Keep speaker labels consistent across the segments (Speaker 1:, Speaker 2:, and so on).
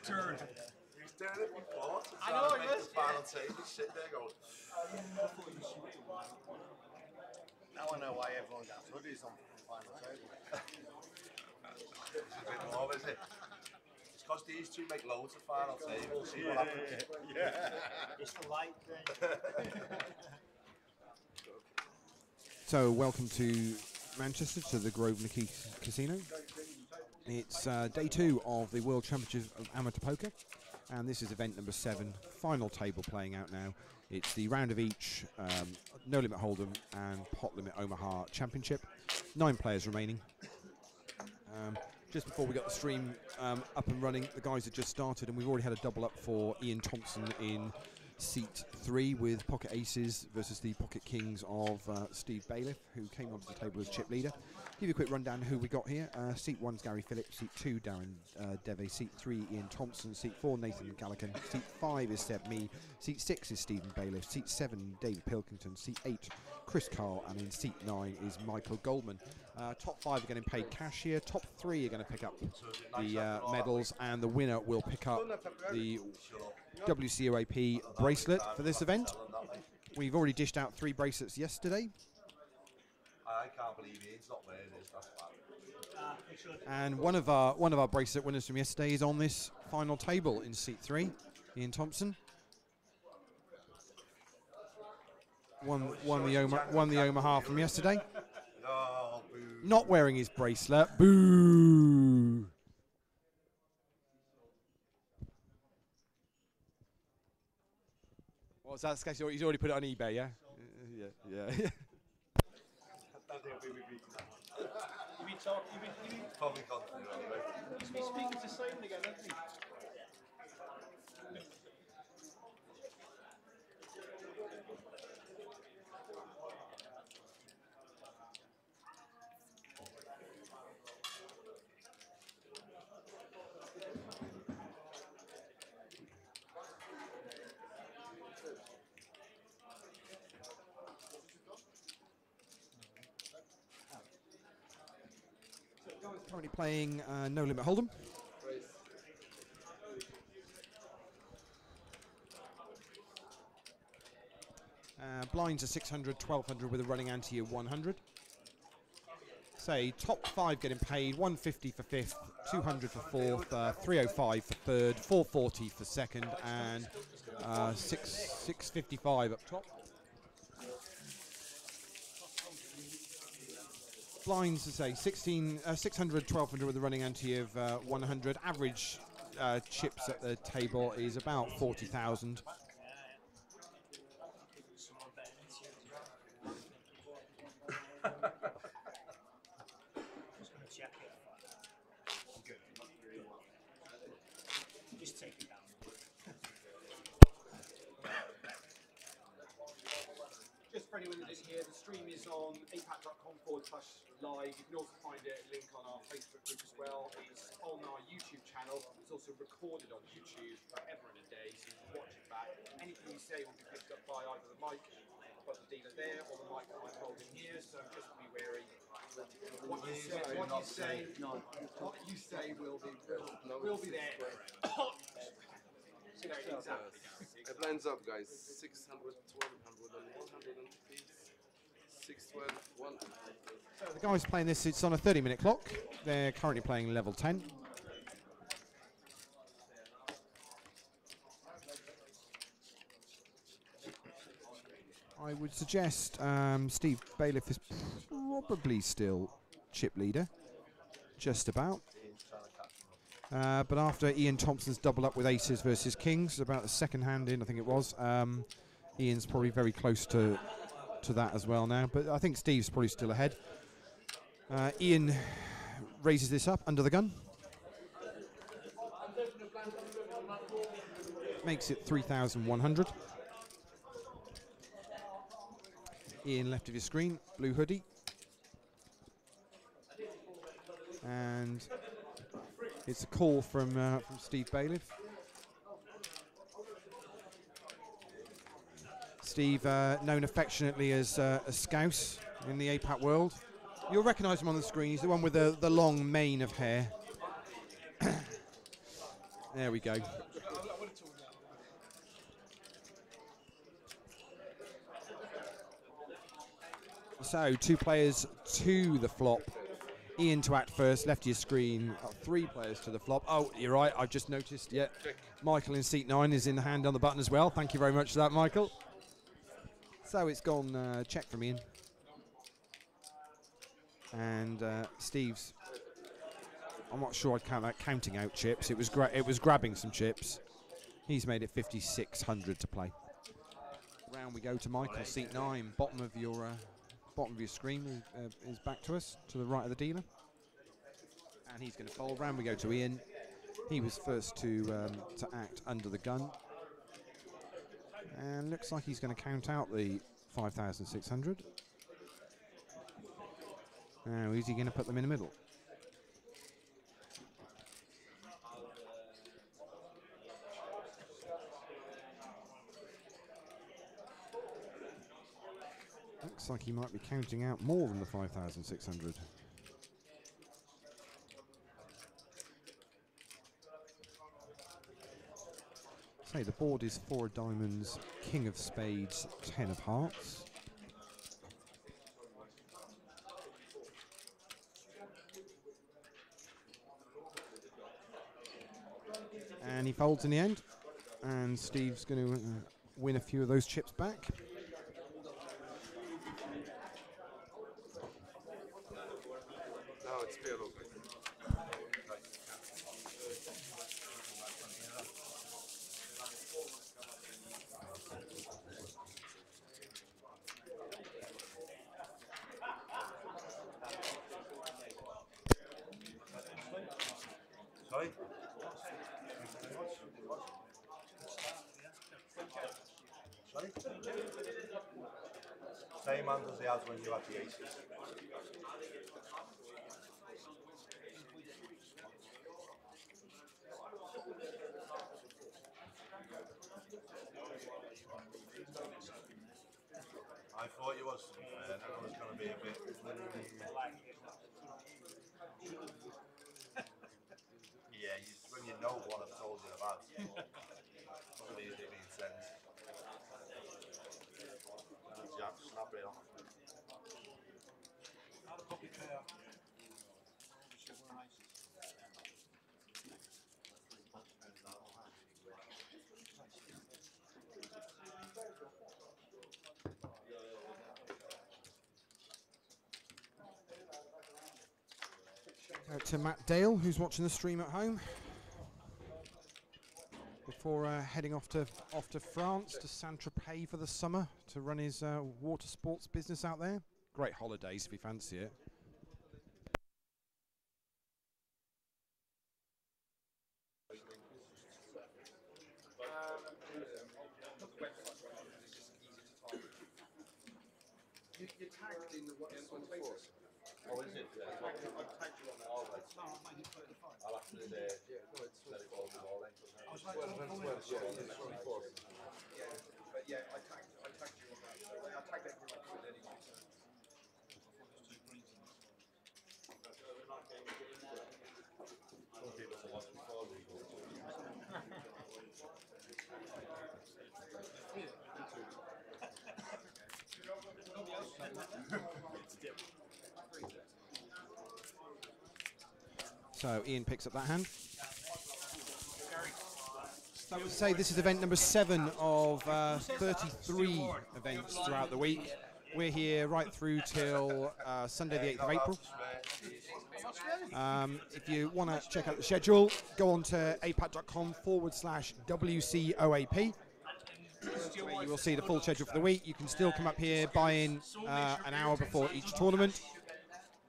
Speaker 1: turn.
Speaker 2: He's doing it before.
Speaker 1: I know he was.
Speaker 2: The final table. He's sitting there going.
Speaker 3: Now I know why everyone gets hoodies on the final table.
Speaker 2: It's a bit more, is it? It's because these two make loads of final tables. See what happens.
Speaker 4: It's the light thing.
Speaker 5: So, welcome to Manchester, to the Grosvenor Casino. It's day 2 of the World Championship of Amateur Poker, and this is event number 7, final table playing out now. It's the round of each, no limit Hold'em and pot limit Omaha Championship. 9 players remaining. Just before we got the stream up and running, the guys had just started, and we've already had a double up for Ian Thompson in seat 3 with pocket aces versus the pocket kings of Steve Bailiff, who came onto the table as chip leader. Give you a quick rundown who we got here. Seat 1's Gary Phillips, seat 2 Darren Devey, seat 3 Ian Thompson, seat 4 Nathan Gallican, seat 5 is Seb Me, seat 6 is Stephen Bailiff, seat 7 David Pilkington, seat 8 Chris Carl, and in seat 9 is Michael Goldman. Top 5 are getting paid cash here. Top 3 are going to pick up the medals, and the winner will pick up the WCOAP bracelet for this event. We've already dished out 3 bracelets yesterday.
Speaker 2: I can't believe Ian's not wearing this. That's bad.
Speaker 5: And one of our bracelet winners from yesterday is on this final table in seat 3, Ian Thompson. Won the Omaha from yesterday.
Speaker 2: Oh, boo.
Speaker 5: Not wearing his bracelet. Boo! What's that? He's already put it on eBay, yeah? Yeah.
Speaker 4: You been talking, you been
Speaker 2: Probably gone through anyway.
Speaker 4: he's been speaking to Simon again, hasn't he?
Speaker 5: Currently playing No Limit Hold'em. Blinds are 600, 1200 with a running ante of 100. Say top 5 getting paid, 150 for 5th, 200 for 4th, 305 for 3rd, 440 for 2nd, and 655 up top. Blinds, to say 600, 1200 with a running ante of 100. Average chips at the table is about 40,000.
Speaker 4: Just take it down.
Speaker 6: Just for anyone that didn't hear, the stream is on apat.com/live. You can also find a link on our Facebook group as well. It's on our YouTube channel. It's also recorded on YouTube forever and a day, so you can watch it back. Anything you say will be picked up by either the mic by the dealer there or the mic that I'm holding here, so just be wary. What you say will be there. Exactly.
Speaker 7: It lines up, guys. 600, 1200, and 100 and please. 612, 1.
Speaker 5: So the guys playing this, it's on a 30-minute clock. They're currently playing level 10. I would suggest Steve Bailiff is probably still chip leader, just about. But after Ian Thompson's double up with aces versus kings, about the second hand in, I think it was, Ian's probably very close to that as well now. But I think Steve's probably still ahead. Ian raises this up under the gun. Makes it 3,100. Ian left of your screen, blue hoodie. And it's a call from Steve Bailiff. Steve, known affectionately as Scouse in the APAT world. You'll recognise him on the screen. He's the one with the long mane of hair. There we go. So 2 players to the flop. Ian to act first, left of your screen. 3 players to the flop. Oh, you're right, I've just noticed. Yeah, Michael in seat 9 is in the hand on the button as well. Thank you very much for that, Michael. So it's gone check from Ian. And Steve's, I'm not sure I'd count that counting out chips. It was grabbing some chips. He's made it 5,600 to play. Round we go to Michael, seat 9, bottom of your screen is back to us, to the right of the dealer. And he's going to fold. Round we go to Ian. He was first to act under the gun. And looks like he's going to count out the 5,600. Now, is he going to put them in the middle? Looks like he might be counting out more than the 5,600. Say the board is 4 of diamonds, king of spades, 10 of hearts. And he folds in the end. And Steve's going to win a few of those chips back.
Speaker 7: Now it's PLO.
Speaker 2: Sorry? Sorry? Same hand as he has when you had the aces. I thought you was, and I was going to be a bit. Yeah, when you know what I've told you about, probably it being sense. Jab, snap it off.
Speaker 5: To Matt Dale, who's watching the stream at home, before heading off to France, to Saint-Tropez for the summer to run his water sports business out there. Great holidays if you fancy it.
Speaker 6: You're tagged in the places.
Speaker 2: Oh, is it? Yeah. I've tagged you on the all right.
Speaker 6: No, I've made it 35.
Speaker 2: I'll have to set it all in all right.
Speaker 6: I was like, yeah, but yeah, I tagged you on that. So I tagged everyone with any reason.
Speaker 2: Some people say once before we go.
Speaker 5: So Ian picks up that hand. So I would say this is event number 7 of 33 events throughout the week. We're here right through till Sunday the 8th of April. If you want to check out the schedule, go on to apat.com/WCOAP. Where you will see the full schedule for the week. You can still come up here, buy in an hour before each tournament.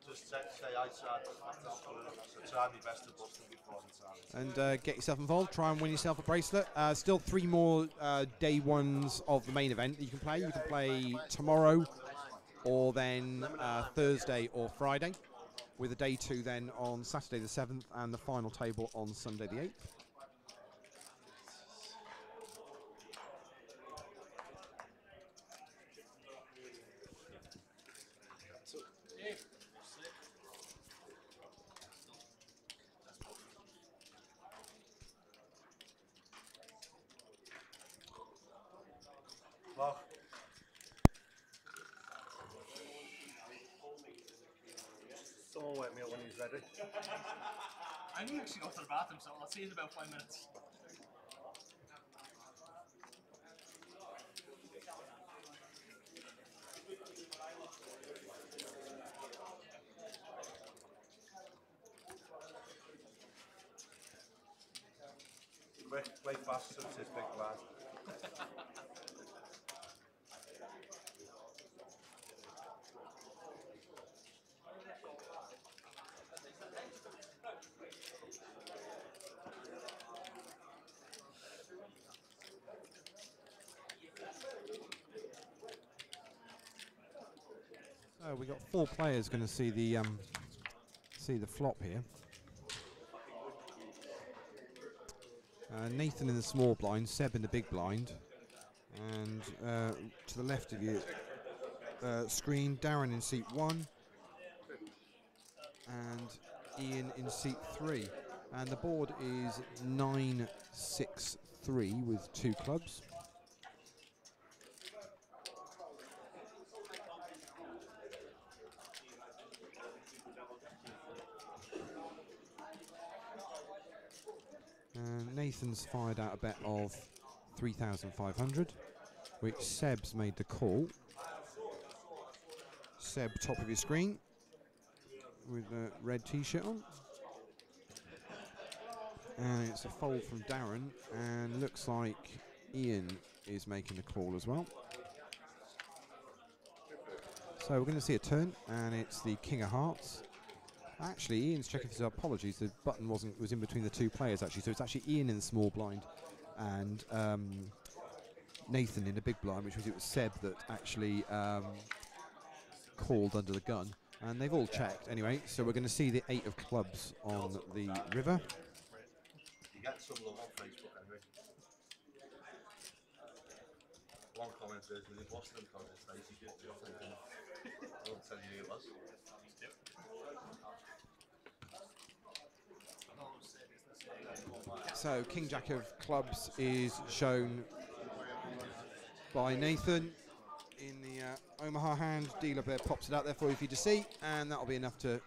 Speaker 2: Just say I tried my best to bust them before the time.
Speaker 5: And get yourself involved. Try and win yourself a bracelet. Still 3 more day ones of the main event that you can play. You can play tomorrow, or then Thursday or Friday, with a day 2 then on Saturday the 7th, and the final table on Sunday the 8th.
Speaker 2: o'clock.
Speaker 3: Someone wake me up when he's ready.
Speaker 4: I'm going to actually go to the bathroom, so I'll see you in about 5 minutes.
Speaker 2: Quick, play fast, so it's his big lad.
Speaker 5: So we got 4 players going to see the flop here. Nathan in the small blind, Seb in the big blind, and to the left of you screen, Darren in seat 1 and Ian in seat 3. And the board is 9-6-3 with 2 clubs. Nathan's fired out a bet of 3,500, which Seb's made the call. Seb, top of your screen, with a red t-shirt on. And it's a fold from Darren, and looks like Ian is making the call as well. So we're going to see a turn, and it's the King of Hearts. Actually, Ian's checking his apologies. The button was in between the 2 players actually, so it's actually Ian in the small blind and Nathan in the big blind, which was it was Seb that actually called under the gun, and they've all checked anyway. So we're going to see the 8 of clubs on the river.
Speaker 2: You get some love on Facebook anyway. One comment is, when you watched them comments, they did nothing. I won't tell you who it was.
Speaker 5: So King Jack of clubs is shown by Nathan in the Omaha hand. Dealer there pops it out there for you to see, and that'll be enough to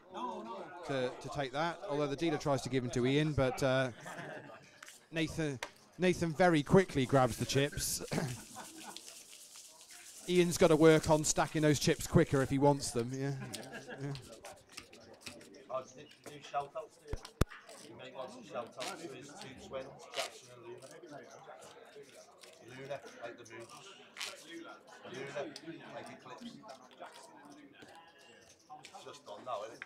Speaker 5: take that. Although the dealer tries to give him to Ian, but Nathan very quickly grabs the chips. Ian's got to work on stacking those chips quicker if he wants them. Yeah.
Speaker 2: Oh, did you do shout outs to you? You make lots of shout outs to his 2 twins, Jackson and Luna. Luna, like the moon. Luna, like eclipse. It's just done now, isn't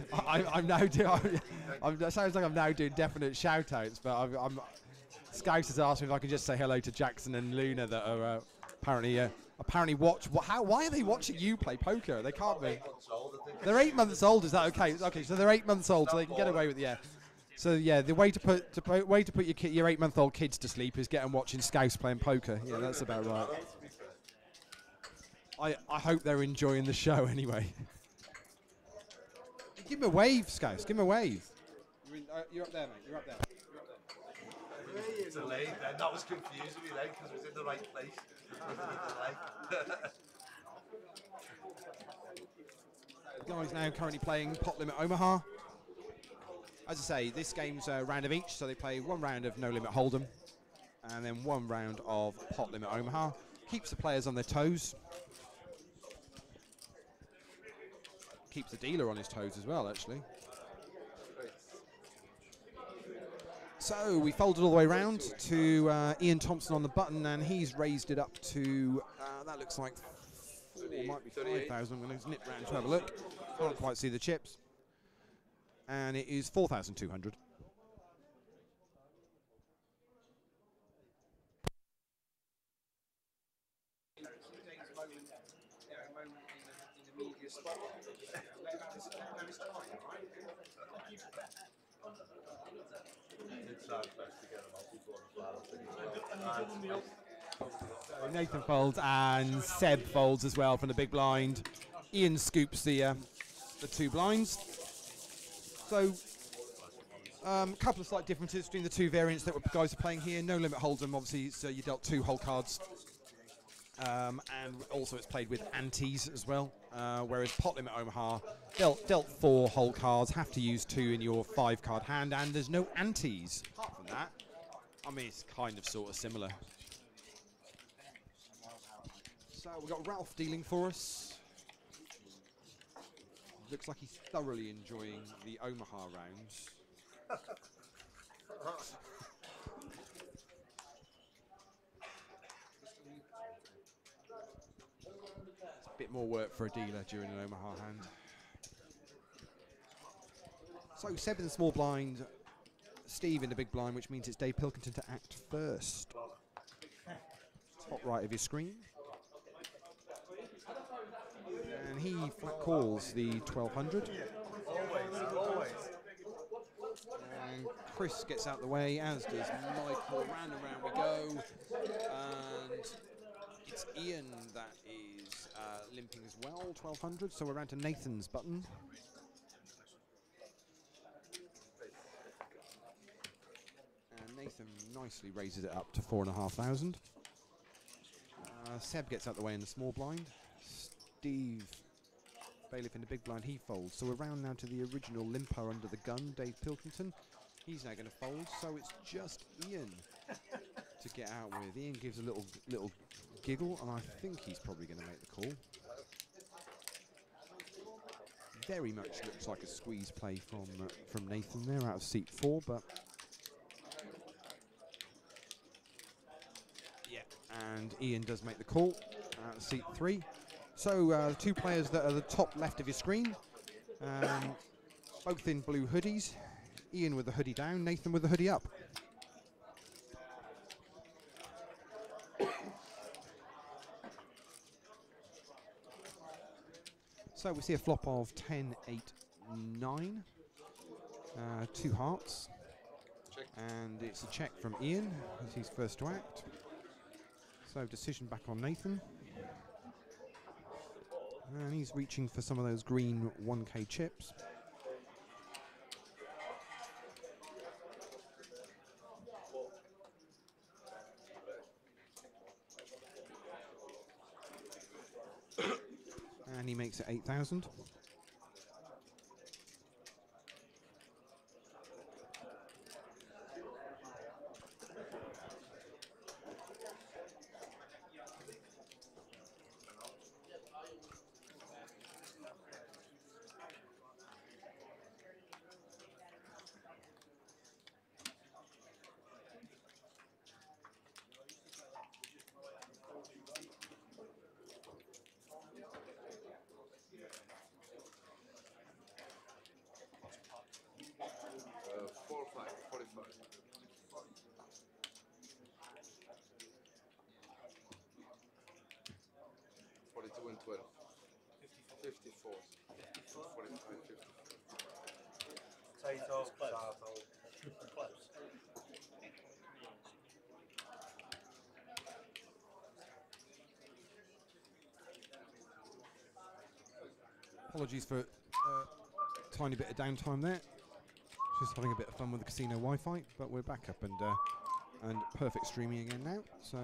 Speaker 2: it?
Speaker 5: I'm now doing. That sounds like I'm now doing definite shout outs, but I'm Scouse has asked me if I can just say hello to Jackson and Luna that are apparently watch. Why are they watching you play poker? They can't be. They're 8 months old. Is that okay? Okay, so they're 8 months old, so they can get away with So yeah, the way to put your 8-month-old kids to sleep is get them watching Scouse playing poker. Yeah, that's about right. I hope they're enjoying the show anyway. Give him a wave, Scouse. Give him a wave. You're up there, mate. You're up there.
Speaker 2: Delayed then. That was confusing me then because it was in the right place.
Speaker 5: The guys now currently playing Pot Limit Omaha. As I say, this game's a round of each, so they play 1 round of No Limit Hold'em and then 1 round of Pot Limit Omaha. Keeps the players on their toes. Keeps the dealer on his toes as well, actually. So we folded all the way around to Ian Thompson on the button, and he's raised it up to, that looks like 4, might be 5,000. I'm going to nip round to have a look. Can't quite see the chips. And it is 4,200. Nathan folds and Seb folds as well from the big blind. Ian scoops the 2 blinds. So Couple of slight differences between the two variants that guys are playing here. No limit hold'em, obviously, so you dealt 2 whole cards. And also it's played with antes as well, whereas Pot Limit Omaha dealt 4 whole cards, have to use 2 in your 5 card hand, and there's no antes. Apart from that, I mean, it's kind of sort of similar. So we've got Ralph dealing for us. Looks like he's thoroughly enjoying the Omaha rounds. It's a bit more work for a dealer during an Omaha hand. So Seb in the small blind, Steve in the big blind, which means it's Dave Pilkington to act first. Top right of your screen. And he flat calls the 1200.
Speaker 3: Always.
Speaker 5: And Chris gets out the way, as does Michael. Round and round we go. And it's Ian that is limping as well, 1200. So we're around to Nathan's button. And Nathan nicely raises it up to 4,500. Seb gets out the way in the small blind. Steve Bailiff in the big blind, he folds. So we're round now to the original limper under the gun, Dave Pilkington. He's now going to fold, so it's just Ian to get out with. Ian gives a little giggle, and I think he's probably going to make the call. Very much looks like a squeeze play from Nathan there out of seat 4, but yeah, and Ian does make the call out of seat 3. So the 2 players that are the top left of your screen, both in blue hoodies. Ian with the hoodie down, Nathan with the hoodie up. So we see a flop of 10, 8, 9, 2 hearts,
Speaker 7: Check.
Speaker 5: and it's a check from Ian as he's first to act. So decision back on Nathan. And he's reaching for some of those green 1K chips. And he makes it 8,000.
Speaker 7: And 12. 54. 45, 54.
Speaker 3: Potato.
Speaker 5: Apologies for a tiny bit of downtime there. Just having a bit of fun with the casino Wi-Fi, but we're back up and perfect streaming again now. So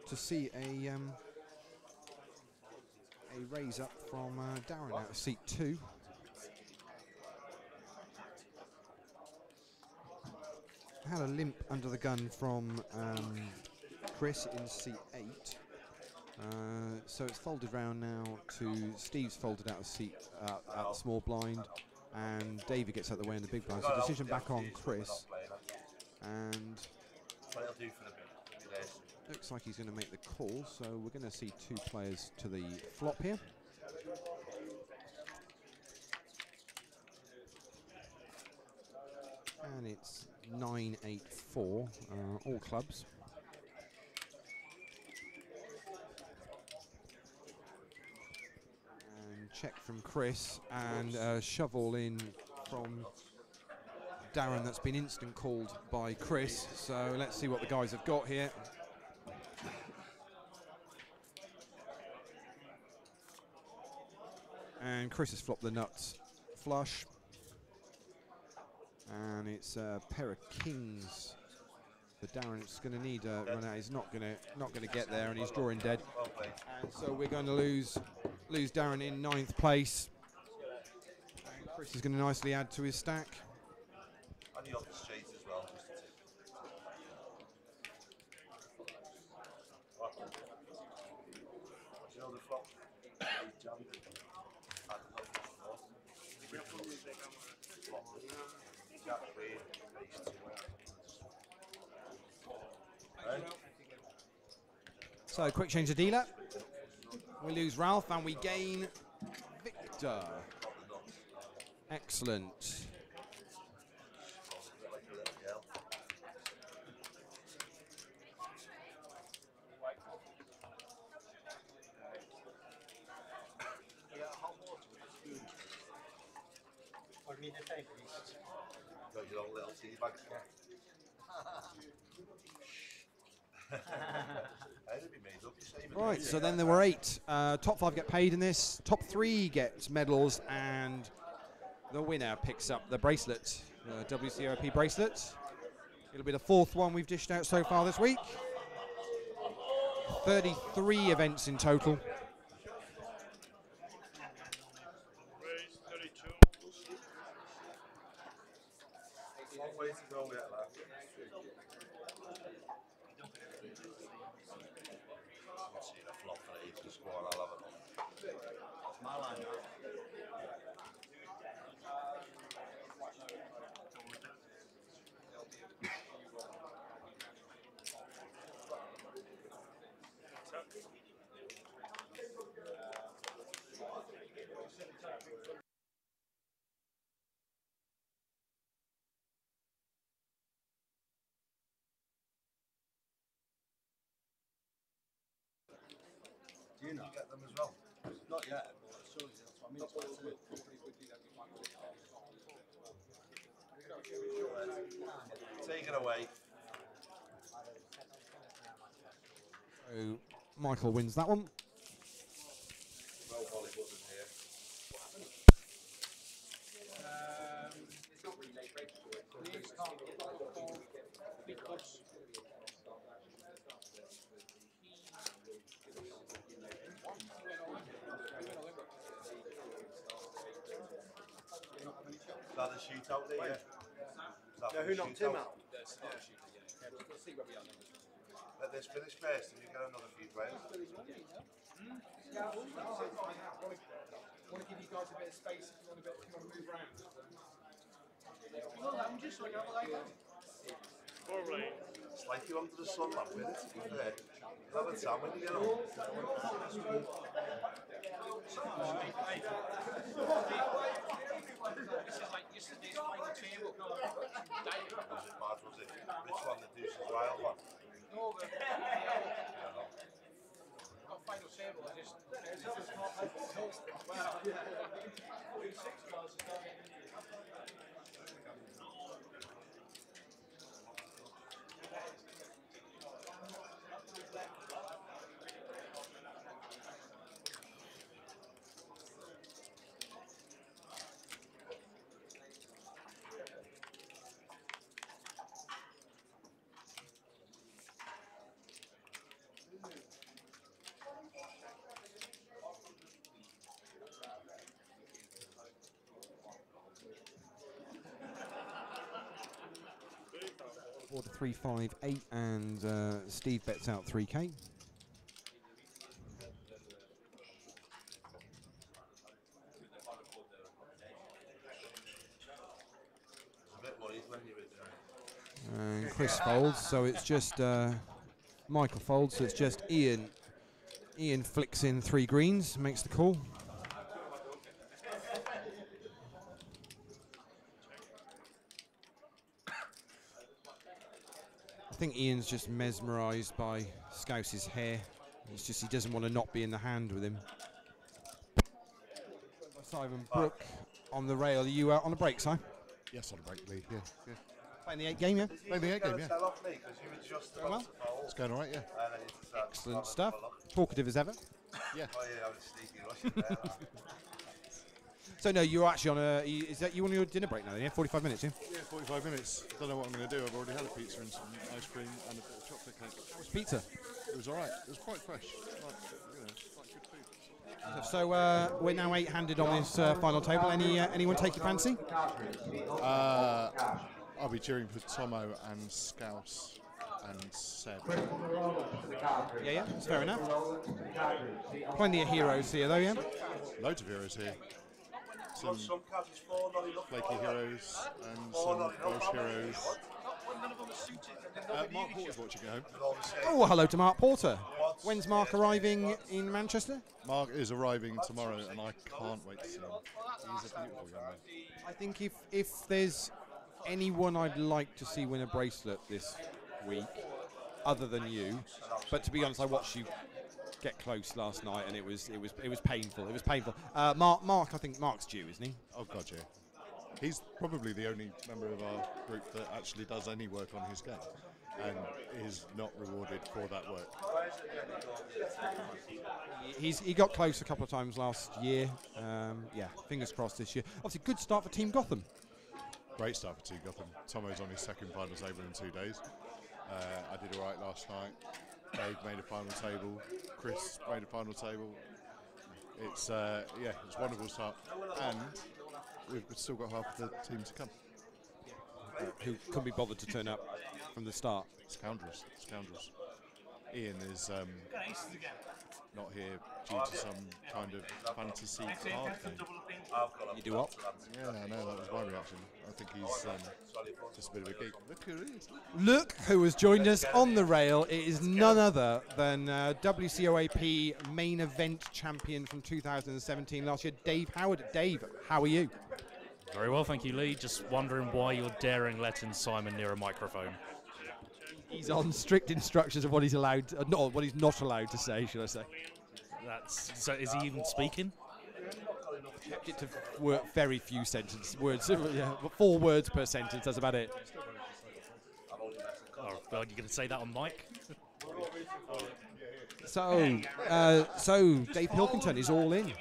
Speaker 5: to see a raise up from Darren out of seat 2. Had a limp under the gun from Chris in seat 8. So it's folded round now to Steve's folded out of seat out the small blind, and David gets out the way in the big blind. So decision back on Chris, and looks like he's going to make the call. So we're going to see 2 players to the flop here. And it's 9, 8, 4, all clubs. And check from Chris, and shove all in from Darren. That's been instant called by Chris. So let's see what the guys have got here. And Chris has flopped the nuts flush. And it's a pair of kings. But Darren's going to need a run out. He's not going to get there, and he's drawing dead. And so we're going to lose Darren in 9th place. And Chris is going to nicely add to his stack.
Speaker 2: And the other straight as well. You know the flop?
Speaker 5: So quick change of dealer. We lose Ralph and we gain Victor. Excellent.
Speaker 2: Got your own little tea bag.
Speaker 5: Right, so then there were 8. Top 5 get paid in this. Top 3 get medals, and the winner picks up the bracelet, the WCOAP bracelet. It'll be the 4th one we've dished out so far this week. 33 events in total.
Speaker 2: Long way to go yet, lad. I've seen a flop for ages, go on, I'll have it on. That's my line, right? Do you not get them as well? Not yet, but as soon as that's what I mean. Take it away.
Speaker 5: So Michael wins that one.
Speaker 2: No Hollywood in here.
Speaker 6: It's not really late break. Please can't get because
Speaker 2: Is that the shootout there? Yeah.
Speaker 3: Yeah, who knocked him out?
Speaker 2: Let this finish first and you get another few players.
Speaker 6: I want to give you guys a bit of space if you want to move around. I'm just like
Speaker 2: It's like you're under the sun, man, with it, to be fair. You'll have a time when you get home.
Speaker 6: This is like yesterday's final table.
Speaker 2: Was it mad, was it? Which one, the Deuce's Wild one?
Speaker 6: No, but got final table. I just well, yeah. 6 cars.
Speaker 5: Order 358, and Steve bets out 3K. And Chris folds, so it's just Michael folds, so it's just Ian. Ian flicks in 3 greens, makes the call. I think Ian's just mesmerised by Scouse's hair. It's just he doesn't want to not be in the hand with him. Simon Brook on the rail. Are you on a break, Si?
Speaker 1: Yes, on a break, Lee. Yeah.
Speaker 5: Playing the 8 game, yeah?
Speaker 1: Playing the 8 game, yeah.
Speaker 5: Going well?
Speaker 1: It's going all right, yeah.
Speaker 5: Excellent stuff. Talkative as ever.
Speaker 1: Yeah.
Speaker 2: Oh yeah, I was sneaky rushing there.
Speaker 5: So no, you're actually on a. Is that you on your dinner break now? Then, yeah, 45 minutes. Yeah.
Speaker 1: Yeah, 45 minutes. Don't know what I'm going to do. I've already had a pizza and some ice cream and a bit of chocolate cake.
Speaker 5: What's pizza?
Speaker 1: It was alright. It was quite fresh. Like, quite good food.
Speaker 5: So we're now 8-handed on this final table. Anyone take your fancy?
Speaker 1: I'll be cheering for Tomo and Scouse and Seb.
Speaker 5: Yeah, that's fair enough. Plenty of heroes here, though, yeah?
Speaker 1: Loads of heroes here. Some flaky heroes and some Welsh heroes. Mark Porter's watching at home.
Speaker 5: Oh, hello to Mark Porter. When's Mark arriving in Manchester?
Speaker 1: Mark is arriving tomorrow and I can't wait to see him. He's a beautiful young man.
Speaker 5: I think if there's anyone I'd like to see win a bracelet this week, other than you, but to be honest, I watched you get close last night, and it was painful. It was painful. Mark, I think Mark's due, isn't he?
Speaker 1: Oh God, yeah. He's probably the only member of our group that actually does any work on his game, and is not rewarded for that work.
Speaker 5: He got close a couple of times last year. Yeah, fingers crossed this year. Obviously, good start for Team Gotham.
Speaker 1: Great start for Team Gotham. Tomo's on his second final table in 2 days. I did all right last night. Dave made a final table. Chris made a final table. It's it's a wonderful start, and we've still got half of the team to come.
Speaker 5: Who couldn't be bothered to turn up from the start?
Speaker 1: Scoundrels. Ian is not here due to some kind of fantasy card game.
Speaker 5: You do what?
Speaker 1: Yeah, I know, that was my reaction. I think he's just a bit of a geek. Look who it is.
Speaker 5: Look who has joined us on the rail. It is none other than WCOAP main event champion from 2017 last year, Dave Howard. Dave, how are you?
Speaker 8: Very well, thank you, Lee. Just wondering why you're daring letting Simon near a microphone.
Speaker 5: He's on strict instructions of what he's allowed, not what he's not allowed to say, should I say?
Speaker 8: So. Is he even speaking?
Speaker 5: Kept it to very few words. Yeah, 4 words per sentence. That's about it.
Speaker 8: Oh, well, you're going to say that on mic?
Speaker 5: So Dave Pilkington is all in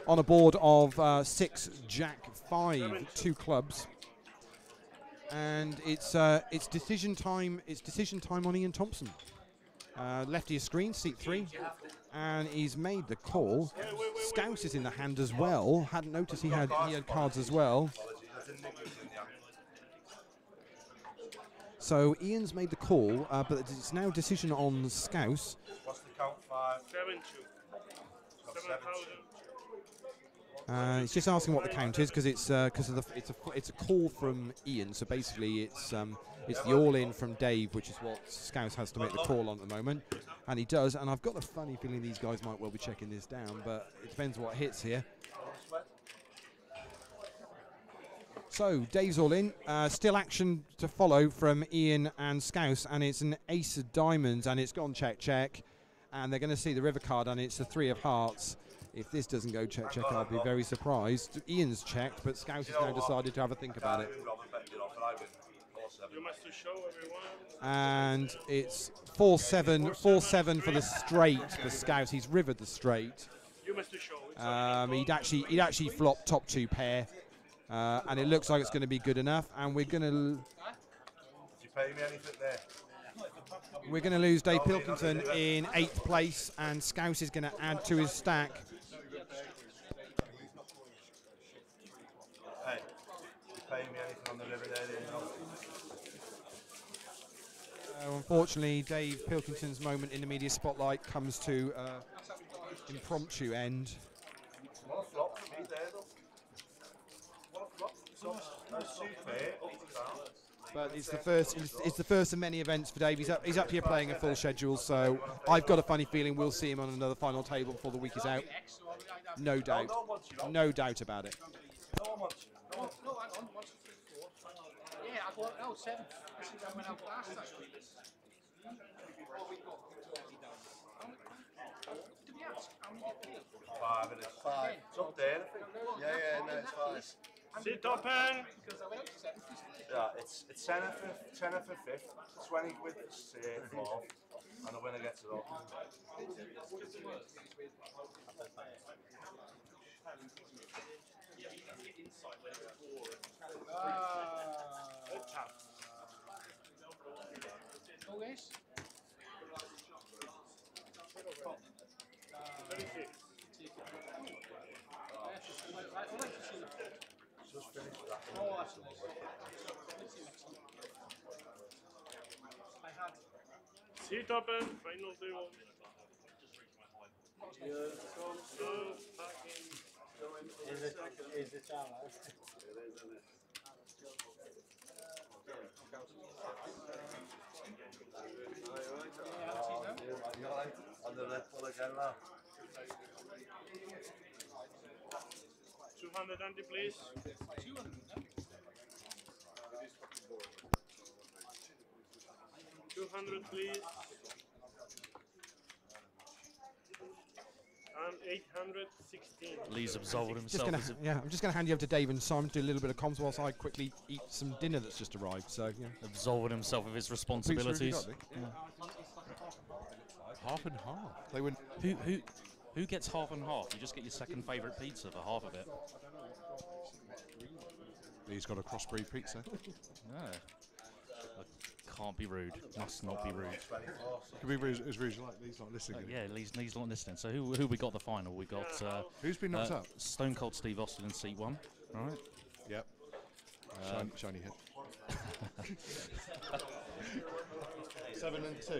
Speaker 5: on a board of 6 Jack 5, 2 clubs. And it's decision time. It's decision time on Ian Thompson. Lefty of screen, seat 3, and he's made the call. Scouse is in the hand as well. Hadn't noticed he had cards as well. So Ian's made the call, but it's now decision on Scouse.
Speaker 2: What's the count? 5? 7-2.
Speaker 5: It's just asking what the count is because it's a call from Ian. So basically, it's the all-in from Dave, which is what Scouse has to make the call on at the moment, and he does. And I've got a funny feeling these guys might well be checking this down, but it depends what hits here. So Dave's all in. Still action to follow from Ian and Scouse, and it's an ace of diamonds, and it's gone check, and they're going to see the river card, and it's the 3 of hearts. If this doesn't go check, I'll be very surprised. Ian's checked, but Scouse has now decided to have a think about it. And it's 4-7 for the straight for Scouse. He's rivered the straight. He'd actually flopped top 2 pair, and it looks like it's going to be good enough. And we're going to.
Speaker 2: Did you pay me anything there?
Speaker 5: We're going to lose Dave Pilkington in 8th place, and Scouse is going to add to his stack.
Speaker 2: Hey, you pay me anything on the river there?
Speaker 5: Unfortunately, Dave Pilkington's moment in the media spotlight comes to impromptu end.
Speaker 2: What a flop for me there, though. What a flop. That's too fair.
Speaker 5: But it's the first of many events for Dave. He's up here playing a full schedule, so I've got a funny feeling we'll see him on another final table before the week is out. No doubt. No doubt about it.
Speaker 4: Yeah, I got out 7. This is when I went out last time. Did we ask how many get paid?
Speaker 2: 5 it is. 5. It's up there, I think.
Speaker 3: Yeah, no, it's 5.
Speaker 4: Sit up, because I went out to 7.
Speaker 2: Yeah, it's 10 for 5th, 20 quid for 4th, and the winner gets it all.
Speaker 4: Always.
Speaker 9: 36.
Speaker 2: Just finished that.
Speaker 4: Oh, actually. I had.
Speaker 9: Seat open, final table. Here comes the packing.
Speaker 3: Is it Anna?
Speaker 2: You alright? On the left one again now.
Speaker 9: 220, please. 200, please. And 816.
Speaker 8: Lee's absolved
Speaker 5: Just
Speaker 8: himself.
Speaker 5: gonna, yeah, I'm just going to hand you over to Dave and Simon to do a little bit of comms whilst I quickly eat some dinner that's just arrived. So, yeah.
Speaker 8: Absolving himself of his responsibilities.
Speaker 1: Half and half. They went.
Speaker 8: Who gets half and half? You just get your second favourite pizza for half of it.
Speaker 1: He's got a crossbreed pizza.
Speaker 8: No. Can't be rude. Must not be rude.
Speaker 1: It could be rude, as rude as like Lee's not listening.
Speaker 8: Yeah, Lee's not listening. So who we got the final? We got
Speaker 1: Who's been knocked up?
Speaker 8: Stone Cold Steve Austin in seat 1. All right.
Speaker 1: Yep. Shiny head. 7 and 2.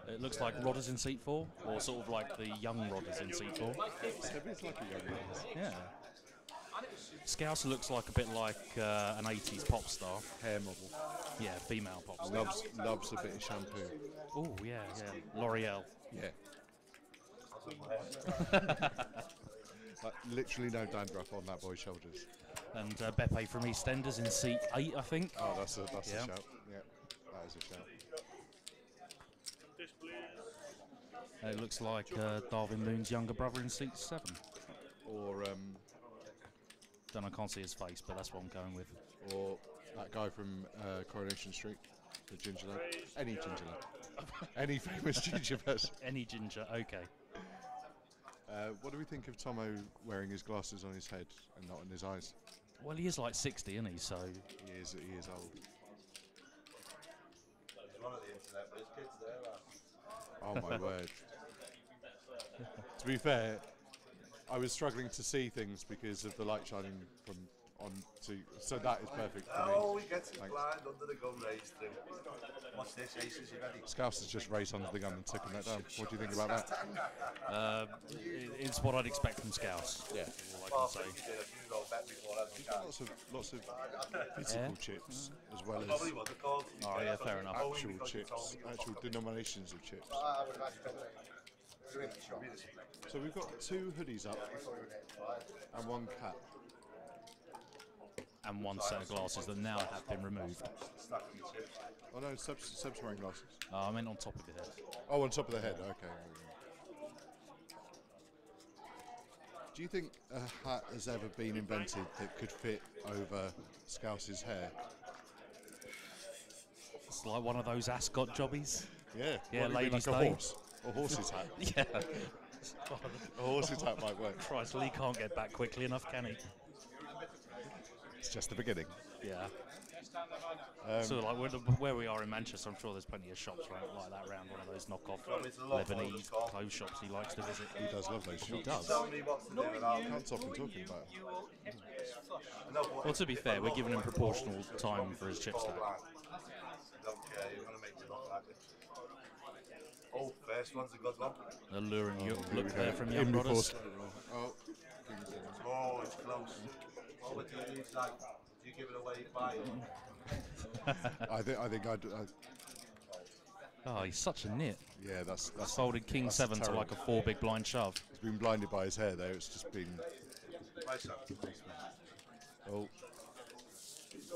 Speaker 8: It looks like Rodders in seat 4, or sort of like the young Rodders in seat 4.
Speaker 1: It's like a young Rodders.
Speaker 8: Yeah. Scouse looks like a bit like an 80s pop star.
Speaker 1: Hair model.
Speaker 8: Yeah, female pop star.
Speaker 1: Loves a bit of shampoo.
Speaker 8: Oh, yeah. L'Oreal.
Speaker 1: Yeah. Like, literally no dandruff on that boy's shoulders.
Speaker 8: And Beppe from EastEnders in seat 8, I think.
Speaker 1: Oh, that's a shout. Yeah, that is a shout.
Speaker 9: This, please.
Speaker 8: It looks like Darwin Moon's younger brother in seat 7.
Speaker 1: Or
Speaker 8: I can't see his face, but that's what I'm going with.
Speaker 1: Or that guy from Coronation Street, the ginger lad. Any ginger lad. Any famous ginger person.
Speaker 8: Any ginger, okay.
Speaker 1: What do we think of Tomo wearing his glasses on his head and not in his eyes?
Speaker 8: Well, he is like 60, isn't he? So
Speaker 1: he is old.
Speaker 2: He's one of the internet, but his kids there.
Speaker 1: Oh my word. To be fair, I was struggling to see things because of the light shining from on to, so that is perfect for me.
Speaker 2: Oh, he gets it blind under the gun raised through. What's this, Aces, you ready?
Speaker 1: Scouse has just raced under the gun and taken that down. What do you think about that?
Speaker 8: It's what I'd expect from Scouse.
Speaker 1: Yeah.
Speaker 8: All I can say.
Speaker 1: He's got lots of physical chips as well as
Speaker 8: oh yeah, fair enough.
Speaker 1: actual chips, actual denominations of chips. So we've got 2 hoodies up and 1 cap.
Speaker 8: And 1 set of glasses that now have been removed.
Speaker 1: Oh no, Seb's wearing glasses.
Speaker 8: I meant on top of the head.
Speaker 1: Oh, on top of the head, okay. Do you think a hat has ever been invented that could fit over Scouse's hair?
Speaker 8: It's like one of those ascot jobbies.
Speaker 1: Yeah,
Speaker 8: Yeah, ladies'
Speaker 1: like a
Speaker 8: day.
Speaker 1: horse. A horse's hat.
Speaker 8: Yeah.
Speaker 1: A horse's hat might work.
Speaker 8: Christ, Lee can't get back quickly enough, can he?
Speaker 1: It's just the beginning.
Speaker 8: Yeah. So like where we are in Manchester, I'm sure there's plenty of shops like that around one of those knockoff Lebanese clothes shops he likes to visit.
Speaker 1: He does love those shops.
Speaker 8: He does.
Speaker 1: Can't stop him talking about it.
Speaker 8: Well, to be fair, we're giving him proportional time for his chip stack.
Speaker 2: Oh, first one's a good one.
Speaker 8: Alluring look there from Young Brothers.
Speaker 2: Oh, it's close. What would you do? Like, do you give it away by?
Speaker 1: I think I'd.
Speaker 8: Oh, he's such a nit.
Speaker 1: Yeah, that's
Speaker 8: folded King 7 to like a 4 big blind shove.
Speaker 1: He's been blinded by his hair there. It's just been. Oh,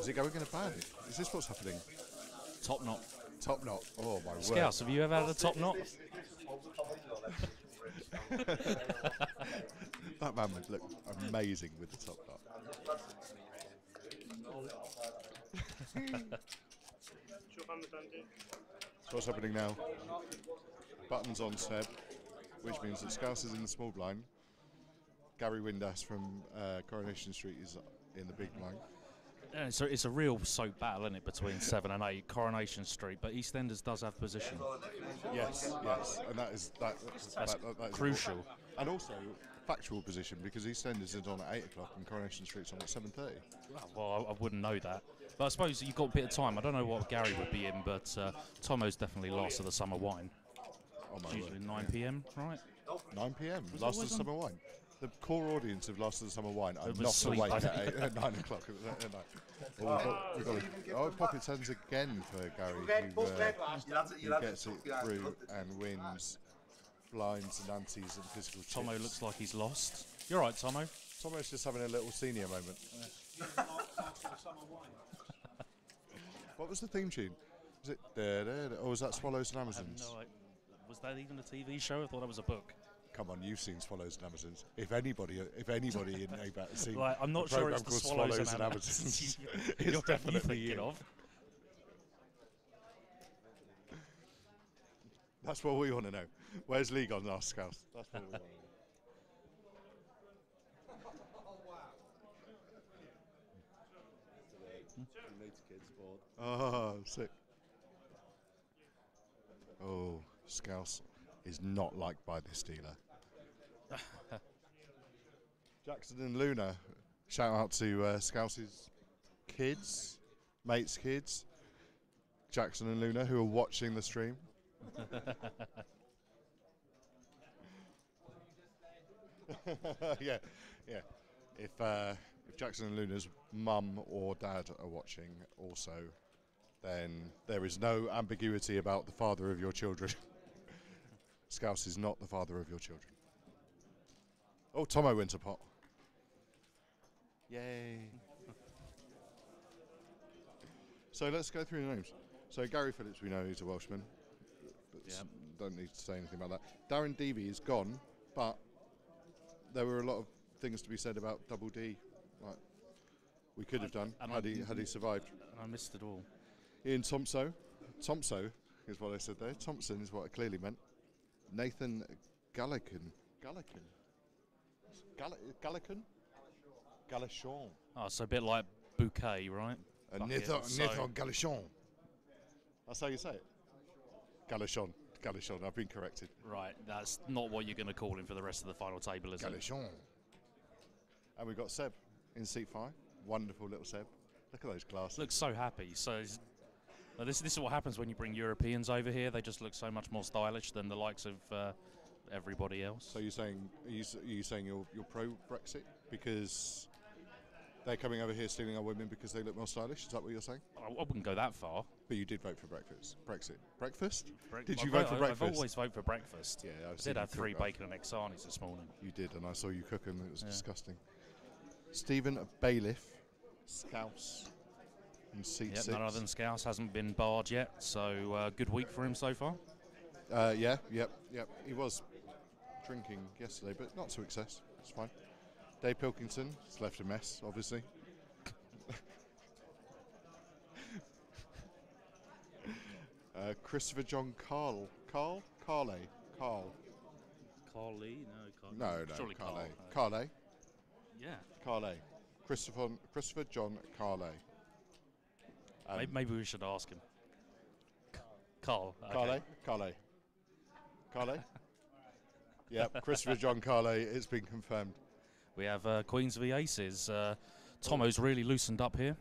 Speaker 1: is it going in a band? Is this what's happening?
Speaker 8: Top knot.
Speaker 1: Top knot. Oh my word.
Speaker 8: Scouse, have you ever had a top knot?
Speaker 1: That man would look amazing with the top knot. So what's happening now? Buttons on Seb, which means that Scouse is in the small blind. Gary Windass from Coronation Street is in the big blind.
Speaker 8: Yeah, so it's a real soap battle, isn't it, between 7 and 8, Coronation Street, but EastEnders does have position.
Speaker 1: Yes, and that is
Speaker 8: crucial.
Speaker 1: And also factual position, because EastEnders is on at 8 o'clock and Coronation Street's on at 7:30.
Speaker 8: Well, I wouldn't know that. But I suppose you've got a bit of time. I don't know what Gary would be in, but Tomo's definitely last of the summer wine.
Speaker 1: Oh my
Speaker 8: It's usually
Speaker 1: word.
Speaker 8: 9 p.m, right?
Speaker 1: 9 p.m.
Speaker 8: Was
Speaker 1: Last
Speaker 8: it
Speaker 1: of the
Speaker 8: always
Speaker 1: summer wine. The core audience of Last of the Summer Wine are
Speaker 8: It was
Speaker 1: not
Speaker 8: sleep,
Speaker 1: awake
Speaker 8: I
Speaker 1: at 9 o'clock at night. Oh, Poppy turns again for Gary, who gets it through and wins blinds and antes and physical chips.
Speaker 8: Tomo looks like he's lost. You're right, Tomo.
Speaker 1: Tomo's just having a little senior moment. What was the theme tune? Was it or was that Swallows and Amazons?
Speaker 8: No, was that even a TV show? I thought that was a book.
Speaker 1: Come on, you've seen Swallows and Amazons. If anybody in ABAT has seen
Speaker 8: I'm not
Speaker 1: a
Speaker 8: sure
Speaker 1: program
Speaker 8: it's the
Speaker 1: called
Speaker 8: Swallows and
Speaker 1: Amazons,
Speaker 8: You're
Speaker 1: it's definitely
Speaker 8: thinking
Speaker 1: you.
Speaker 8: of.
Speaker 1: That's what we want to know. Where's League on our Scouse? That's what we want to know. Oh, sick. Oh, Scouse is not liked by this dealer. Jackson and Luna, shout out to Scouse's kids, mates' kids, Jackson and Luna, who are watching the stream. yeah. If Jackson and Luna's mum or dad are watching also, then there is no ambiguity about the father of your children. Scouse is not the father of your children. Oh, Tomo wins a pot. Yay. So let's go through the names. So Gary Phillips, we know he's a Welshman. But don't need to say anything about that. Darren Deavy is gone, but there were a lot of things to be said about Double D. Like we could have done had he survived.
Speaker 8: And I missed it all.
Speaker 1: Ian Thompson is what I said there. Thompson is what I clearly meant. Nathan Gallican. Gallichon.
Speaker 8: Oh, so a bit like bouquet, right?
Speaker 1: Nathan Gallichon. That's how you say it. Gallichon. I've been corrected.
Speaker 8: Right, that's not what you're going to call him for the rest of the final table, is it?
Speaker 1: Gallichon. And we've got Seb in seat 5. Wonderful little Seb. Look at those glasses.
Speaker 8: Looks so happy. So this is what happens when you bring Europeans over here. They just look so much more stylish than the likes of everybody else.
Speaker 1: So you're saying you're pro Brexit because they're coming over here stealing our women because they look more stylish? Is that what you're saying?
Speaker 8: I wouldn't go that far.
Speaker 1: But you did vote for Brexit. Breakfast? Did you vote for breakfast?
Speaker 8: I've always voted for breakfast.
Speaker 1: Yeah,
Speaker 8: I did have 3 bacon and egg sarnies this morning.
Speaker 1: You did, and I saw you cook them. It was disgusting. Stephen Bailiff, Scouse, in seat 6.
Speaker 8: None other than Scouse hasn't been barred yet, so good week for him so far.
Speaker 1: Yep. He was drinking yesterday, but not to excess. It's fine. Dave Pilkington has left a mess, obviously. Christopher John Carley. No,
Speaker 8: surely
Speaker 1: Carley.
Speaker 8: Yeah.
Speaker 1: Carley. Christopher John Carley.
Speaker 8: Maybe we should ask him. Carl.
Speaker 1: Okay. Carley. Yep, Christopher John Carley. It's been confirmed.
Speaker 8: We have Queens v Aces. Tomo's really loosened up here.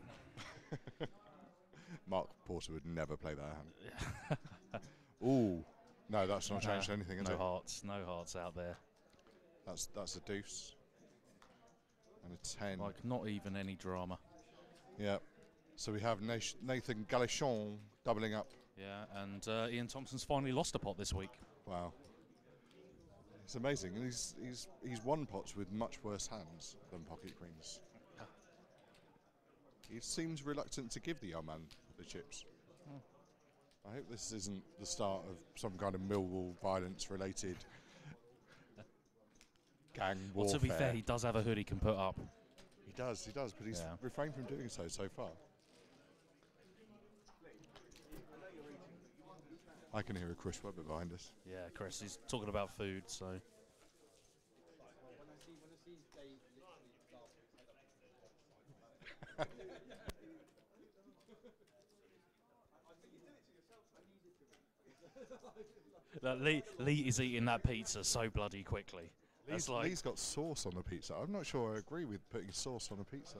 Speaker 1: Mark Porter would never play that hand. Ooh. No, that's not changed anything, is it?
Speaker 8: No hearts out there.
Speaker 1: That's a deuce. And a 10.
Speaker 8: Like, not even any drama.
Speaker 1: Yeah. So we have Nathan Gallichon doubling up.
Speaker 8: Yeah, and Ian Thompson's finally lost a pot this week.
Speaker 1: Wow. It's amazing. And he's won pots with much worse hands than Pocket Queens. He seems reluctant to give the young man the chips. I hope this isn't the start of some kind of Millwall violence-related gang warfare.
Speaker 8: Well, to be fair, he does have a hood he can put up.
Speaker 1: He does, but he's refrained from doing so far. I can hear a Chris Webber behind us.
Speaker 8: Yeah, Chris, he's talking about food, so... Look, Lee is eating that pizza so bloody quickly. That's like
Speaker 1: Lee's got sauce on the pizza. I'm not sure I agree with putting sauce on a pizza.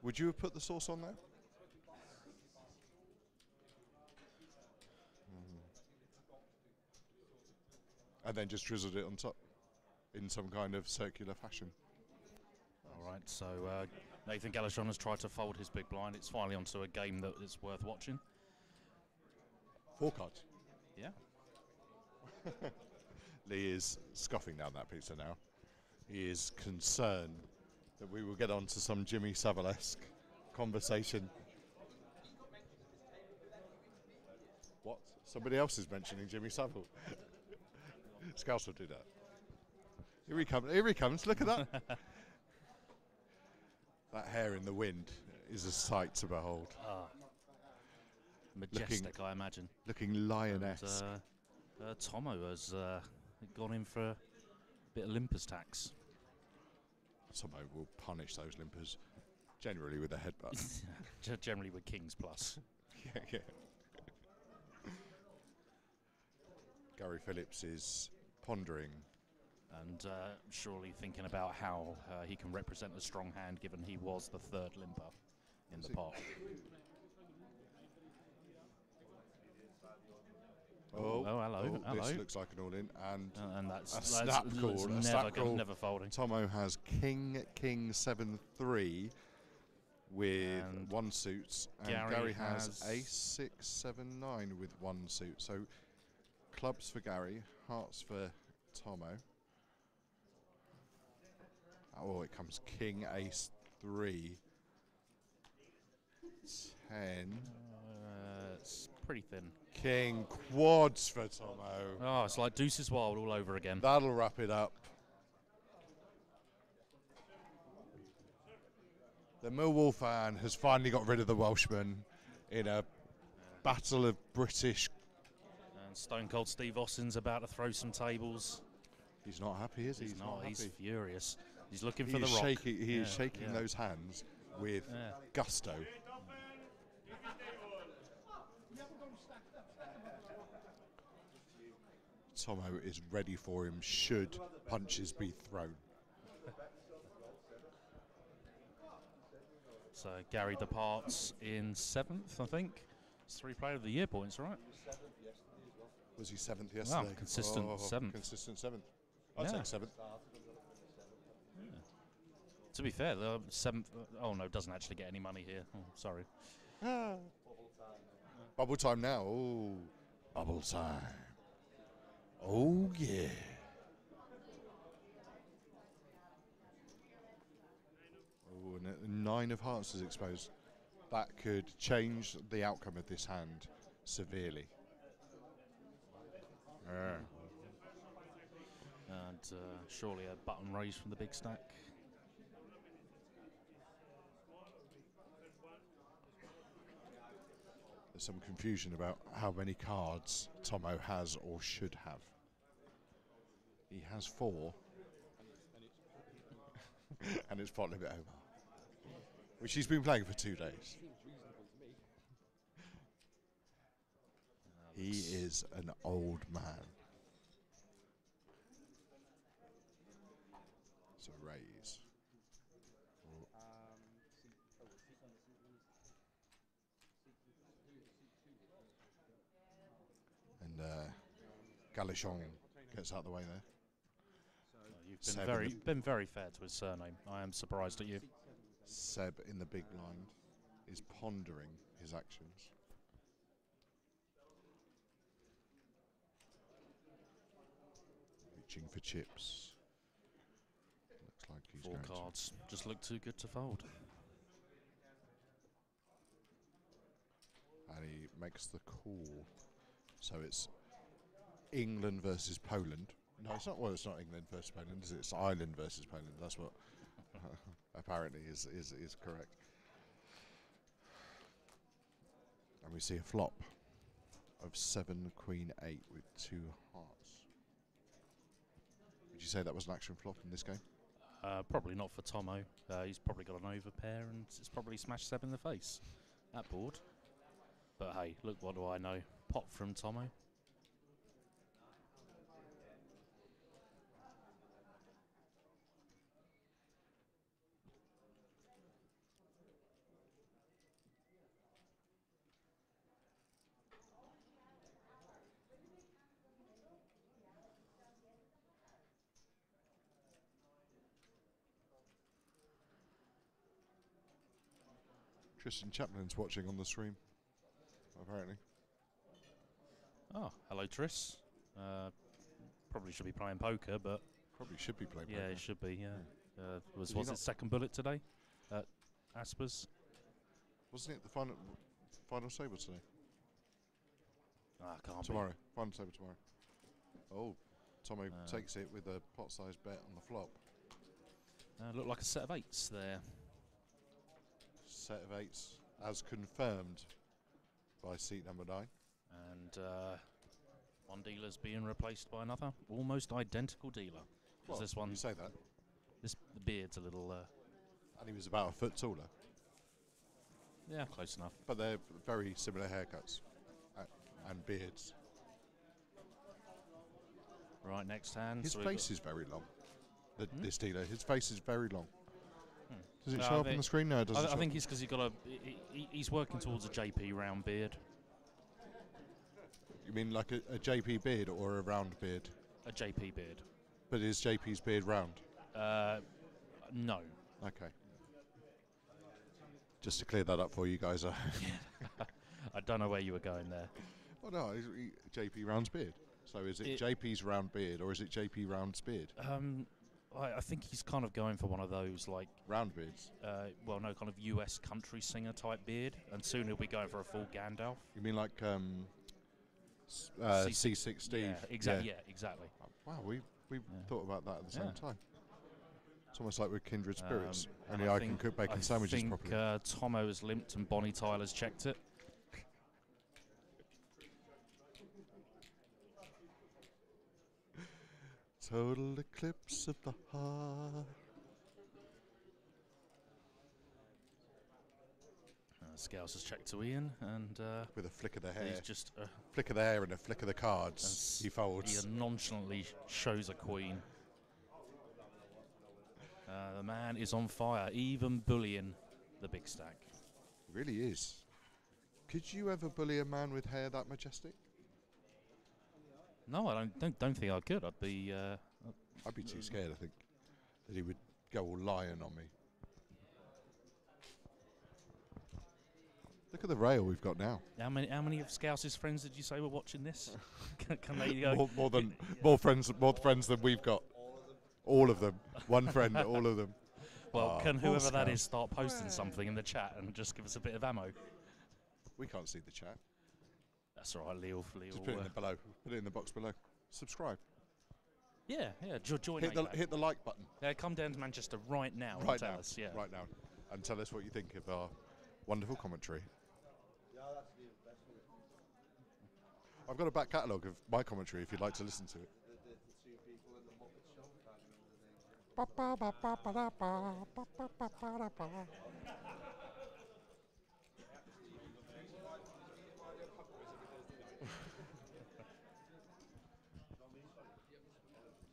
Speaker 1: Would you have put the sauce on there? And then just drizzled it on top in some kind of circular fashion.
Speaker 8: all right. So Nathan Galashon has tried to fold his big blind. It's finally onto a game that is worth watching.
Speaker 1: 4 cards.
Speaker 8: Yeah.
Speaker 1: Lee is scoffing down that pizza now. He is concerned that we will get on to some Jimmy Savile-esque conversation. What? Somebody else is mentioning Jimmy Savile. Scouts will do that. Here he comes. Here he comes. Look at that. That hair in the wind is a sight to behold.
Speaker 8: Majestic, I imagine.
Speaker 1: Looking lioness.
Speaker 8: Tomo has gone in for a bit of limpers tax.
Speaker 1: Tomo will punish those limpers, generally with a headbutt.
Speaker 8: Generally with Kings plus.
Speaker 1: Yeah. Gary Phillips is pondering.
Speaker 8: And surely thinking about how he can represent a strong hand, given he was the 3rd limper in the pot.
Speaker 1: Oh,
Speaker 8: hello.
Speaker 1: This looks like an all-in, and
Speaker 8: that's
Speaker 1: a snap call.
Speaker 8: Never folding.
Speaker 1: Tomo has King 7-3 with
Speaker 8: And
Speaker 1: 1 suit, and Gary has Ace 6-7-9 with 1 suit. So clubs for Gary, hearts for Tomo. Oh, it comes King Ace 3. 10.
Speaker 8: It's pretty thin.
Speaker 1: King quads for Tomo.
Speaker 8: Oh, it's like Deuces Wild all over again.
Speaker 1: That'll wrap it up. The Millwall fan has finally got rid of the Welshman in a battle of British.
Speaker 8: And Stone Cold Steve Austin's about to throw some tables.
Speaker 1: He's not happy, is he?
Speaker 8: He's not. He's
Speaker 1: happy.
Speaker 8: furious. He's looking
Speaker 1: He
Speaker 8: for the
Speaker 1: is
Speaker 8: rock.
Speaker 1: He is shaking those hands with gusto. Tomo is ready for him should punches be thrown.
Speaker 8: So Gary departs in 7th, I think. It's 3 Player of the Year points, right?
Speaker 1: Was he 7th yesterday?
Speaker 8: Wow, consistent 7th.
Speaker 1: Consistent 7th. I'd take 7th.
Speaker 8: To be fair, the 7th. Oh no, doesn't actually get any money here. Oh, sorry.
Speaker 1: Bubble time now. Oh, bubble time. Oh yeah. Oh, and a 9 of hearts is exposed. That could change the outcome of this hand severely.
Speaker 8: And surely a button raise from the big stack.
Speaker 1: There's some confusion about how many cards Tomo has or should have. He has 4. And it's pot limit over. Which he's been playing for 2 days. He is an old man. It's a raise. And Galashon gets out of the way there.
Speaker 8: You've been very fair to his surname. I am surprised at you.
Speaker 1: Seb in the big blind is pondering his actions. Reaching for chips. Looks like he's
Speaker 8: 4
Speaker 1: going
Speaker 8: cards just look too good to fold.
Speaker 1: And he makes the call. So it's England versus Poland. No, it's not. Well, it's not England versus Poland, is it? It's Ireland versus Poland. That's what apparently is correct. And we see a flop of 7 Queen 8 with 2 hearts. Would you say that was an action flop in this game?
Speaker 8: Probably not for Tomo. He's probably got an overpair and it's probably smashed Seb in the face. That board. But hey, look, what do I know? Pot from Tomo.
Speaker 1: Tristan Chaplin's watching on the stream, apparently.
Speaker 8: Oh, hello, Tris. Probably should be playing poker, but
Speaker 1: probably should be playing poker.
Speaker 8: Yeah, he should be. Yeah. Was
Speaker 1: he
Speaker 8: it second bullet today at Aspers?
Speaker 1: Wasn't it the final sabre today?
Speaker 8: Can't
Speaker 1: tomorrow.
Speaker 8: be.
Speaker 1: Final sabre tomorrow. Oh, Tomo takes it with a pot-sized bet on the flop.
Speaker 8: Looked like a set of eights there.
Speaker 1: Set of eights, as confirmed by seat number 9.
Speaker 8: And one dealer's being replaced by another, almost identical dealer.
Speaker 1: Well,
Speaker 8: this one,
Speaker 1: you say that.
Speaker 8: The beard's a little.
Speaker 1: And he was about a foot taller.
Speaker 8: Yeah, close enough.
Speaker 1: But they're very similar haircuts and beards.
Speaker 8: Right, next hand.
Speaker 1: His
Speaker 8: so
Speaker 1: face is very long. This dealer, his face is very long. Does it
Speaker 8: No,
Speaker 1: show up on the screen? No, it doesn't.
Speaker 8: I think it's because he's working towards a JP round beard.
Speaker 1: You mean like a JP beard or a round beard?
Speaker 8: A JP beard.
Speaker 1: But is JP's beard round?
Speaker 8: No.
Speaker 1: Okay. Just to clear that up for you guys.
Speaker 8: I don't know where you were going there.
Speaker 1: Oh no, JP Round's beard. So is it JP's round beard or is it JP Round's beard?
Speaker 8: I think he's kind of going for one of those like
Speaker 1: round beards.
Speaker 8: Well, no, kind of US country singer type beard, and soon he'll be going for a full Gandalf.
Speaker 1: You mean like C6 Steve?
Speaker 8: Yeah, exactly. Yeah, exactly.
Speaker 1: Wow, we thought about that at the same time. It's almost like we're kindred spirits. Only I can cook bacon sandwiches properly.
Speaker 8: I think Tomo has limped and Bonnie Tyler's checked it.
Speaker 1: Total eclipse of the heart.
Speaker 8: Scales has checked to Ian, and
Speaker 1: with a flick of the hair,
Speaker 8: he's just
Speaker 1: flick of the hair and a flick of the cards. He folds.
Speaker 8: He nonchalantly shows a queen. The man is on fire, even bullying the big stack.
Speaker 1: Really is. Could you ever bully a man with hair that majestic?
Speaker 8: No, I don't think I could. I'd be
Speaker 1: too scared, I think, that he would go all lion on me. Look at the rail we've got now.
Speaker 8: How many of Scouse's friends did you say were watching this? Can they go
Speaker 1: more friends than we've got? All of them. One friend, all of them.
Speaker 8: Well, can whoever that is start posting something in the chat and just give us a bit of ammo?
Speaker 1: We can't see the chat.
Speaker 8: That's all right, Leo.
Speaker 1: Just put it in the below. Put it in the box below. Subscribe.
Speaker 8: Yeah. Join.
Speaker 1: Hit the like button.
Speaker 8: Yeah, come down to Manchester right now and tell us. Yeah.
Speaker 1: Right now, and tell us what you think of our wonderful commentary. I've got a back catalogue of my commentary if you'd like to listen to it.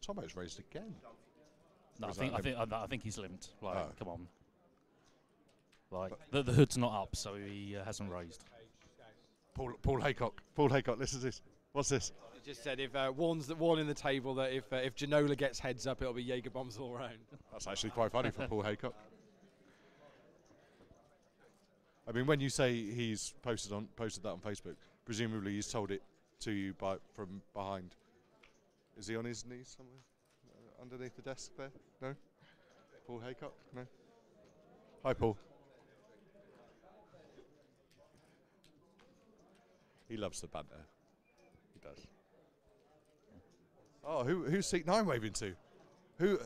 Speaker 1: Tomo's raised again.
Speaker 8: No, I think he's limped. Like, come on. Like the hood's not up, so he hasn't raised.
Speaker 1: Paul Haycock, listen to this. What's this?
Speaker 5: It just said if warning the table that if Ginola gets heads up, it'll be Jaeger bombs all around.
Speaker 1: That's actually quite funny for Paul Haycock. I mean, when you say he's posted that on Facebook, presumably he's told it to you from behind. Is he on his knees somewhere underneath the desk there? No. Paul Haycock? No. Hi, Paul. He loves the banter. He does. Oh, who's seat 9 waving to? Who?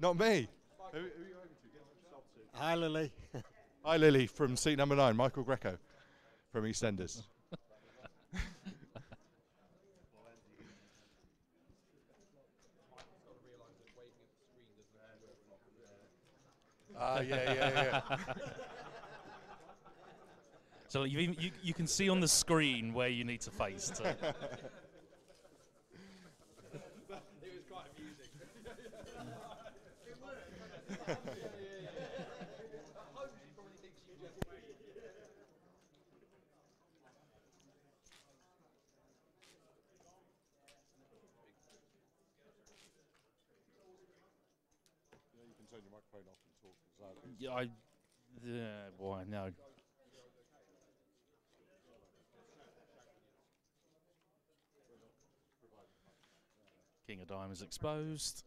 Speaker 1: Not me. Who are you waving to?
Speaker 3: Hi, Lily.
Speaker 1: Hi, Lily from seat number 9, Michael Greco from EastEnders. Yeah.
Speaker 8: So you can see on the screen where you need to face. To
Speaker 6: It was quite amusing.
Speaker 1: You can turn your microphone off and talk.
Speaker 8: boy, no. King of Diamonds exposed.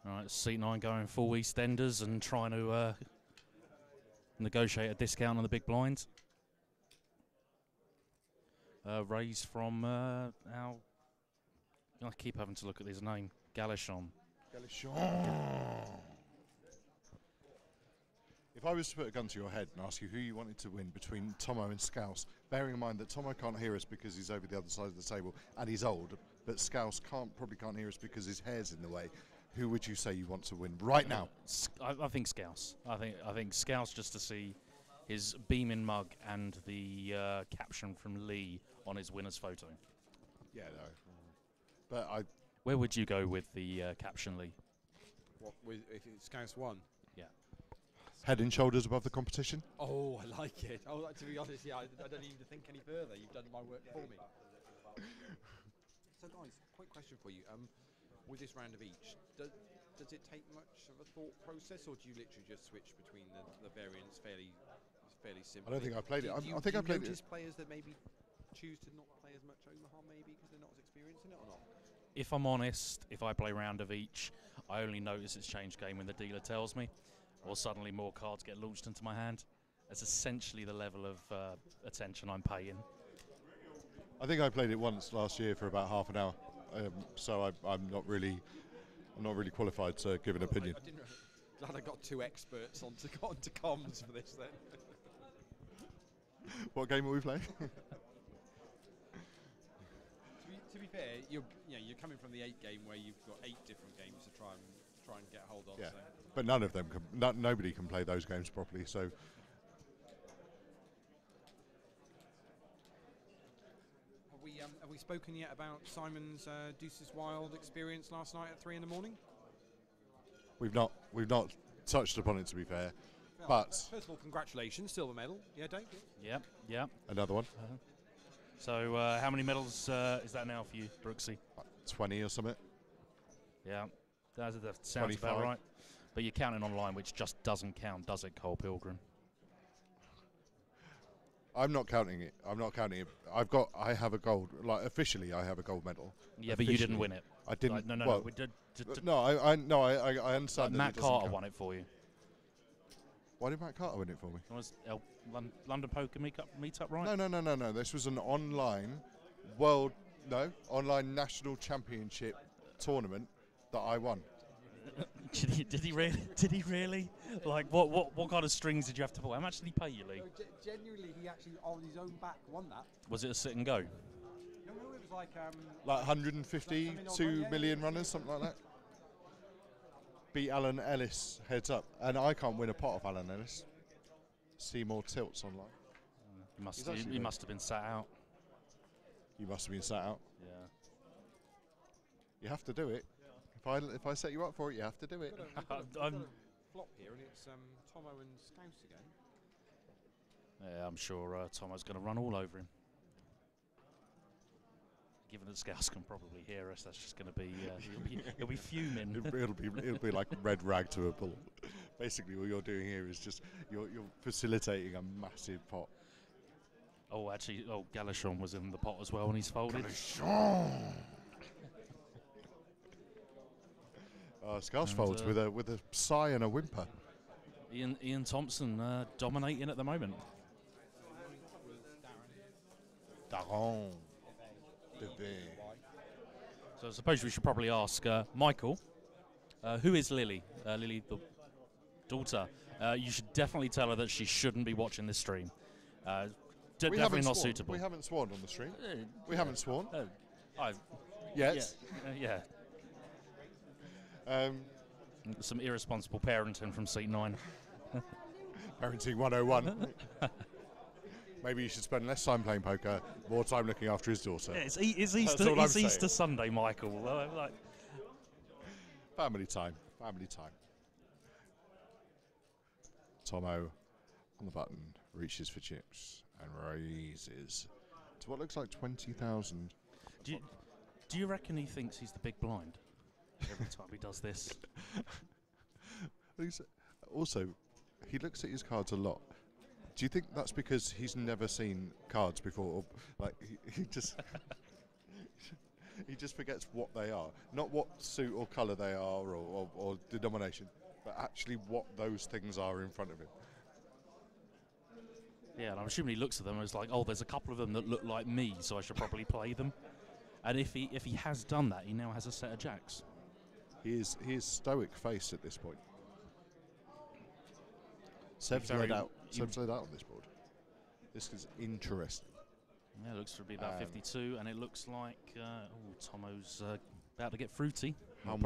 Speaker 8: All right, seat 9 going full EastEnders and trying to negotiate a discount on the big blind. Raise from our... I keep having to look at his name. Galishon.
Speaker 1: If I was to put a gun to your head and ask you who you wanted to win between Tomo and Scouse, bearing in mind that Tomo can't hear us because he's over the other side of the table and he's old, but Scouse probably can't hear us because his hair's in the way, who would you say you want to win right now?
Speaker 8: I think Scouse. I think Scouse, just to see his beaming mug and the caption from Lee on his winner's photo.
Speaker 1: Yeah, no. But
Speaker 8: where would you go with the caption, Lee?
Speaker 5: What, if it's Scouse won?
Speaker 8: Yeah.
Speaker 1: Head and shoulders above the competition?
Speaker 5: Oh, I like it. Oh, to be honest, yeah, I don't need to think any further. You've done my work for me. So, guys, quick question for you. With this round of each, does it take much of a thought process, or do you literally just switch between the variants fairly simply?
Speaker 1: I don't think I played it. I think I played it.
Speaker 5: Players that maybe choose to not play as much Omaha, maybe because they're not as experienced in it, or not?
Speaker 8: If I'm honest, if I play round of each, I only notice it's changed game when the dealer tells me, or suddenly more cards get launched into my hand. That's essentially the level of attention I'm paying.
Speaker 1: I think I played it once last year for about half an hour, so I'm not really qualified to give an opinion.
Speaker 5: Glad I got two experts onto comms for this then.
Speaker 1: What game are we playing?
Speaker 5: To be fair, you're coming from the 8 game where you've got 8 different games to try and get hold of.
Speaker 1: Yeah,
Speaker 5: so.
Speaker 1: but none of them nobody can play those games properly. So.
Speaker 5: Have we spoken yet about Simon's Deuces Wild experience last night at 3 in the morning?
Speaker 1: We've not touched upon it, to be fair. But
Speaker 5: first of all, congratulations, silver medal. Yeah, Dave.
Speaker 8: Yep.
Speaker 1: Another one.
Speaker 8: So how many medals is that now for you, Brooksy?
Speaker 1: 20 or something.
Speaker 8: Yeah, that sounds
Speaker 1: 25.
Speaker 8: about right. But you're counting online, which just doesn't count, does it, Cole Pilgrim?
Speaker 1: I'm not counting it. I have a gold. Like officially, I have a gold medal.
Speaker 8: Yeah, but you didn't win it.
Speaker 1: I didn't.
Speaker 8: Like, no.
Speaker 1: Well,
Speaker 8: We did,
Speaker 1: I understand.
Speaker 8: Matt
Speaker 1: that
Speaker 8: Carter won it for you.
Speaker 1: Why did Matt Carter win it for me?
Speaker 8: It was London Poker Meetup, right?
Speaker 1: No. This was an online national championship tournament that I won.
Speaker 8: Did he really? Like, what kind of strings did you have to pull? How much did he pay you, Lee?
Speaker 6: Genuinely, he actually, on his own back, won that.
Speaker 8: Was it a sit and go?
Speaker 6: No, it was like
Speaker 1: 152 million runners, something like that. Beat Alan Ellis heads up, and I can't win a pot of Alan Ellis. Seymour tilts online.
Speaker 8: He must have been sat out.
Speaker 1: You must have been sat out.
Speaker 8: Yeah.
Speaker 1: You have to do it. If I set you up for it, you have to do it.
Speaker 5: I'm flop here, and it's Tomo and Scouse again.
Speaker 8: Yeah, I'm sure Tomo's going to run all over him. Given that Scouse can probably hear us, that's just going to be he'll be fuming.
Speaker 1: It'll be like red rag to a bull. Basically, what you're doing here is just you're facilitating a massive pot.
Speaker 8: Oh, actually, Galishon was in the pot as well, and he's folded.
Speaker 1: Scouse folds with a sigh and a whimper.
Speaker 8: Ian Thompson dominating at the moment.
Speaker 1: Daron.
Speaker 8: So I suppose we should probably ask Michael, Who is Lily? Lily, the daughter. You should definitely tell her that she shouldn't be watching this stream. Definitely not suitable.
Speaker 1: We haven't sworn on the stream. We haven't sworn.
Speaker 8: Yes.
Speaker 1: Yes.
Speaker 8: Yeah. Some irresponsible parenting from seat 9.
Speaker 1: Parenting 101. Maybe you should spend less time playing poker, more time looking after his daughter.
Speaker 8: Yeah, it's Easter Sunday, Michael. Like,
Speaker 1: family time. Family time. Tomo on the button, reaches for chips and raises to what looks like 20,000.
Speaker 8: Do you reckon he thinks he's the big blind every time he does this?
Speaker 1: Also, he looks at his cards a lot. Do you think that's because he's never seen cards before? Or, like he just he just forgets what they are, not what suit or colour they are or denomination, but actually what those things are in front of him.
Speaker 8: Yeah, and I'm assuming he looks at them and is like, oh, there's a couple of them that look like me, so I should probably play them. And if he has done that, he now has a set of jacks.
Speaker 1: He is stoic faced at this point. Seb's laid out on this board. This is interesting.
Speaker 8: Yeah, it looks to be about 52, and it looks like Tomo's about to get fruity.
Speaker 1: How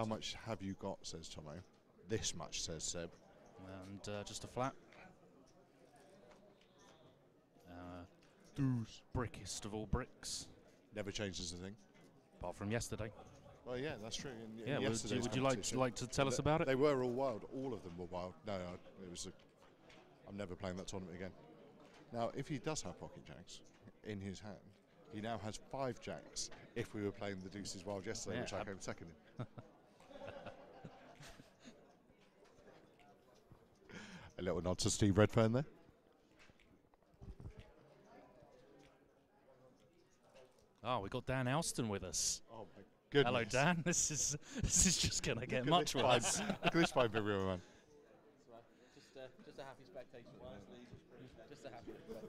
Speaker 1: much have you got? Says Tomo. This much, says Seb.
Speaker 8: And just a flat. Brickest of all bricks.
Speaker 1: Never changes a thing.
Speaker 8: Apart from yesterday.
Speaker 1: Well, yeah, that's true.
Speaker 8: Yeah, would you like to tell us about it?
Speaker 1: They were all wild. All of them were wild. No, it was. I'm never playing that tournament again. Now, if he does have pocket jacks in his hand, he now has 5 jacks. If we were playing the Deuces Wild yesterday, which I came second in. A little nod to Steve Redfern there.
Speaker 8: Oh, we got Dan Alston with us.
Speaker 1: Oh my goodness!
Speaker 8: Hello, Dan. This is just going to get much worse.
Speaker 1: Look at this fine everyone, man.
Speaker 10: Just a happy spectator, honestly. Just a happy spectator.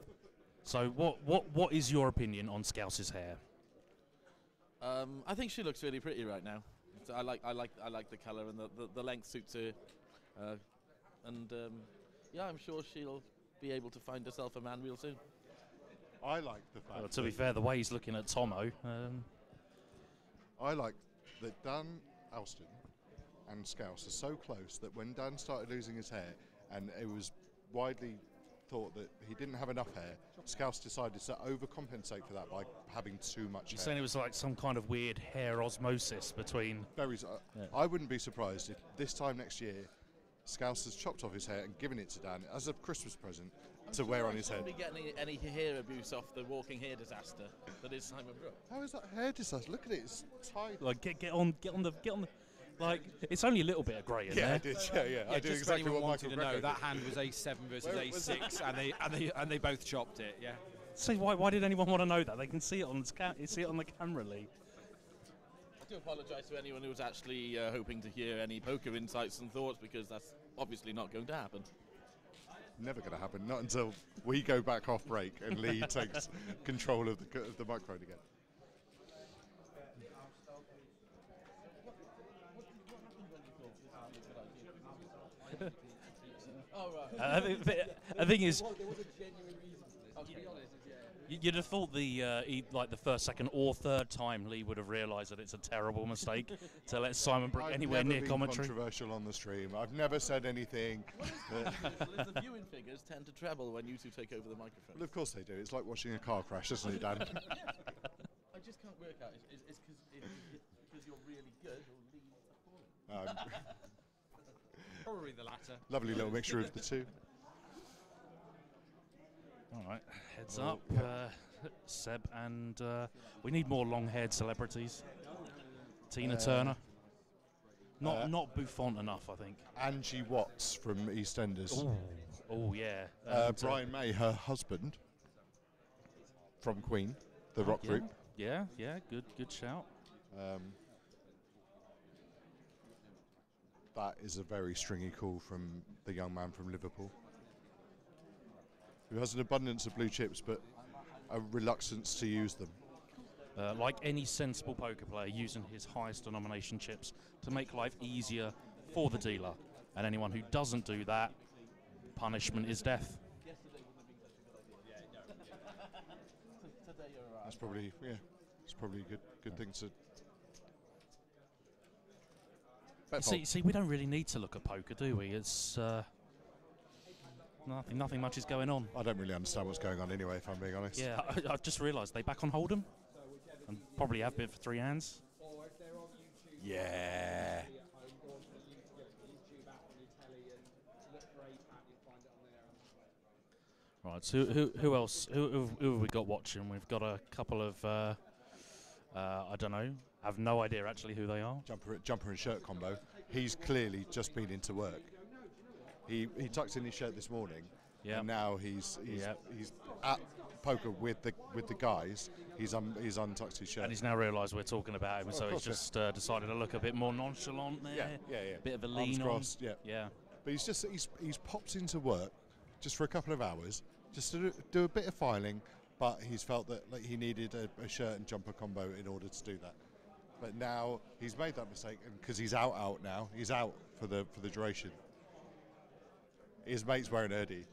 Speaker 8: So, what is your opinion on Scouse's hair?
Speaker 10: I think she looks really pretty right now. I like the colour and the length suits her, yeah, I'm sure she'll be able to find herself a man real soon.
Speaker 1: I like the fact.
Speaker 8: Well, to be fair, the way he's looking at Tomo.
Speaker 1: I like that Dan Alston and Scouse are so close that when Dan started losing his hair, and it was widely thought that he didn't have enough hair, Scouse decided to overcompensate for that by having too much
Speaker 8: You're
Speaker 1: hair.
Speaker 8: saying it was like some kind of weird hair osmosis between...
Speaker 1: I wouldn't be surprised if this time next year Scouse has chopped off his hair and given it to Dan as a Christmas present to wear on his head.
Speaker 10: I'm sure getting any hair abuse off the walking hair disaster that is Simon Brooke.
Speaker 1: How is that hair disaster? Look at it, it's tight.
Speaker 8: Like get on the like, it's only a little bit of grey in there.
Speaker 1: I did, I do exactly what Michael
Speaker 6: to know. That hand was A7 versus A6, and they both chopped it. Yeah.
Speaker 8: So why did anyone want to know that? They can see it on the camera, Lee.
Speaker 10: I do apologise to anyone who was actually hoping to hear any poker insights and thoughts, because that's obviously not going to happen.
Speaker 1: Never going to happen. Not until we go back off break and Lee takes control of the microphone again.
Speaker 8: The thing is, you'd have thought like the first, second, or third time Lee would have realised that it's a terrible mistake to let Simon Brooke anywhere near commentary.
Speaker 1: Controversial on the stream. I've never said anything.
Speaker 10: The viewing figures tend to treble when you two take over the microphone.
Speaker 1: Well, of course they do. It's like watching a car crash, isn't it, Dan?
Speaker 10: I just can't work out. It's because you're really good or Lee's appalling.
Speaker 6: Probably the latter.
Speaker 1: Lovely little mixture of the two.
Speaker 8: All right, heads up, Seb, and we need more long-haired celebrities. Tina Turner, not bouffant enough, I think.
Speaker 1: Angie Watts from EastEnders.
Speaker 8: Oh yeah.
Speaker 1: Brian May, her husband, from Queen, the rock group.
Speaker 8: Yeah, good shout.
Speaker 1: That is a very stringy call from the young man from Liverpool, who has an abundance of blue chips but a reluctance to use them.
Speaker 8: like any sensible poker player, using his highest denomination chips to make life easier for the dealer. And anyone who doesn't do that, punishment is death.
Speaker 1: That's probably, yeah, it's probably a good thing to.
Speaker 8: See, we don't really need to look at poker, do we? It's nothing much is going on.
Speaker 1: I don't really understand what's going on anyway, if I'm being honest.
Speaker 8: Yeah, I've just realised they back on Hold'em, and probably have been for 3 hands.
Speaker 1: Yeah.
Speaker 8: Right, so who else? Who have we got watching? We've got a couple of, I don't know, I have no idea actually who they are.
Speaker 1: Jumper and shirt combo. He's clearly just been into work. He tucked in his shirt this morning, and now he's at poker with the guys. He's untucked his shirt,
Speaker 8: and he's now realised we're talking about him, so he's just decided to look a bit more nonchalant there.
Speaker 1: Yeah.
Speaker 8: Bit of a
Speaker 1: Arms
Speaker 8: lean
Speaker 1: crossed,
Speaker 8: on. Yeah.
Speaker 1: But he's popped into work just for a couple of hours, just to do a bit of filing. But he's felt that he needed a shirt and jumper combo in order to do that. But now he's made that mistake, and because he's out now, he's out for the duration. His mate's wearing Erdy.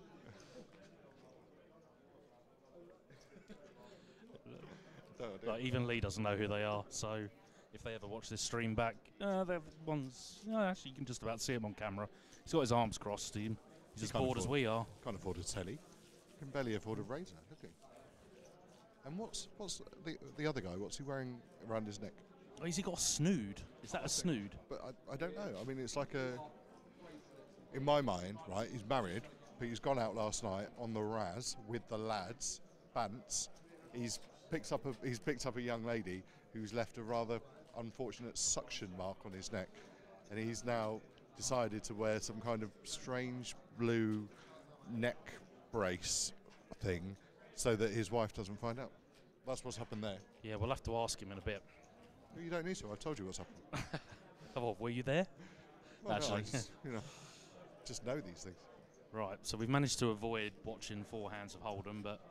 Speaker 8: Like, even Lee doesn't know who they are, so if they ever watch this stream back, they're the ones. Actually, you can just about see him on camera. He's got his arms crossed. He's as bored as we are.
Speaker 1: Can't afford a telly. Can barely afford a razor. Look at him. And what's the other guy? What's he wearing around his neck?
Speaker 8: Oh, has he got a snood? Is that a snood?
Speaker 1: But I don't know. I mean, it's like in my mind, right, he's married, but he's gone out last night on the Raz with the lads, Bants. He's picked up a young lady who's left a rather unfortunate suction mark on his neck, and he's now decided to wear some kind of strange blue neck brace thing so that his wife doesn't find out. That's what's happened there.
Speaker 8: Yeah, we'll have to ask him in a bit.
Speaker 1: You don't need to. I told you what's happened.
Speaker 8: Oh, were you there?
Speaker 1: Well,
Speaker 8: actually,
Speaker 1: no, just know these things.
Speaker 8: Right, so we've managed to avoid watching 4 hands of Hold'em, but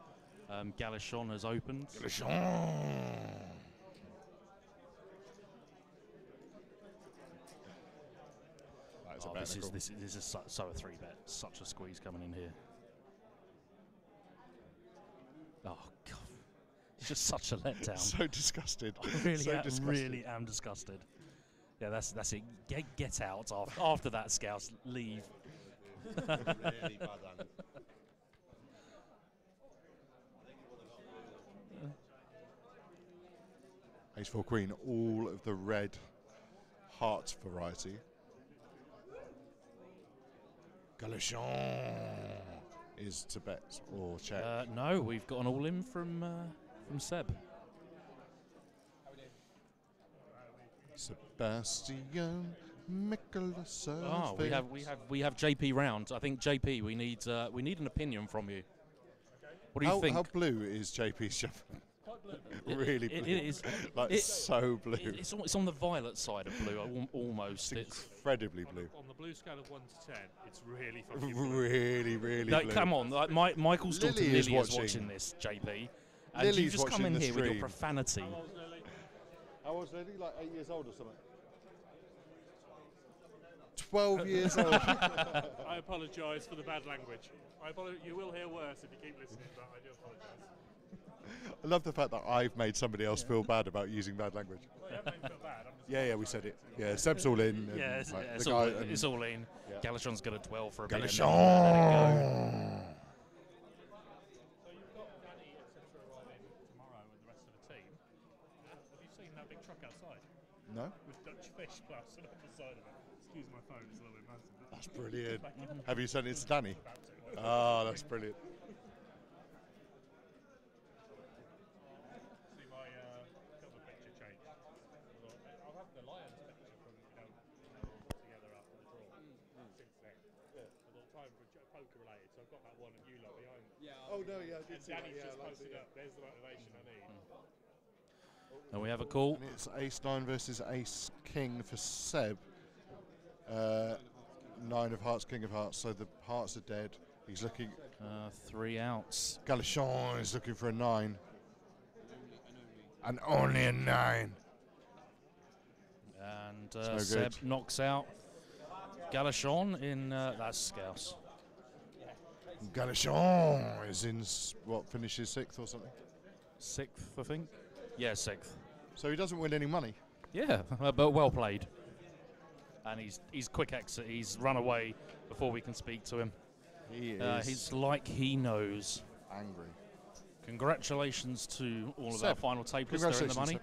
Speaker 8: Galachon has opened. This is so a 3-bet. Such a squeeze coming in here. Oh God, it's just such a letdown.
Speaker 1: So disgusted.
Speaker 8: I really am disgusted. Yeah, that's it. Get out after that, Scouts. Leave.
Speaker 3: Really bad hand.
Speaker 1: Ace-4 Queen, all of the red heart variety. Galachon is to bet or check.
Speaker 8: No, we've got an all-in from Seb.
Speaker 1: Sebastian Michaelis.
Speaker 8: Oh, we have JP round. I think JP, we need an opinion from you. What do you think?
Speaker 1: How blue is JP's jumper?
Speaker 9: Quite blue.
Speaker 1: Really blue.
Speaker 8: It is.
Speaker 1: Like so blue.
Speaker 8: It's on the violet side of blue, almost.
Speaker 1: It's incredibly blue.
Speaker 9: On the blue scale of 1 to 10, it's really fucking blue.
Speaker 1: Really blue.
Speaker 8: Come on, like, Michael's daughter Lily is watching this, JP. And
Speaker 1: Lily's
Speaker 8: you just come in here
Speaker 1: stream.
Speaker 8: with your profanity.
Speaker 1: How old's Lily? Like 8 years old or something? 12 years old.
Speaker 9: I apologise for the bad language. You will hear worse if you keep listening, but I do apologise.
Speaker 1: I love the fact that I've made somebody else feel bad about using bad language.
Speaker 9: Well, you haven't made me feel bad.
Speaker 1: Yeah, we said it. Yeah, Seb's all in.
Speaker 8: Yeah, it's
Speaker 1: the
Speaker 8: all
Speaker 1: guy
Speaker 8: in.
Speaker 1: Yeah.
Speaker 8: Galachon's going to dwell for a bit.
Speaker 1: Galachon!
Speaker 9: So you've got Danny, etc. arriving tomorrow and the rest of the team. Have you seen that big truck outside?
Speaker 1: No?
Speaker 9: With Dutch fish plastered on the side of it. Excuse my phone, it's a little bit massive.
Speaker 1: That's brilliant. Have you sent it to Danny? Oh, that's brilliant.
Speaker 9: See my cover picture change. I'll have the Lions picture from together after the draw. Since then, I thought time for poker related, so I've got that one of you lot behind me.
Speaker 1: Yeah. Oh no, yeah. I did
Speaker 9: and Danny's just posted up. There's the motivation I need.
Speaker 8: And we have a call.
Speaker 1: And it's Ace-9 versus Ace-King for Seb. 9 of hearts, King of hearts. So the hearts are dead. He's looking.
Speaker 8: 3 outs.
Speaker 1: Galachon is looking for a 9. And only a 9.
Speaker 8: And
Speaker 1: no
Speaker 8: Seb
Speaker 1: good.
Speaker 8: knocks out Galachon in that's Scouse.
Speaker 1: Galachon is in what, finishes 6th or something?
Speaker 8: 6th, I think. Yeah, 6th.
Speaker 1: So he doesn't win any money.
Speaker 8: Yeah, but well played. And he's quick exit. He's run away before we can speak to him.
Speaker 1: He is
Speaker 8: he's like he knows.
Speaker 1: angry.
Speaker 8: Congratulations to all of
Speaker 1: Seb,
Speaker 8: our final tablers. They're in the money.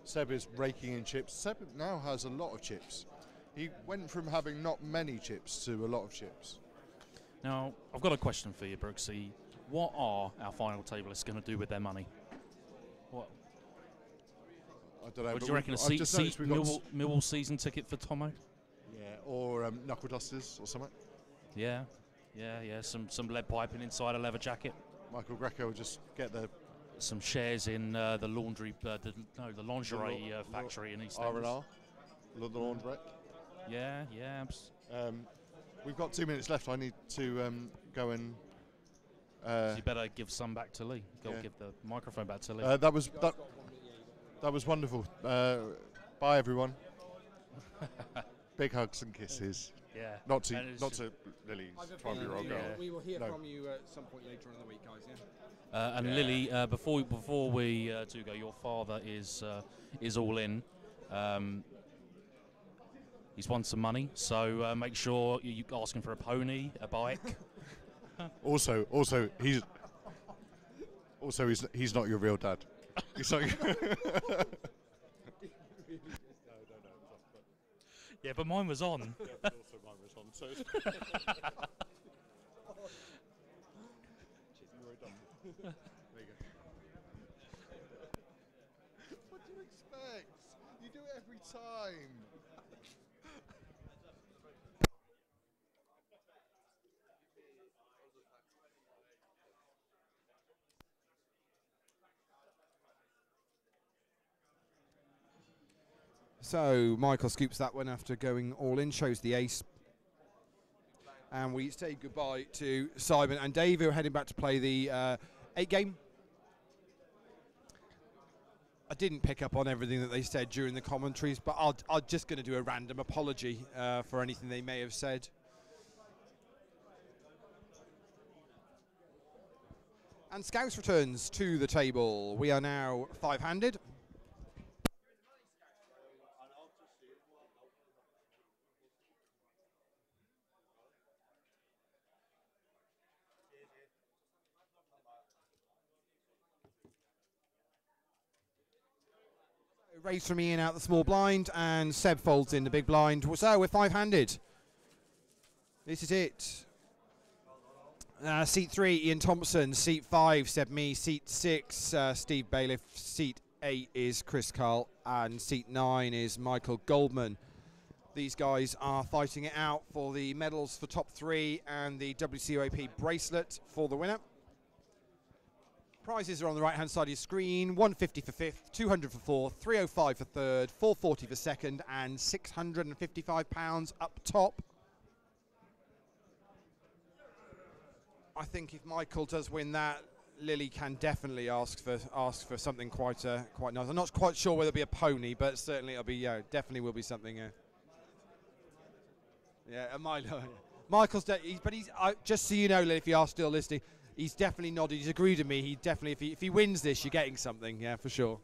Speaker 1: Seb is raking in chips. Seb now has a lot of chips. He went from having not many chips to a lot of chips.
Speaker 8: Now, I've got a question for you, Brooksy. What are our final tablers going to do with their money? What?
Speaker 1: I don't know.
Speaker 8: What do you reckon? A Millwall season ticket for Tomo?
Speaker 1: Yeah, or knuckle dusters or something.
Speaker 8: Yeah. Some lead piping inside a leather jacket.
Speaker 1: Michael Greco will just get
Speaker 8: some shares in the laundry, the lingerie factory in East
Speaker 1: R&R, the laundrette.
Speaker 8: Yeah.
Speaker 1: We've got 2 minutes left. I need to go and.
Speaker 8: So you better give some back to Lee. Give the microphone back to Lee.
Speaker 1: That was wonderful. Bye everyone. Big hugs and kisses.
Speaker 8: Yeah.
Speaker 1: Not to Lily's 12-year-old girl.
Speaker 6: We will hear from you at some point later in the week, guys. Yeah.
Speaker 8: And Lily, before we do go, your father is all in. He's won some money, so make sure you ask him for a pony, a bike.
Speaker 1: Also, he's not your real dad. He's not.
Speaker 8: Yeah, but mine was on.
Speaker 1: Yeah, also mine was on. So. There you go. What do you expect? You do it every time.
Speaker 5: So Michael scoops that one after going all in, shows the ace. And we say goodbye to Simon and Dave, who are heading back to play the 8 game. I didn't pick up on everything that they said during the commentaries, but I'm just going to do a random apology for anything they may have said. And Scouse returns to the table. We are now 5-handed. Raise from Ian out the small blind, and Seb folds in the big blind. So we're 5-handed. This is it. Seat 3, Ian Thompson. Seat 5, Seb Mee. Seat 6, Steve Bailiff. Seat 8 is Chris Carl. And seat 9 is Michael Goldman. These guys are fighting it out for the medals for top 3 and the WCOAP bracelet for the winner. Prizes are on the right-hand side of your screen. 150 for 5th, 200 for 4th, 305 for 3rd, 440 for 2nd, and £655 up top. I think if Michael does win that, Lily can definitely ask for something quite nice. I'm not quite sure whether it'll be a pony, but certainly it'll be definitely will be something. Michael's just so you know, Lily, if you are still listening. He's definitely nodded. He's agreed with me. He definitely, if he wins this, you're getting something. Yeah, for sure.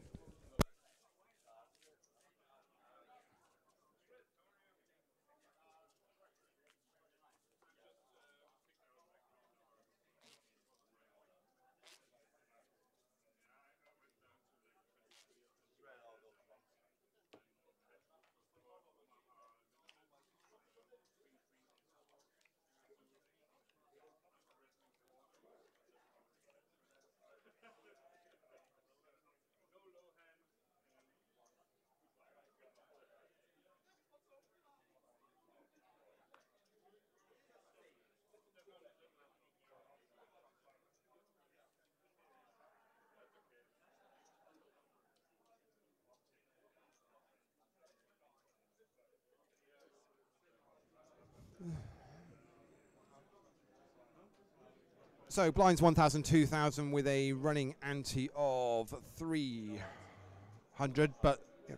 Speaker 5: So blinds 1,000, 2,000 with a running ante of 300, but yeah.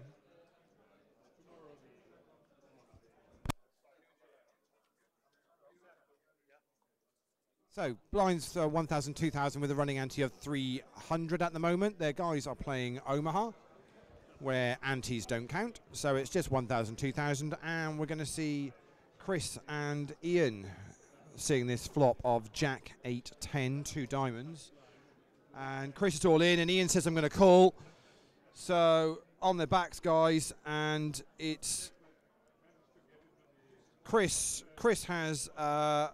Speaker 5: So blinds 1,000, 2,000 with a running ante of 300 at the moment. Their guys are playing Omaha, where antes don't count. So it's just 1,000, 2,000, and we're going to see Chris and Ian seeing this flop of Jack 8, 10, 2 diamonds. And Chris is all in, and Ian says, I'm going to call. So on their backs, guys, and it's Chris. Chris has a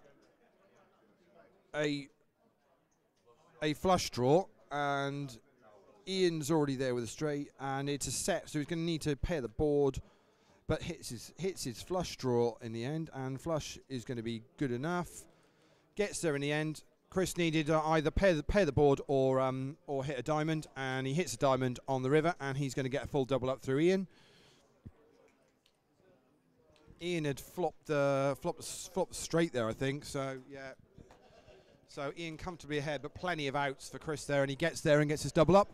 Speaker 5: flush draw, and Ian's already there with a straight, and it's a set, so he's going to need to pair the board, but hits his flush draw in the end, and flush is going to be good enough. Gets there in the end. Chris needed either pair the board or hit a diamond, and he hits a diamond on the river, and he's going to get a full double up through Ian. Ian had flopped straight there, I think. So yeah. So Ian comfortably ahead, but plenty of outs for Chris there, and he gets there and gets his double up.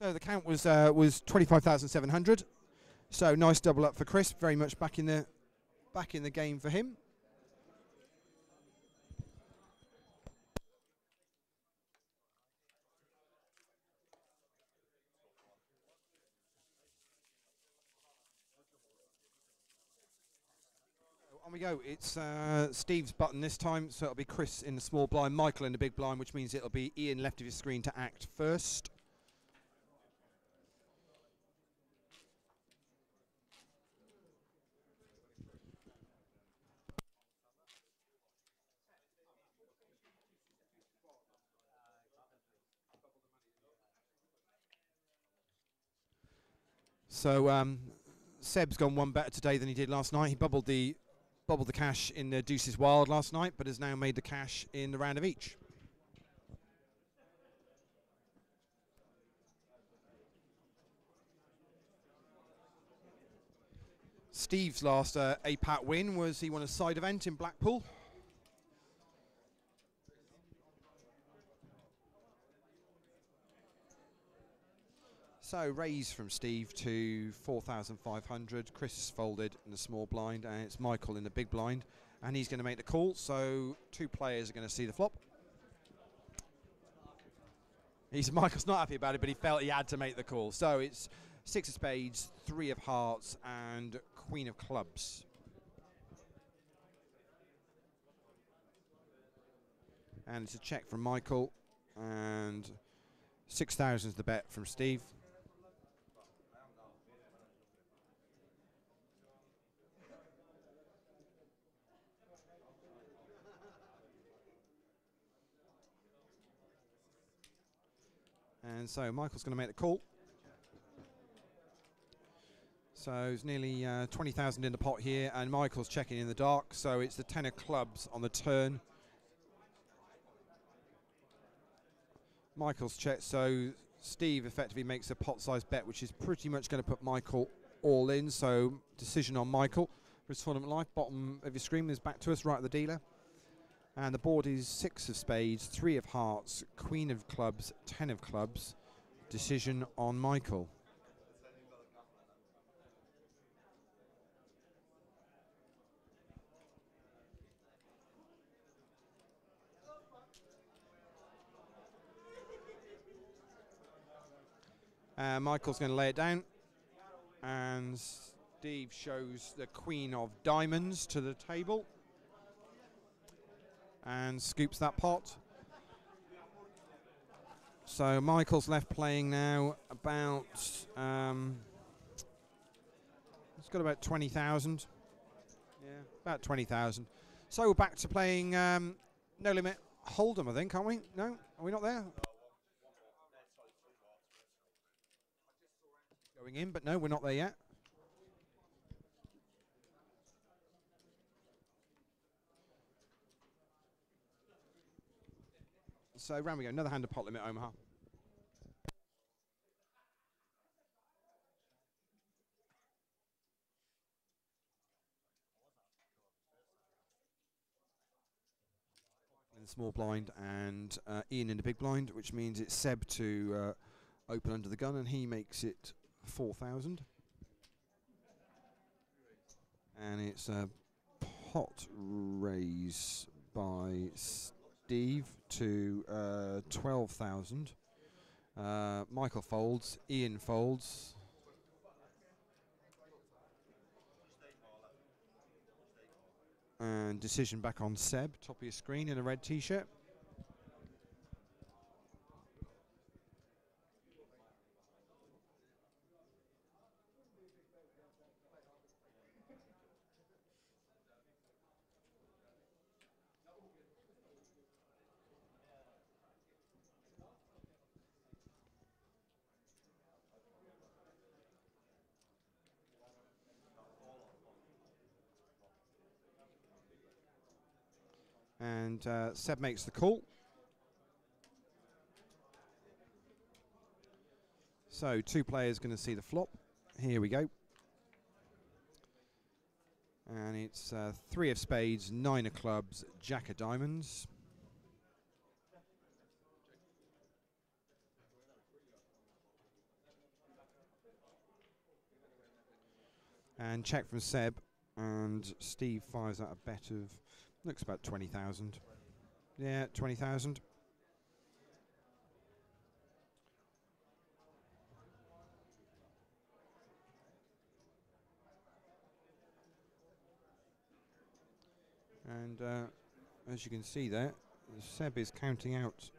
Speaker 5: So the count was 25,700. So nice double up for Chris. Very much back in the game for him. On we go. It's Steve's button this time, so it'll be Chris in the small blind, Michael in the big blind, which means it'll be Ian left of his screen to act first. So Seb's gone one better today than he did last night. He bubbled the cash in the Deuces Wild last night, but has now made the cash in the round of each. Steve's last APAT win was he won a side event in Blackpool. So raise from Steve to 4,500. Chris is folded in the small blind, and it's Michael in the big blind, and he's going to make the call. So two players are going to see the flop. Michael's not happy about it, but he felt he had to make the call. So it's 6 of spades, 3 of hearts, and Queen of clubs. And it's a check from Michael, and 6,000 is the bet from Steve. And so Michael's going to make the call. So it's nearly 20,000 in the pot here, and Michael's checking in the dark. So it's the 10 of clubs on the turn. Michael's checked, so Steve effectively makes a pot-sized bet, which is pretty much going to put Michael all in. So decision on Michael for his tournament life. Bottom of your screen is back to us, right at the dealer. And the board is 6 of spades, 3 of hearts, Queen of clubs, 10 of clubs. Decision on Michael. Michael's going to lay it down, and Steve shows the Queen of diamonds to the table and scoops that pot. So Michael's left playing now about, it's got about 20,000. Yeah, about 20,000. So we're back to playing No Limit Hold'em, I think, aren't we? No? Are we not there? Going in, but no, we're not there yet. So round we go, another hand of pot limit Omaha. the small blind, and Ian in the big blind, which means it's Seb to open under the gun, and he makes it 4,000. And it's a pot raise by Steve to 12,000. Michael folds, Ian folds. And decision back on Seb, top of your screen in a red t-shirt. And Seb makes the call. So 2 players going to see the flop. Here we go. And it's 3 of spades, 9 of clubs, jack of diamonds. And check from Seb, and Steve fires out a bet of, looks about 20,000. Yeah, 20,000. And as you can see there, Seb is counting out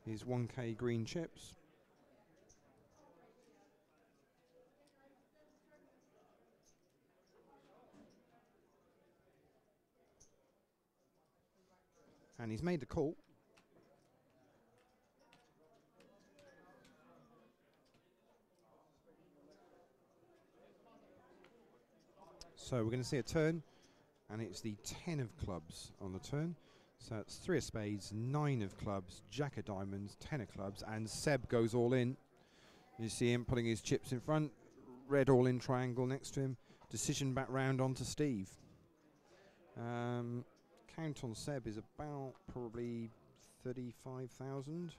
Speaker 5: his 1k green chips. And he's made the call. So we're going to see a turn, and it's the 10 of clubs on the turn. So it's 3 of spades, 9 of clubs, jack of diamonds, 10 of clubs, and Seb goes all in. You see him putting his chips in front, red all in triangle next to him. Decision back round onto Steve. Count on Seb is about probably 35,000,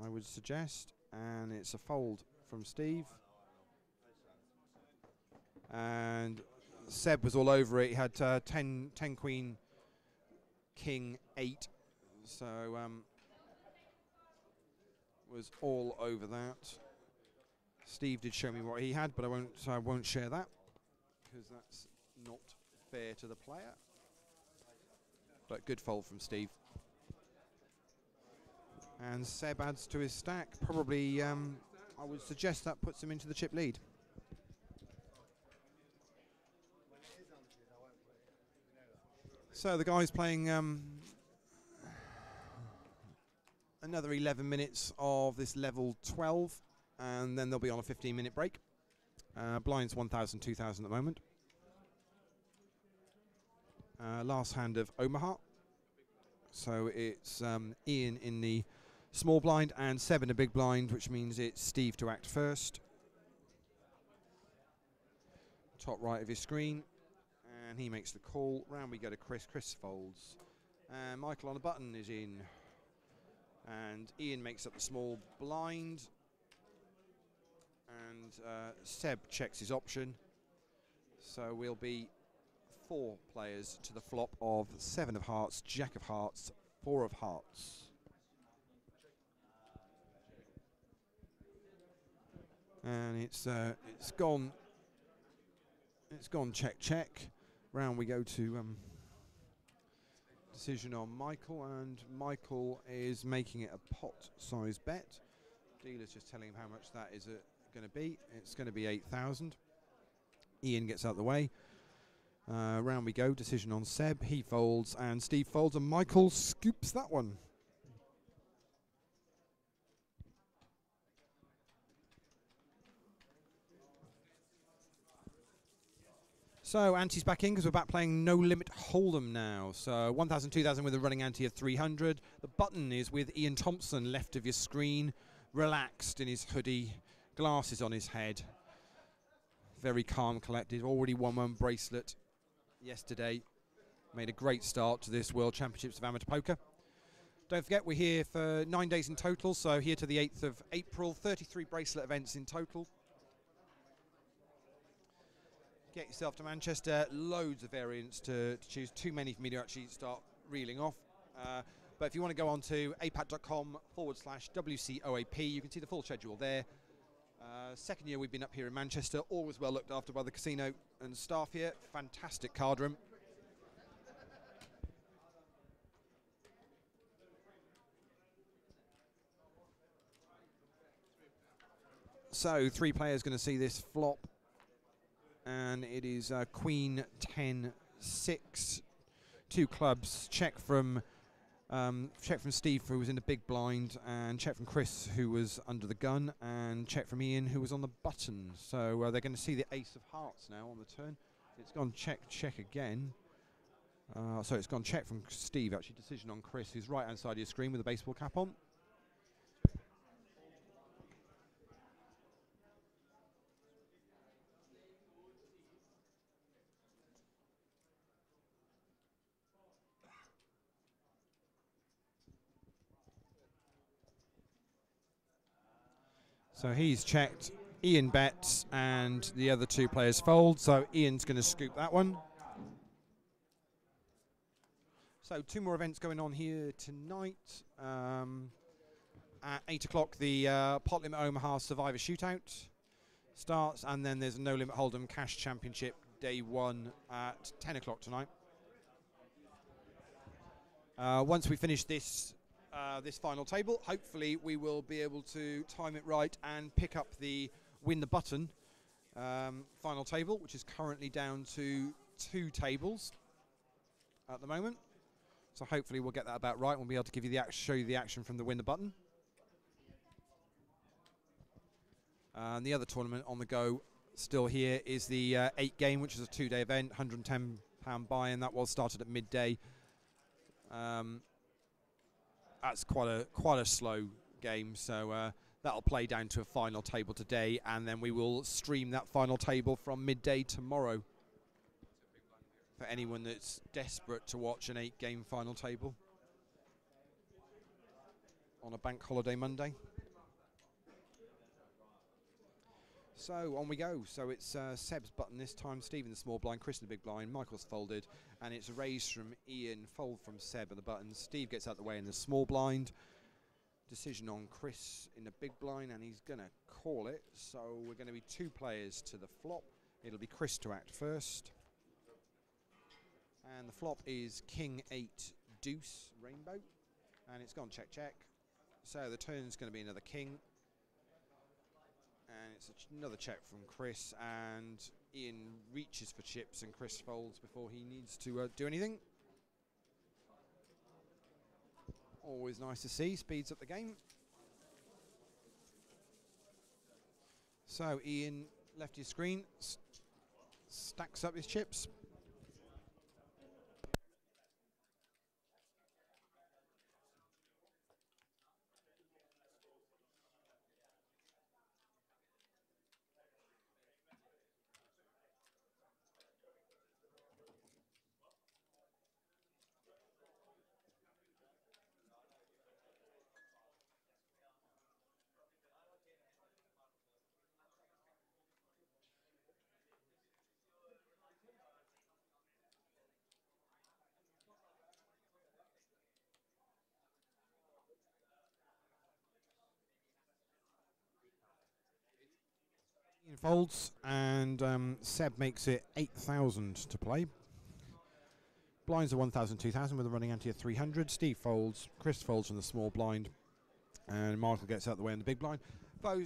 Speaker 5: I would suggest, and it's a fold from Steve. And Seb was all over it. He had 10 queen, king, 8, so was all over that. Steve did show me what he had, but I won't share that because that's not fair to the player. But good fold from Steve. And Seb adds to his stack. Probably, I would suggest that puts him into the chip lead. So the guy's playing another 11 minutes of this level 12, and then they'll be on a 15-minute break. Blinds 1,000, 2,000 at the moment. Last hand of Omaha. So it's Ian in the small blind and Seb in the big blind, which means it's Steve to act first. Top right of his screen. And he makes the call. Round we go to Chris. Chris folds. And Michael on the button is in. And Ian makes up the small blind. And Seb checks his option. So we'll be 4 players to the flop of 7 of hearts, jack of hearts, 4 of hearts. And it's gone. It's gone check check. Round we go to decision on Michael, and Michael is making it a pot-sized bet. Dealer's just telling him how much that is going to be. It's going to be 8,000. Ian gets out of the way. Round we go. Decision on Seb. He folds, and Steve folds, and Michael scoops that one. So ante's back in because we're back playing No Limit Hold'em now. So 1,000, 2,000 with a running ante of 300. The button is with Ian Thompson left of your screen, relaxed in his hoodie, glasses on his head. Very calm, collected. Already won one bracelet yesterday. Made a great start to this World Championships of Amateur Poker. Don't forget, we're here for 9 days in total, so here to the 8th of April, 33 bracelet events in total. Get yourself to Manchester, loads of variants to choose, too many for me to actually start reeling off. But if you want to go on to apat.com/WCOAP, you can see the full schedule there. Second year we've been up here in Manchester, always well looked after by the casino and staff here. Fantastic card room. So 3 players going to see this flop, and it is Queen 10-6, 2 clubs. Check from Steve, who was in the big blind, and check from Chris, who was under the gun, and check from Ian, who was on the button. So they're going to see the ace of hearts now on the turn. It's gone check again. So it's gone check from Steve, actually. Decision on Chris, who's right hand side of your screen with a baseball cap on. So he's checked, Ian bets, and the other 2 players fold, so Ian's going to scoop that one. So 2 more events going on here tonight. At 8 o'clock, the Pot Limit Omaha Survivor Shootout starts, and then there's a No Limit Hold'em Cash Championship Day 1 at 10 o'clock tonight. Once we finish this final table, hopefully we will be able to time it right and pick up the Win the Button final table, which is currently down to 2 tables at the moment. So hopefully we'll get that about right. We'll be able to give you show you the action from the Win the Button. And the other tournament on the go still here is the 8 game, which is a 2-day event, £110 buy-in. That was started at midday. That's quite a slow game, so that'll play down to a final table today, and then we will stream that final table from midday tomorrow for anyone that's desperate to watch an 8-game final table on a bank holiday Monday. So on we go. So it's Seb's button this time, Stephen the small blind, Chris in the big blind, Michael's folded, and it's raised from Ian, fold from Seb at the button. Steve gets out the way in the small blind. Decision on Chris in the big blind, and he's going to call it. So we're going to be 2 players to the flop. It'll be Chris to act first. And the flop is King 8 Deuce Rainbow, and it's gone check check. So the turn's going to be another king. And it's another check from Chris, and Ian reaches for chips, and Chris folds before he needs to do anything. Always nice to see, speeds up the game. So Ian left his screen, stacks up his chips. Folds, and Seb makes it 8,000 to play. Blinds are 1,000, 2,000 with a running ante of 300. Steve folds, Chris folds from the small blind, and Michael gets out the way in the big blind.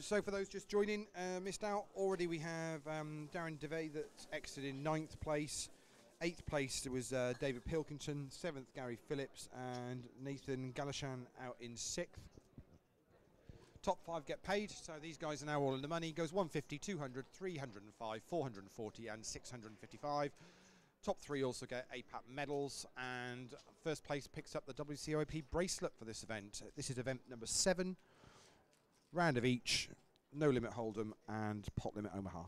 Speaker 5: So for those just joining, missed out, already we have Darren DeVay that exited in 9th place. 8th place was David Pilkington, 7th Gary Phillips, and Nathan Galashan out in 6th. Top 5 get paid, so these guys are now all in the money. Goes 150, 200, 305, 440 and 655. Top 3 also get APAT medals, and first place picks up the WCOAP bracelet for this event. This is event number 7. Round of each, No Limit Hold'em and Pot Limit Omaha.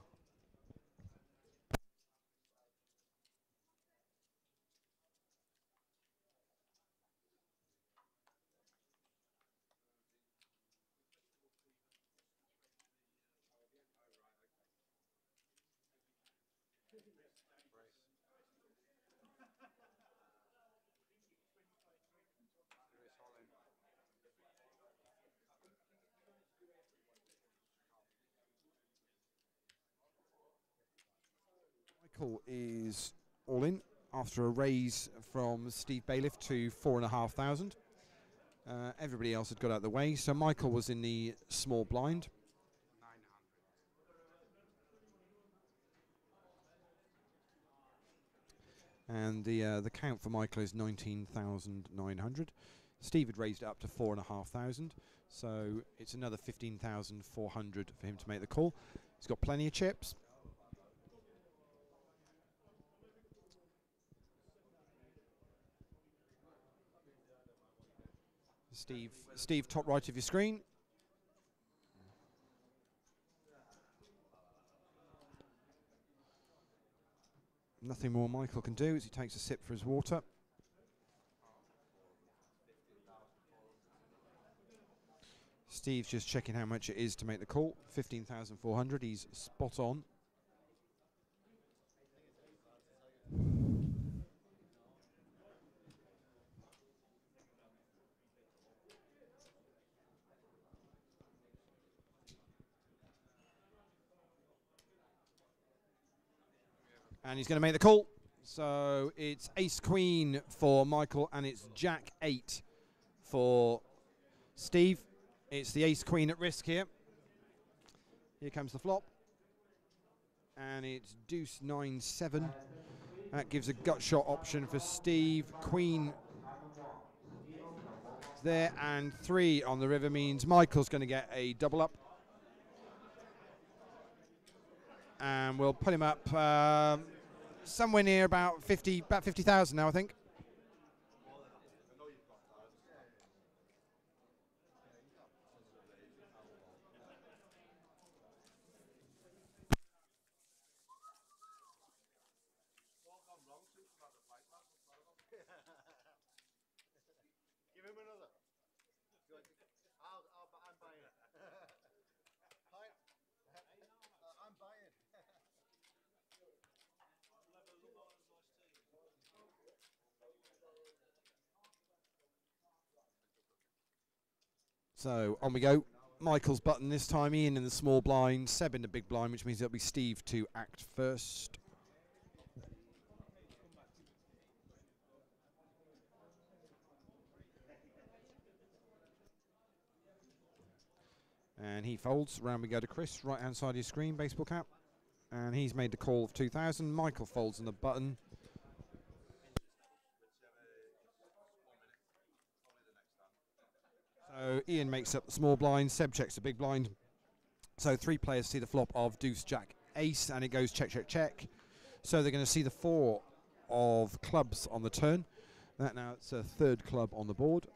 Speaker 5: Michael is all in after a raise from Steve Bailiff to 4,500. Everybody else had got out of the way, so Michael was in the small blind. And the count for Michael is 19,900. Steve had raised it up to 4,500, so it's another 15,400 for him to make the call. He's got plenty of chips. Steve, top right of your screen. Nothing more Michael can do as he takes a sip for his water. Steve's just checking how much it is to make the call. 15,400, he's spot on. And he's going to make the call. So it's ace queen for Michael and it's jack 8 for Steve. It's the ace queen at risk here. Here comes the flop. And it's deuce 9-7. That gives a gut shot option for Steve. Queen there and 3 on the river means Michael's going to get a double up. And we'll put him up somewhere near about 50,000 now, I think.
Speaker 3: Give him another. I'm buying. I'm buying.
Speaker 5: So on we go. Michael's button this time. Ian in the small blind, Seb in the big blind, which means it'll be Steve to act first. And he folds. Round we go to Chris, right hand side of your screen, baseball cap. And he's made the call of 2,000. Michael folds on the button. So Ian makes up the small blind, Seb checks the big blind. So 3 players see the flop of deuce, jack, ace, and it goes check, check, check. So they're going to see the 4 of clubs on the turn. That now it's a 3rd club on the board.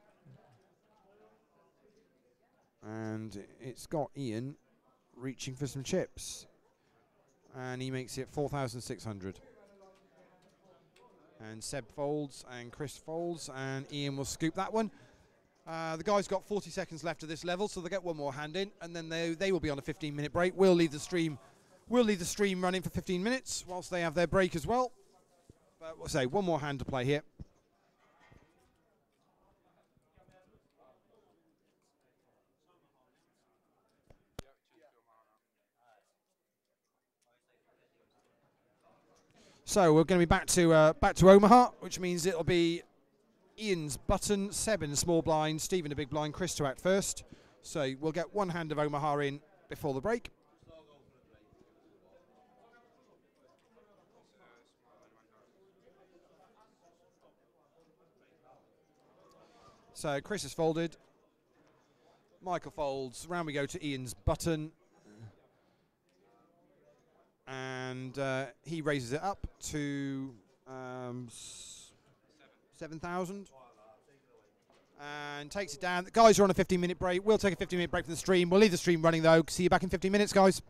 Speaker 5: And it's got Ian reaching for some chips. And he makes it 4,600. And Seb folds and Chris folds and Ian will scoop that one. The guy's got 40 seconds left of this level, so they'll get one more hand in, and then they will be on a 15-minute break. We'll leave the stream running for 15 minutes whilst they have their break as well. But we'll say one more hand to play here. So we're going to be back to Omaha, which means it'll be Ian's button, Seb in the small blind, Steve in the big blind, Chris to act first. So we'll get one hand of Omaha in before the break. So Chris is folded. Michael folds. Round we go to Ian's button. And he raises it up to 7,000. And takes it down. The guys are on a 15-minute break. We'll take a 15-minute break from the stream. We'll leave the stream running, though. See you back in 15 minutes, guys.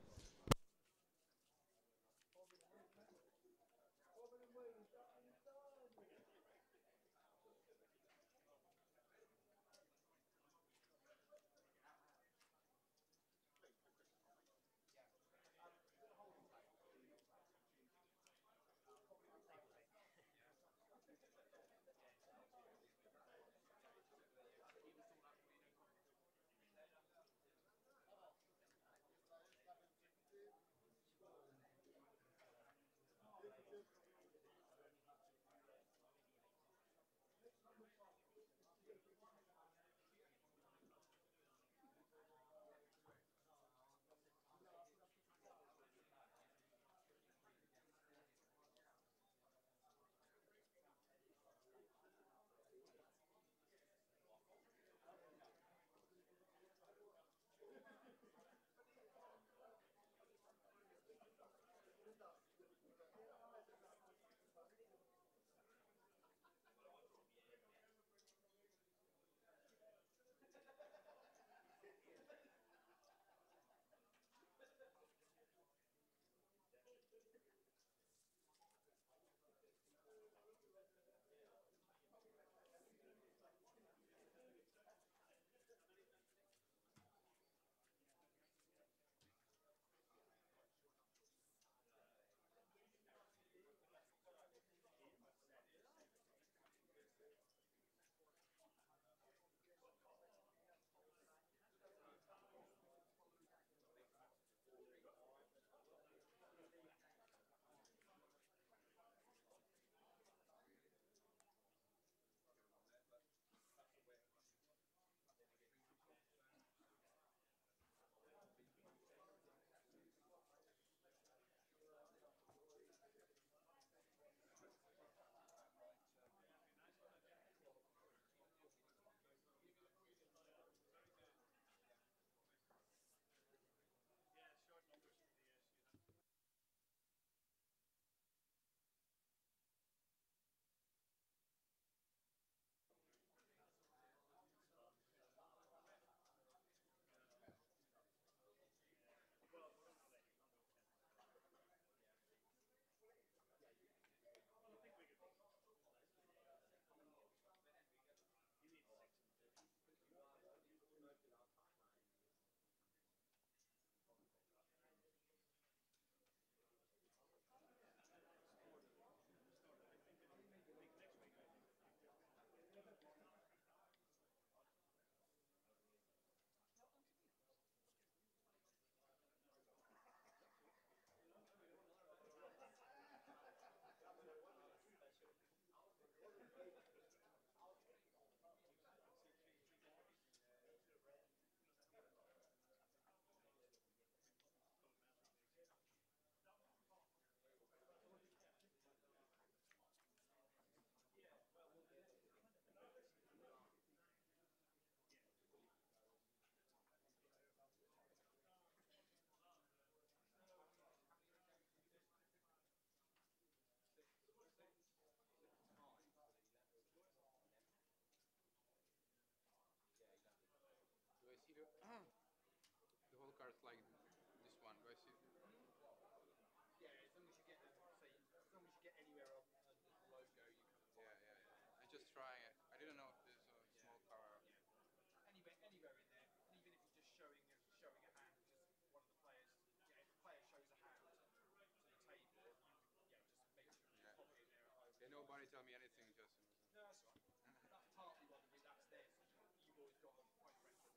Speaker 11: just trying it. I didn't know if there's a small car.
Speaker 6: Anywhere in there, and even if you're just showing a hand, because one of the players, if a player shows a hand to the table, you can just make sure you pop it in there at home.
Speaker 11: Yeah, nobody tell me anything, Justin.
Speaker 6: No, that's right. That's partly what that's there, so you've always got a point of reference.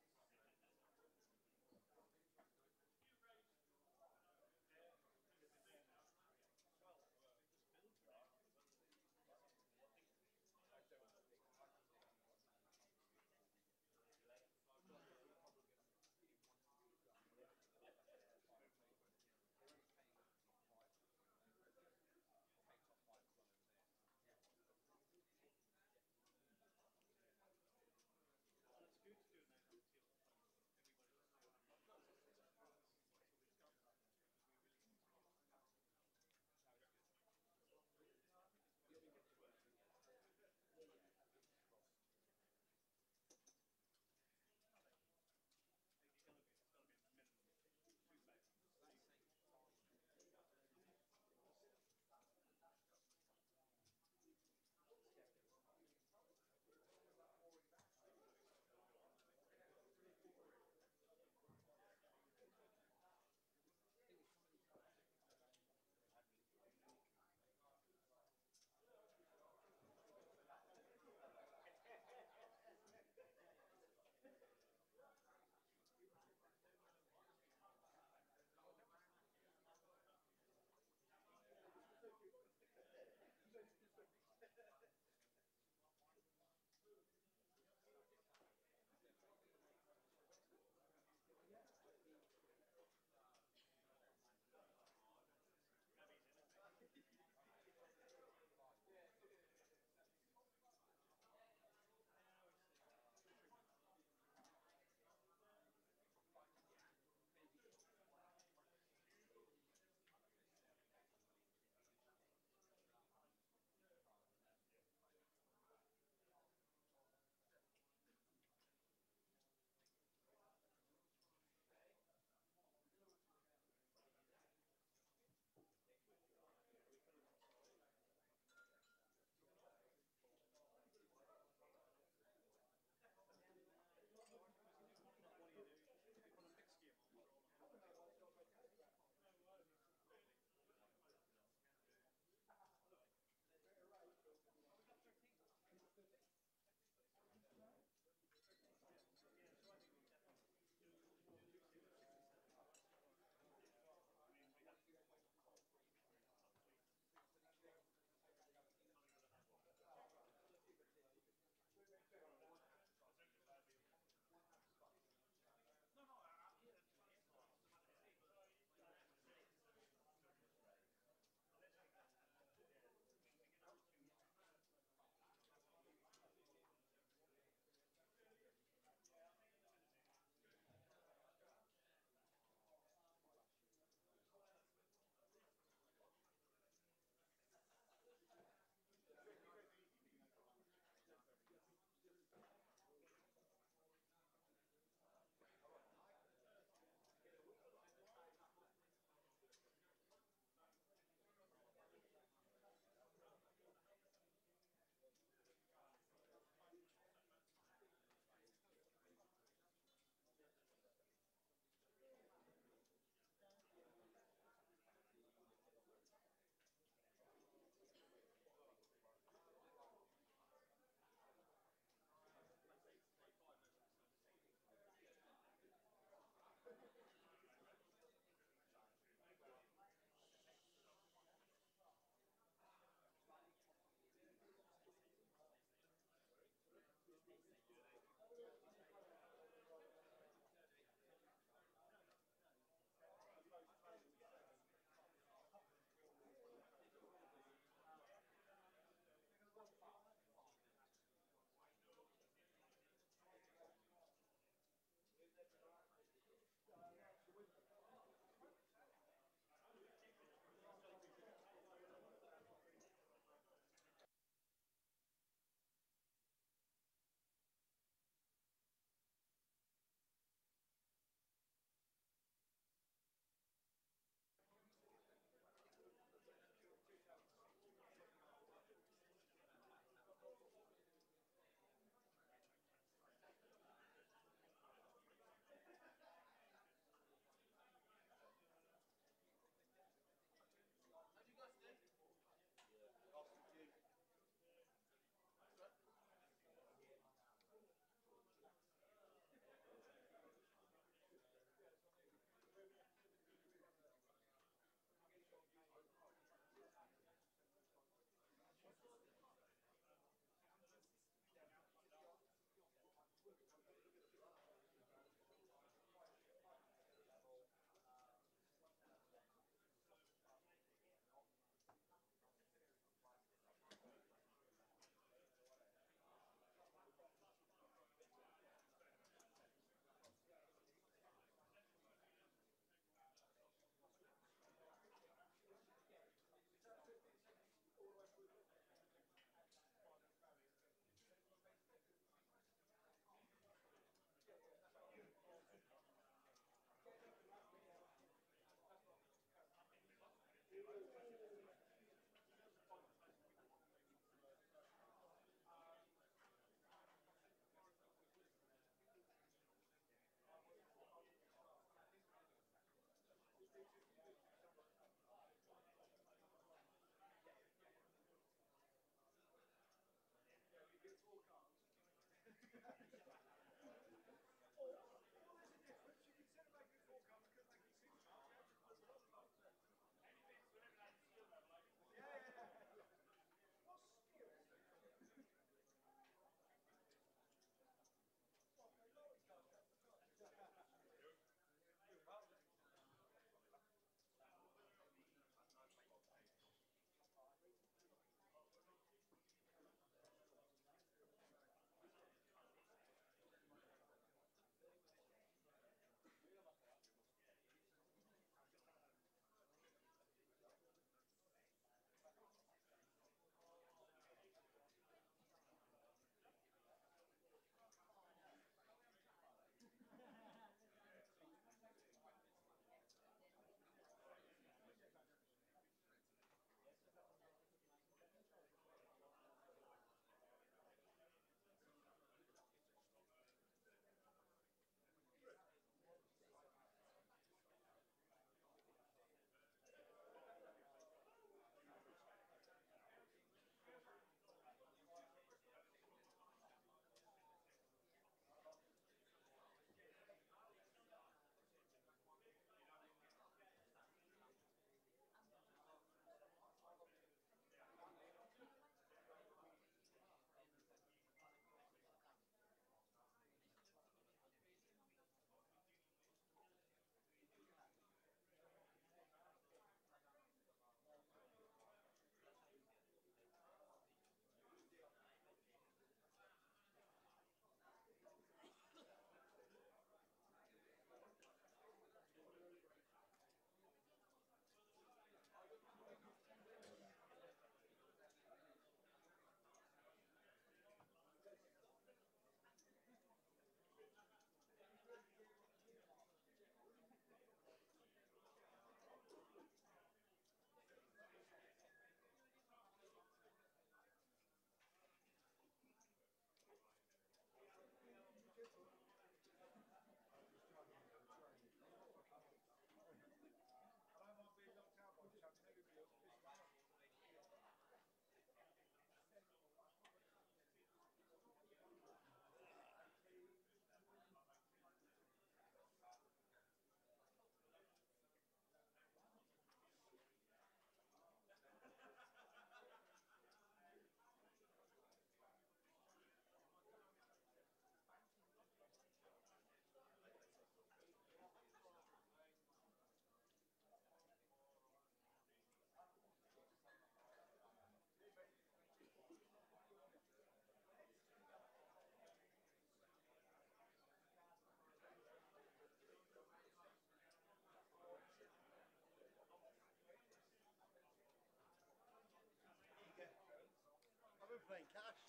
Speaker 3: I've been playing cash.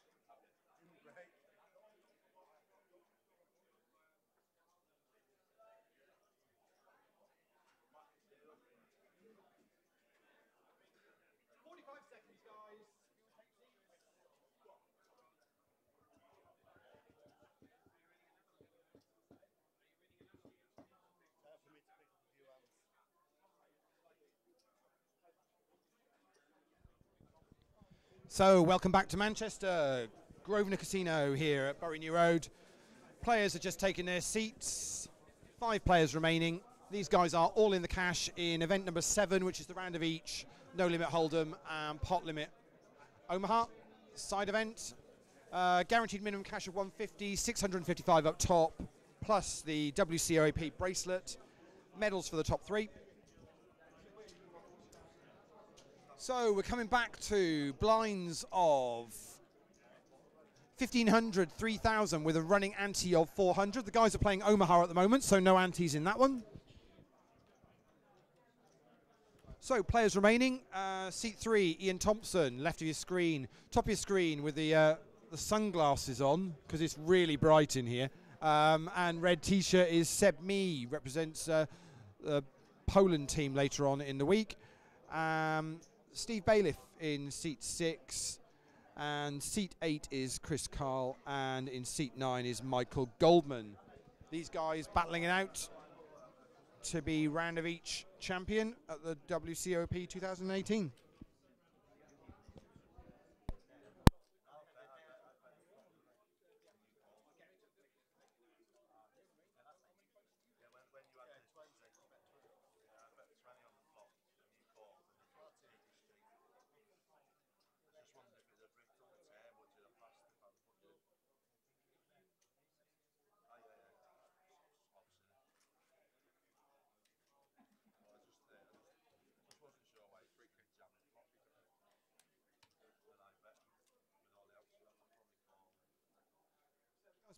Speaker 3: Didn't break.
Speaker 6: 45 seconds, guys.
Speaker 3: Time for me to pick up a few hands.
Speaker 5: So, welcome back to Manchester. Grosvenor Casino here at Bury New Road. Players are just taking their seats. 5 players remaining. These guys are all in the cash in event number 7, which is the round of each, no limit hold'em and pot limit Omaha side event. Guaranteed minimum cash of 150, 655 up top, plus the WCOAP bracelet. Medals for the top 3. So we're coming back to blinds of 1,500, 3,000 with a running ante of 400. The guys are playing Omaha at the moment, so no antes in that one. So players remaining, seat 3, Ian Thompson, left of your screen. Top of your screen with the sunglasses on, because it's really bright in here. And red t-shirt is Seb Mee, represents the Poland team later on in the week. Steve Bailiff in seat 6, and seat 8 is Chris Carl, and in seat 9 is Michael Goldman. These guys battling it out to be round of each champion at the WCOAP 2018.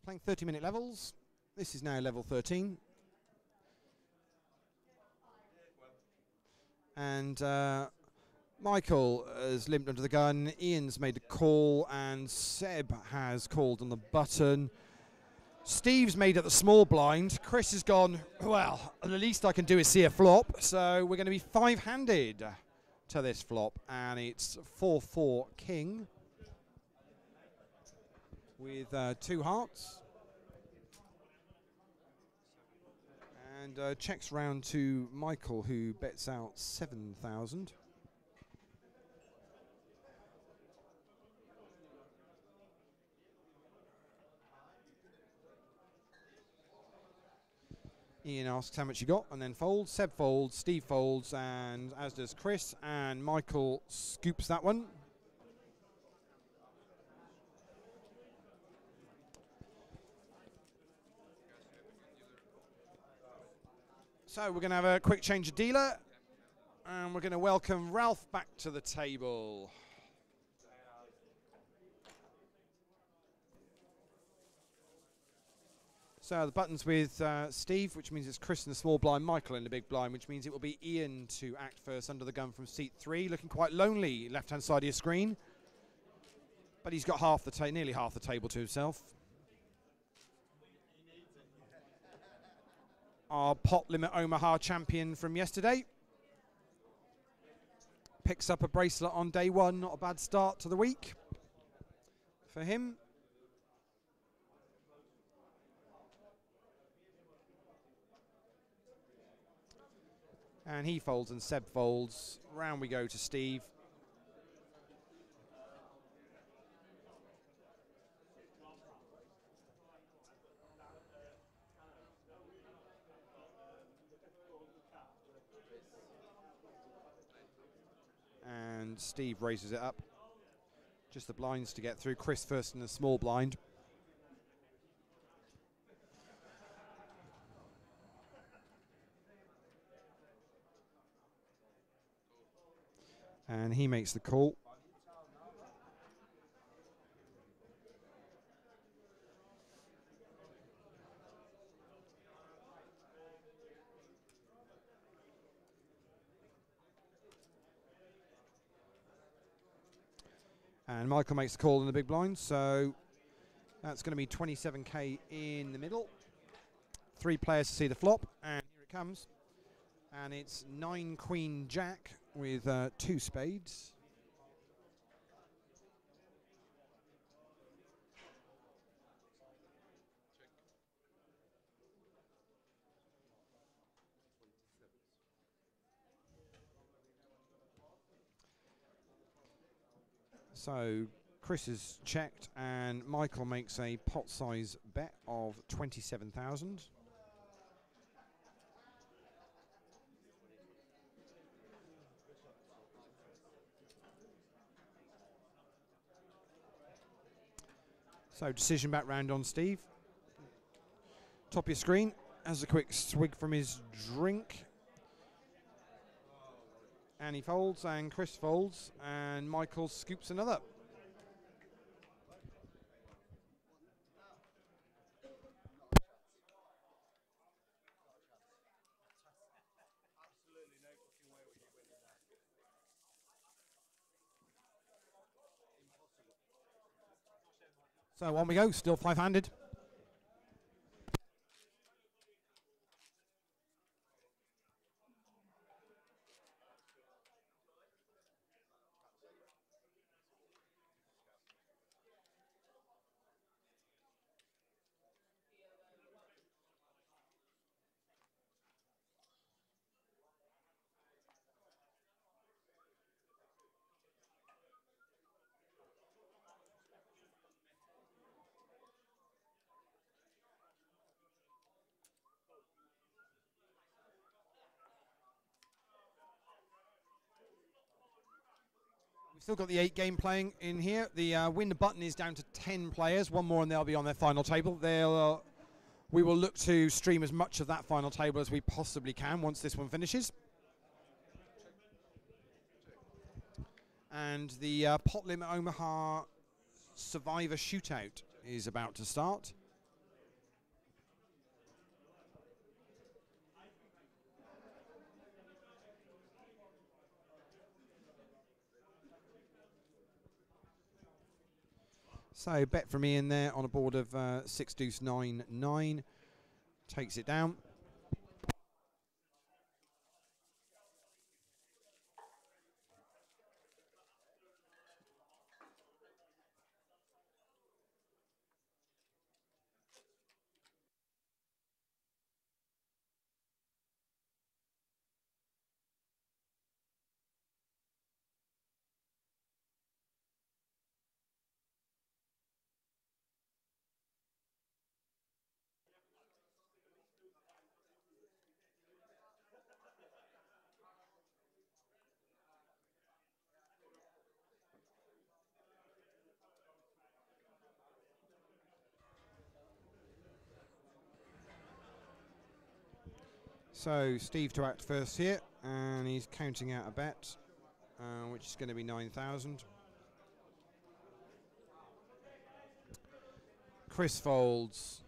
Speaker 5: Playing 30-minute levels. This is now level 13. And Michael has limped under the gun, Ian's made the call, and Seb has called on the button. Steve's made at the small blind. Chris has gone, well, the least I can do is see a flop, so we're going to be 5-handed to this flop, and it's 4-4 king with 2 hearts. And checks round to Michael, who bets out 7,000. Ian asks how much you got and then folds. Seb folds, Steve folds, and as does Chris, and Michael scoops that one. So we're going to have a quick change of dealer, and we're going to welcome Ralph back to the table. So the button's with Steve, which means it's Chris in the small blind, Michael in the big blind, which means it will be Ian to act first under the gun from seat 3, looking quite lonely left-hand side of your screen. But he's got nearly half the table to himself. Our pot limit Omaha champion from yesterday picks up a bracelet on day 1. Not a bad start to the week for him. And he folds and Seb folds. Round we go to Steve. And Steve raises it up. Just the blinds to get through. Chris first in the small blind. And he makes the call. And Michael makes the call in the big blind, so that's going to be 27k in the middle. 3 players to see the flop, and here it comes. And it's 9 Queen Jack with 2 spades. So Chris is checked, and Michael makes a pot size bet of 27,000. So decision back round on Steve. Top of your screen, has a quick swig from his drink. And he folds, and Chris folds, and Michael scoops another. So on we go, still 5-handed. Still got the 8 game playing in here. The win button is down to 10 players. One more and they'll be on their final table. We will look to stream as much of that final table as we possibly can once this one finishes. And the Pot Limit Omaha Survivor Shootout is about to start. So bet from Ian there on a board of 6 deuce 9 9 takes it down. So Steve to act first here, and he's counting out a bet, which is going to be 9,000. Chris folds.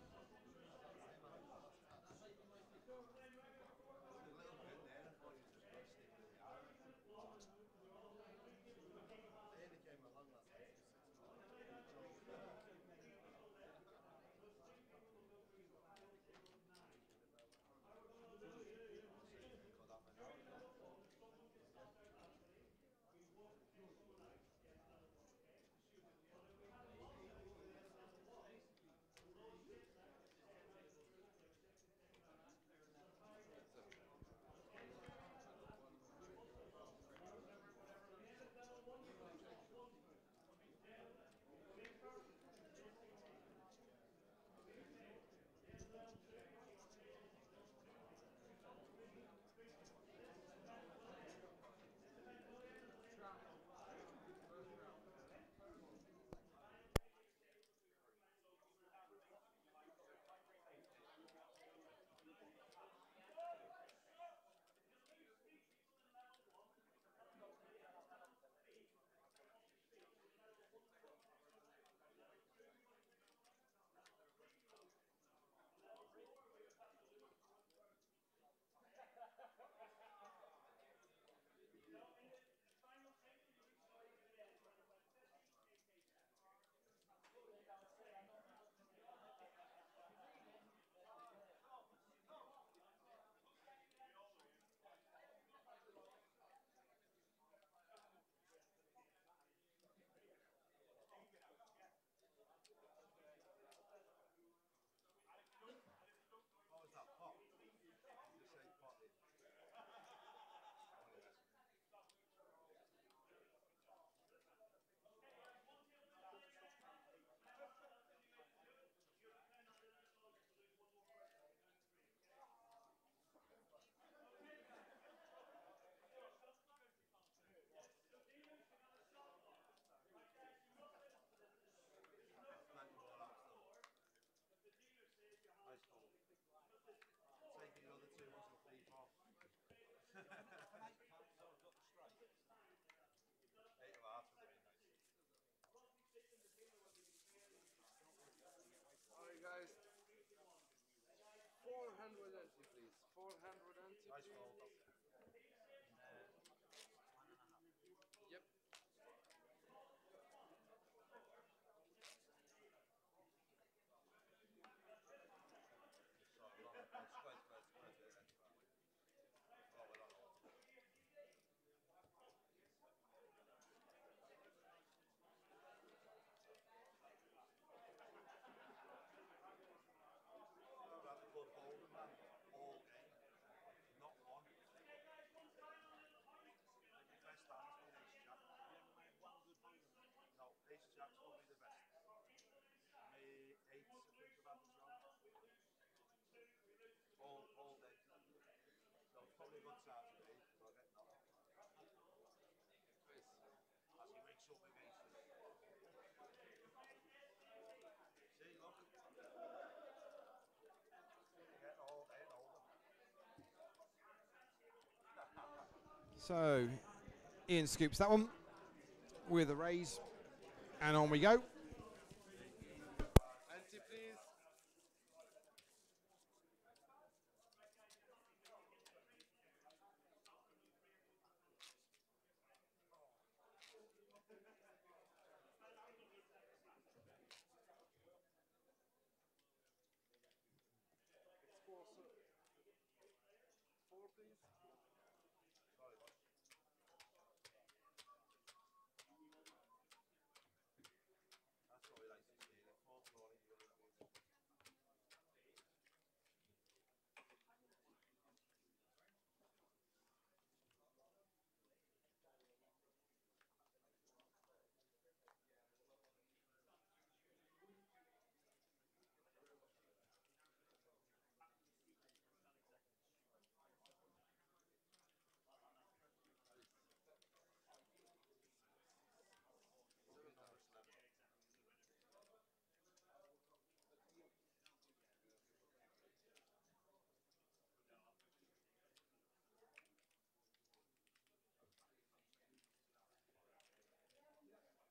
Speaker 7: Alright guys, 400 entry please, 400 entry please. Yep.
Speaker 5: So Ian scoops that one with a raise, and on we go.
Speaker 7: Ante, please. Four, please.
Speaker 2: That's what we like to see.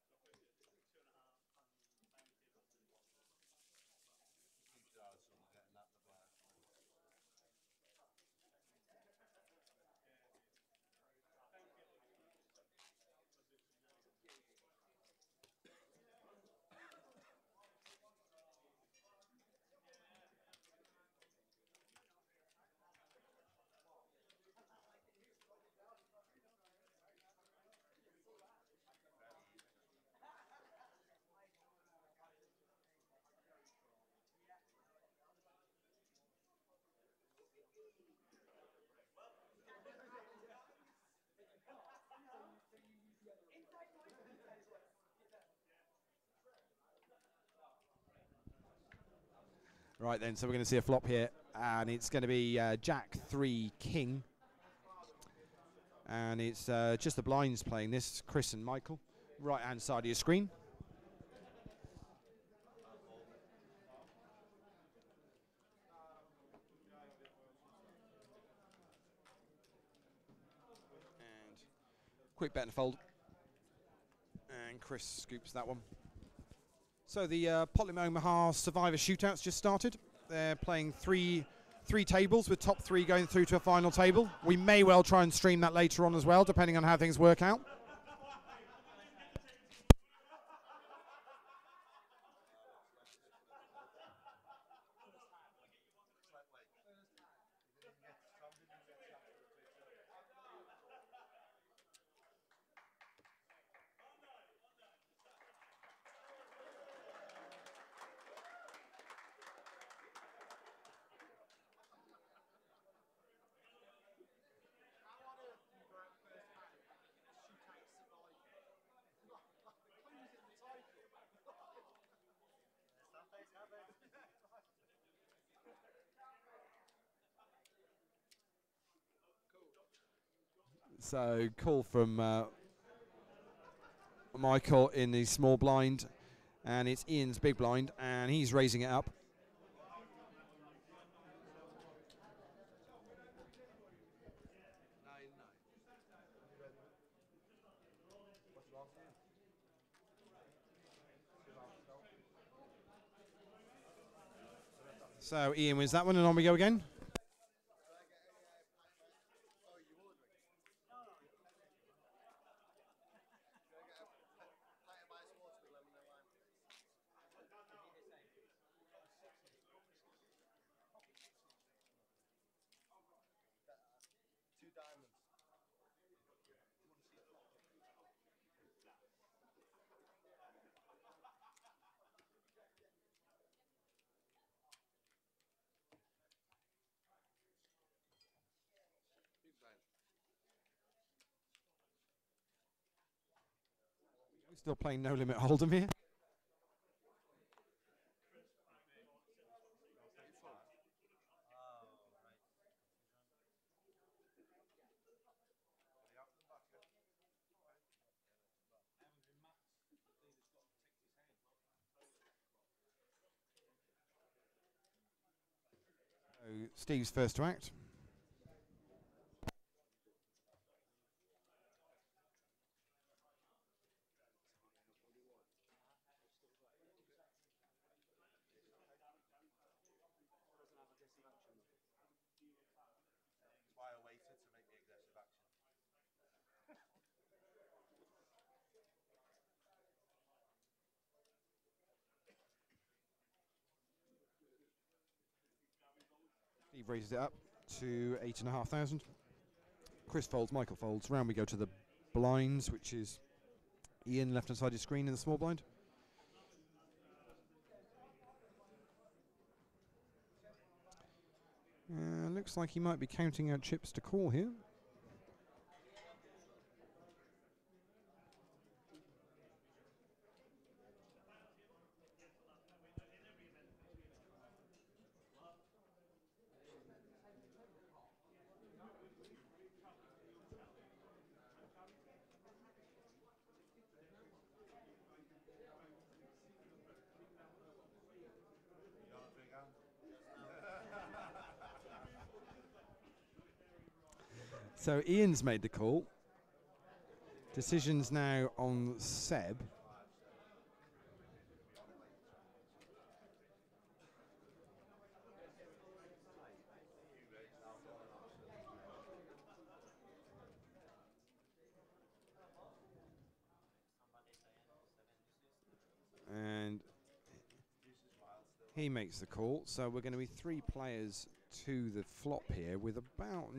Speaker 2: The fourth one, you got it. Keeps your eyes on getting that the black.
Speaker 5: Right then, so we're going to see a flop here, and it's going to be Jack 3 King, and it's just the blinds playing this. Chris and Michael, right hand side of your screen. And quick bet and fold, and Chris scoops that one. So the Potley Omaha Survivor Shootouts just started. They're playing three tables with top 3 going through to a final table. We may well try and stream that later on as well, depending on how things work out. So call from Michael in the small blind, and it's Ian's big blind, and he's raising it up. So Ian wins that one, and on we go again.
Speaker 2: Two diamonds.
Speaker 7: Big blind.
Speaker 5: Still playing No Limit Hold'em here. So Steve's first to act. Steve raises it up to 8,500. Chris folds, Michael folds. Round we go to the blinds, which is Ian, left-hand side of your screen in the small blind. Looks like he might be counting out chips to call here. So Ian's made the call. Decision's now on Seb. And he makes the call. So we're going to be 3 players to the flop here with about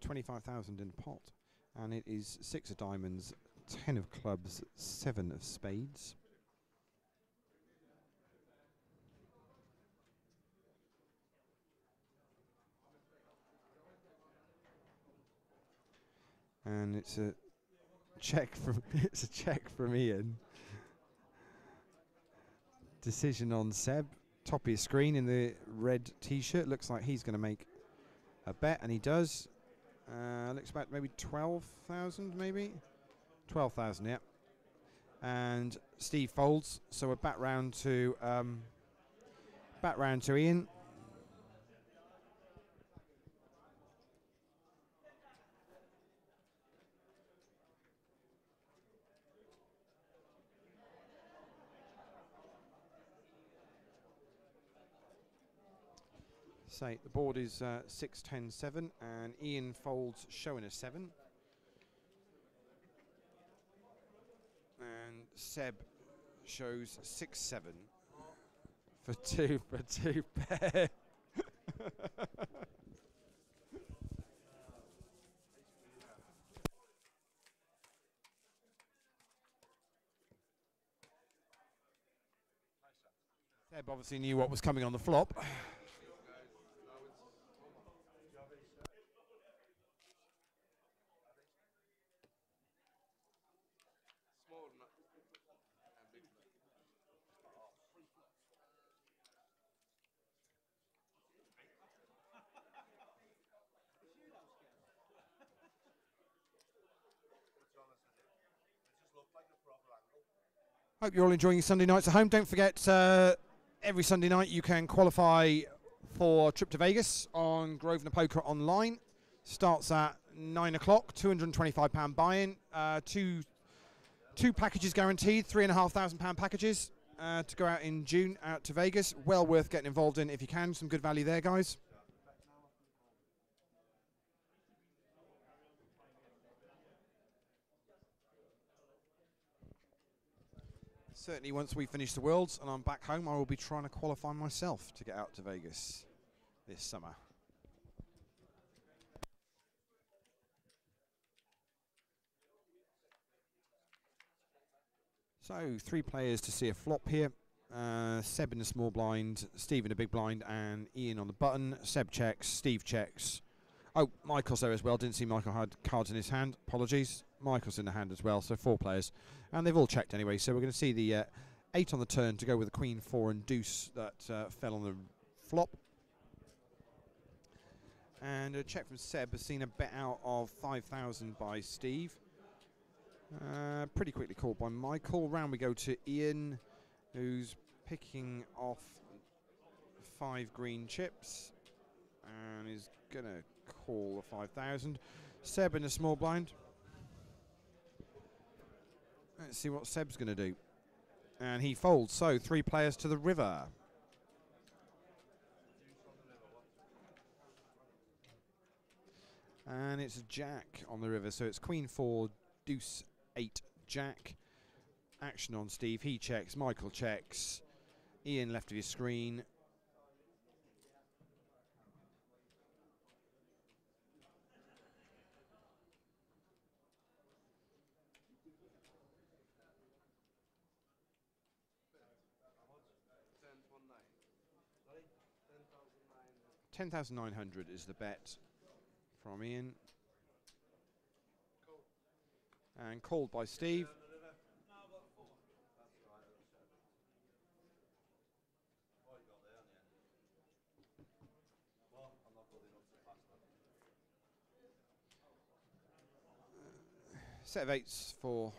Speaker 5: 25,000 in the pot. And it is 6 of diamonds, 10 of clubs, 7 of spades. And it's a check from Ian. Decision on Seb. Top of your screen in the red t-shirt. Looks like he's going to make a bet, and he does. Looks about maybe 12,000, maybe 12,000. Yeah. And Steve folds, so we're back round to Ian. Say the board is 6, 10, 7, and Ian folds showing a 7. And Seb shows 6, 7 for two pair. Seb obviously knew what was coming on the flop. Hope you're all enjoying your Sunday nights at home. Don't forget, every Sunday night you can qualify for a trip to Vegas on Grosvenor Poker Online. Starts at 9 o'clock, £225 buy-in. Two packages guaranteed, £3,500 packages to go out in June out to Vegas. Well worth getting involved in if you can. Some good value there, guys. Certainly once we finish the Worlds and I'm back home, I will be trying to qualify myself to get out to Vegas this summer. So 3 players to see a flop here. Seb in the small blind, Steve in the big blind, and Ian on the button. Seb checks, Steve checks. Oh, Michael's there as well. Didn't see Michael had cards in his hand. Apologies. Michael's in the hand as well, so 4 players. And they've all checked anyway, so we're going to see the 8 on the turn to go with the Queen, 4 and deuce that fell on the flop. And a check from Seb has seen a bet out of 5,000 by Steve. Pretty quickly called by Michael. Round we go to Ian, who's picking off 5 green chips and is going to call the 5,000. Seb in a small blind. Let's see what Seb's going to do. And he folds, so 3 players to the river. And it's a jack on the river, so it's Queen 4, deuce 8, jack. Action on Steve, he checks, Michael checks. Ian left of your screen. 10,900 is the bet from Ian. And called by Steve. Set of eights for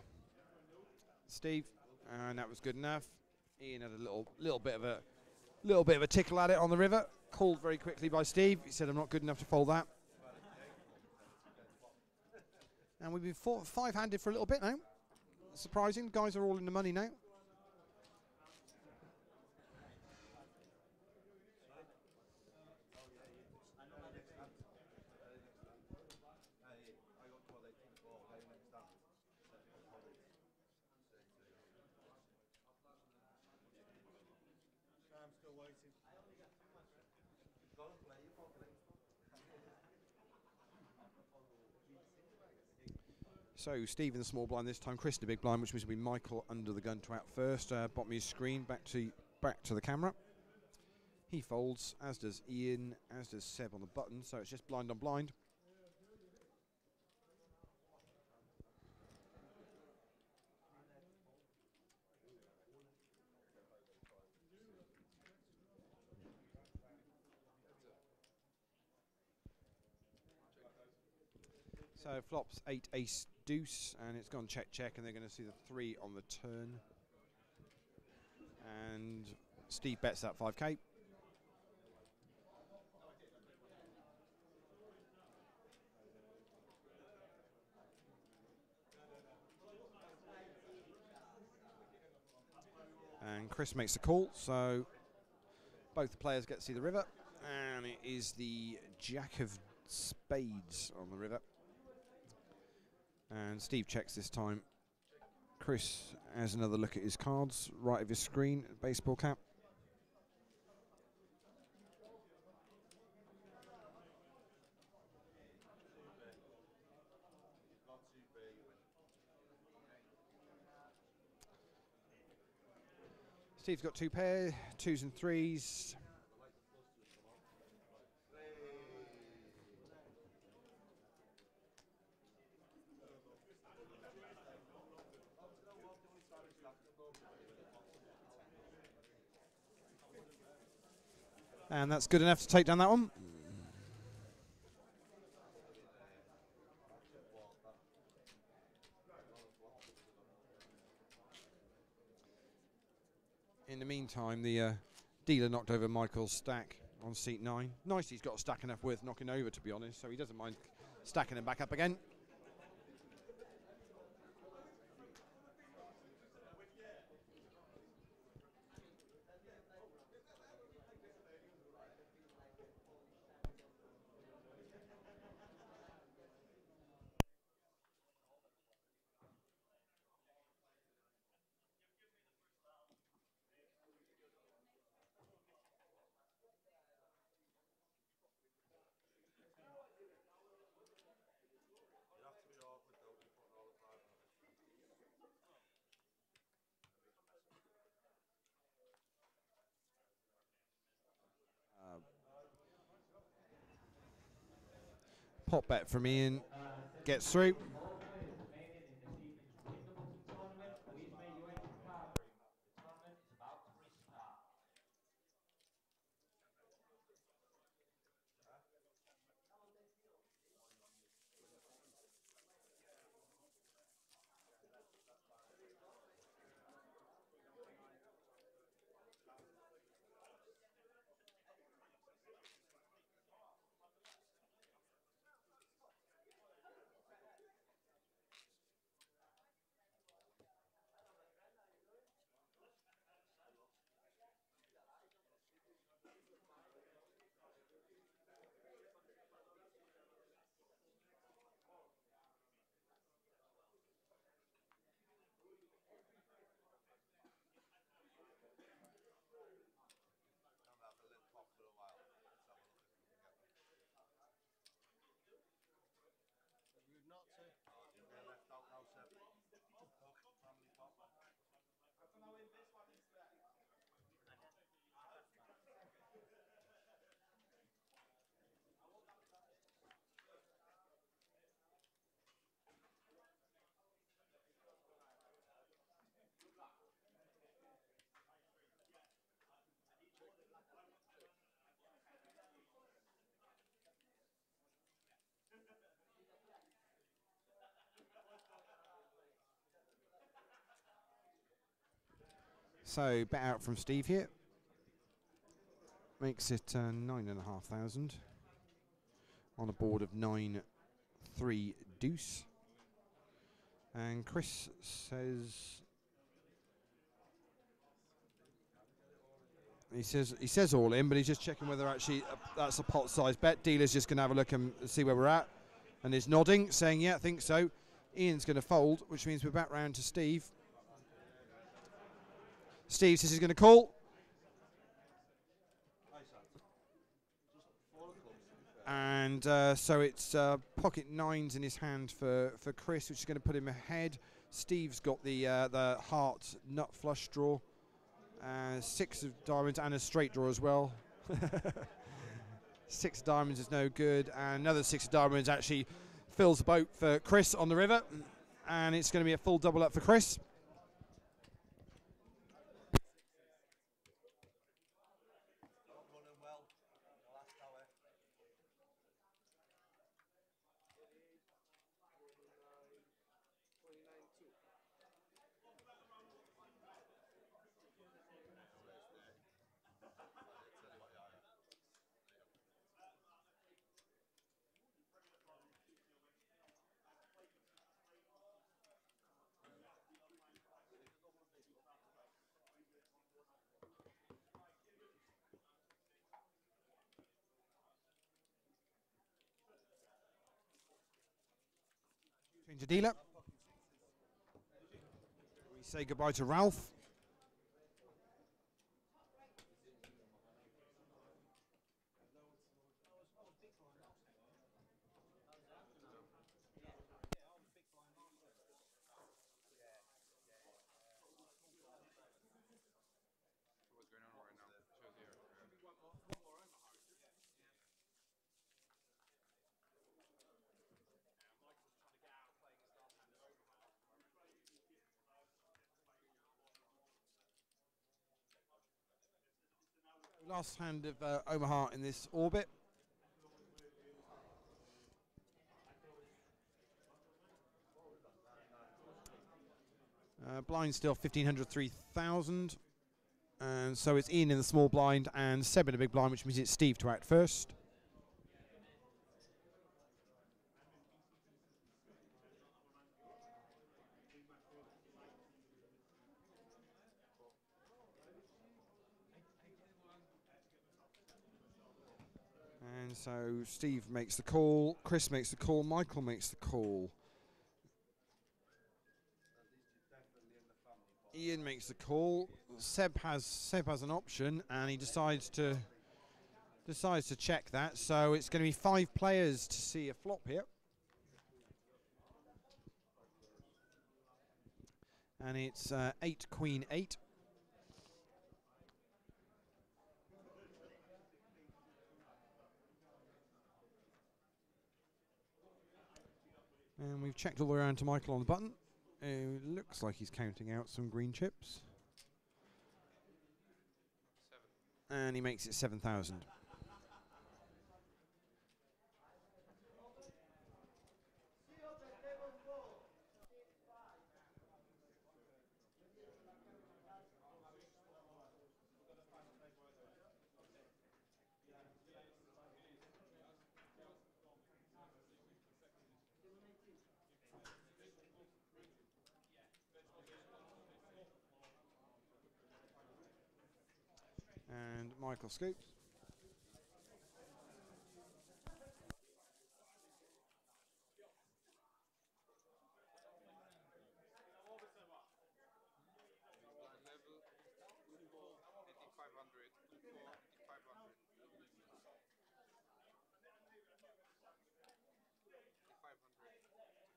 Speaker 5: Steve, and that was good enough. Ian had a little bit of a tickle at it on the river. Called very quickly by Steve. He said, "I'm not good enough to fold that." And we've been five-handed for a little bit now. Surprising, guys are all in the money now.
Speaker 3: I'm still waiting.
Speaker 5: So Steve in the small blind this time, Chris in the big blind, which means it'll be Michael under the gun to out first. Bottom of his screen, back to the camera. He folds, as does Ian, as does Seb on the button, so it's just blind on blind. So flops 8 ace deuce, and it's gone check check, and they're going to see the 3 on the turn. And Steve bets that 5k. And Chris makes the call, so both the players get to see the river, and it is the Jack of Spades on the river. And Steve checks this time. Chris has another look at his cards, right of his screen, baseball cap. Steve's got 2 pair, 2s and 3s. And that's good enough to take down that one. In the meantime, the dealer knocked over Michael's stack on seat 9. Nice, he's got a stack enough worth knocking over, to be honest, so he doesn't mind stacking them back up again. Pop bet from Ian, gets through. So bet out from Steve here. Makes it 9,500 on a board of 9-3 deuce. And Chris says he says all in, but he's just checking whether actually that's a pot size bet. Dealer's just going to have a look and see where we're at, and is nodding, saying yeah, I think so. Ian's going to fold, which means we're back round to Steve. Steve says he's going to call. And so it's pocket nines in his hand for Chris, which is going to put him ahead. Steve's got the heart nut flush draw, 6 of diamonds and a straight draw as well. 6 diamonds is no good, and another 6 of diamonds actually fills the boat for Chris on the river, and it's going to be a full double up for Chris. Change of dealer. We say goodbye to Ralph.
Speaker 11: What's going on right now? Shows here.
Speaker 5: Last hand of Omaha in this orbit. Blind still 1,500, 3,000. And so it's Ian in the small blind and Seb in a big blind, which means it's Steve to act first. And so Steve makes the call, Chris makes the call, Michael makes the call. Ian makes the call. Seb has an option, and he decides to check that. So it's going to be 5 players to see a flop here. And it's 8 Queen 8. And we've checked all the way around to Michael on the button. It looks like he's counting out some green chips.
Speaker 11: 7.
Speaker 5: And he makes it 7,000. And Michael scoops.
Speaker 11: Level 8,500. 8,500.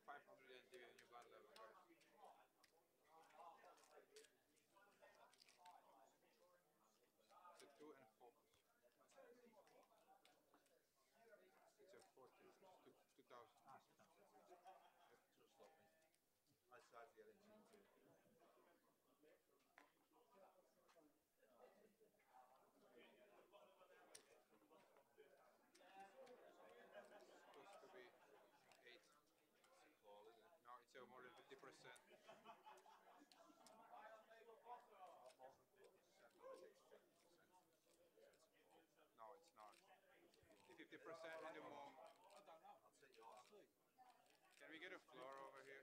Speaker 11: 500 and give you blind level, guys. It's a 2 and 4. and the more. Can we get a floor over here?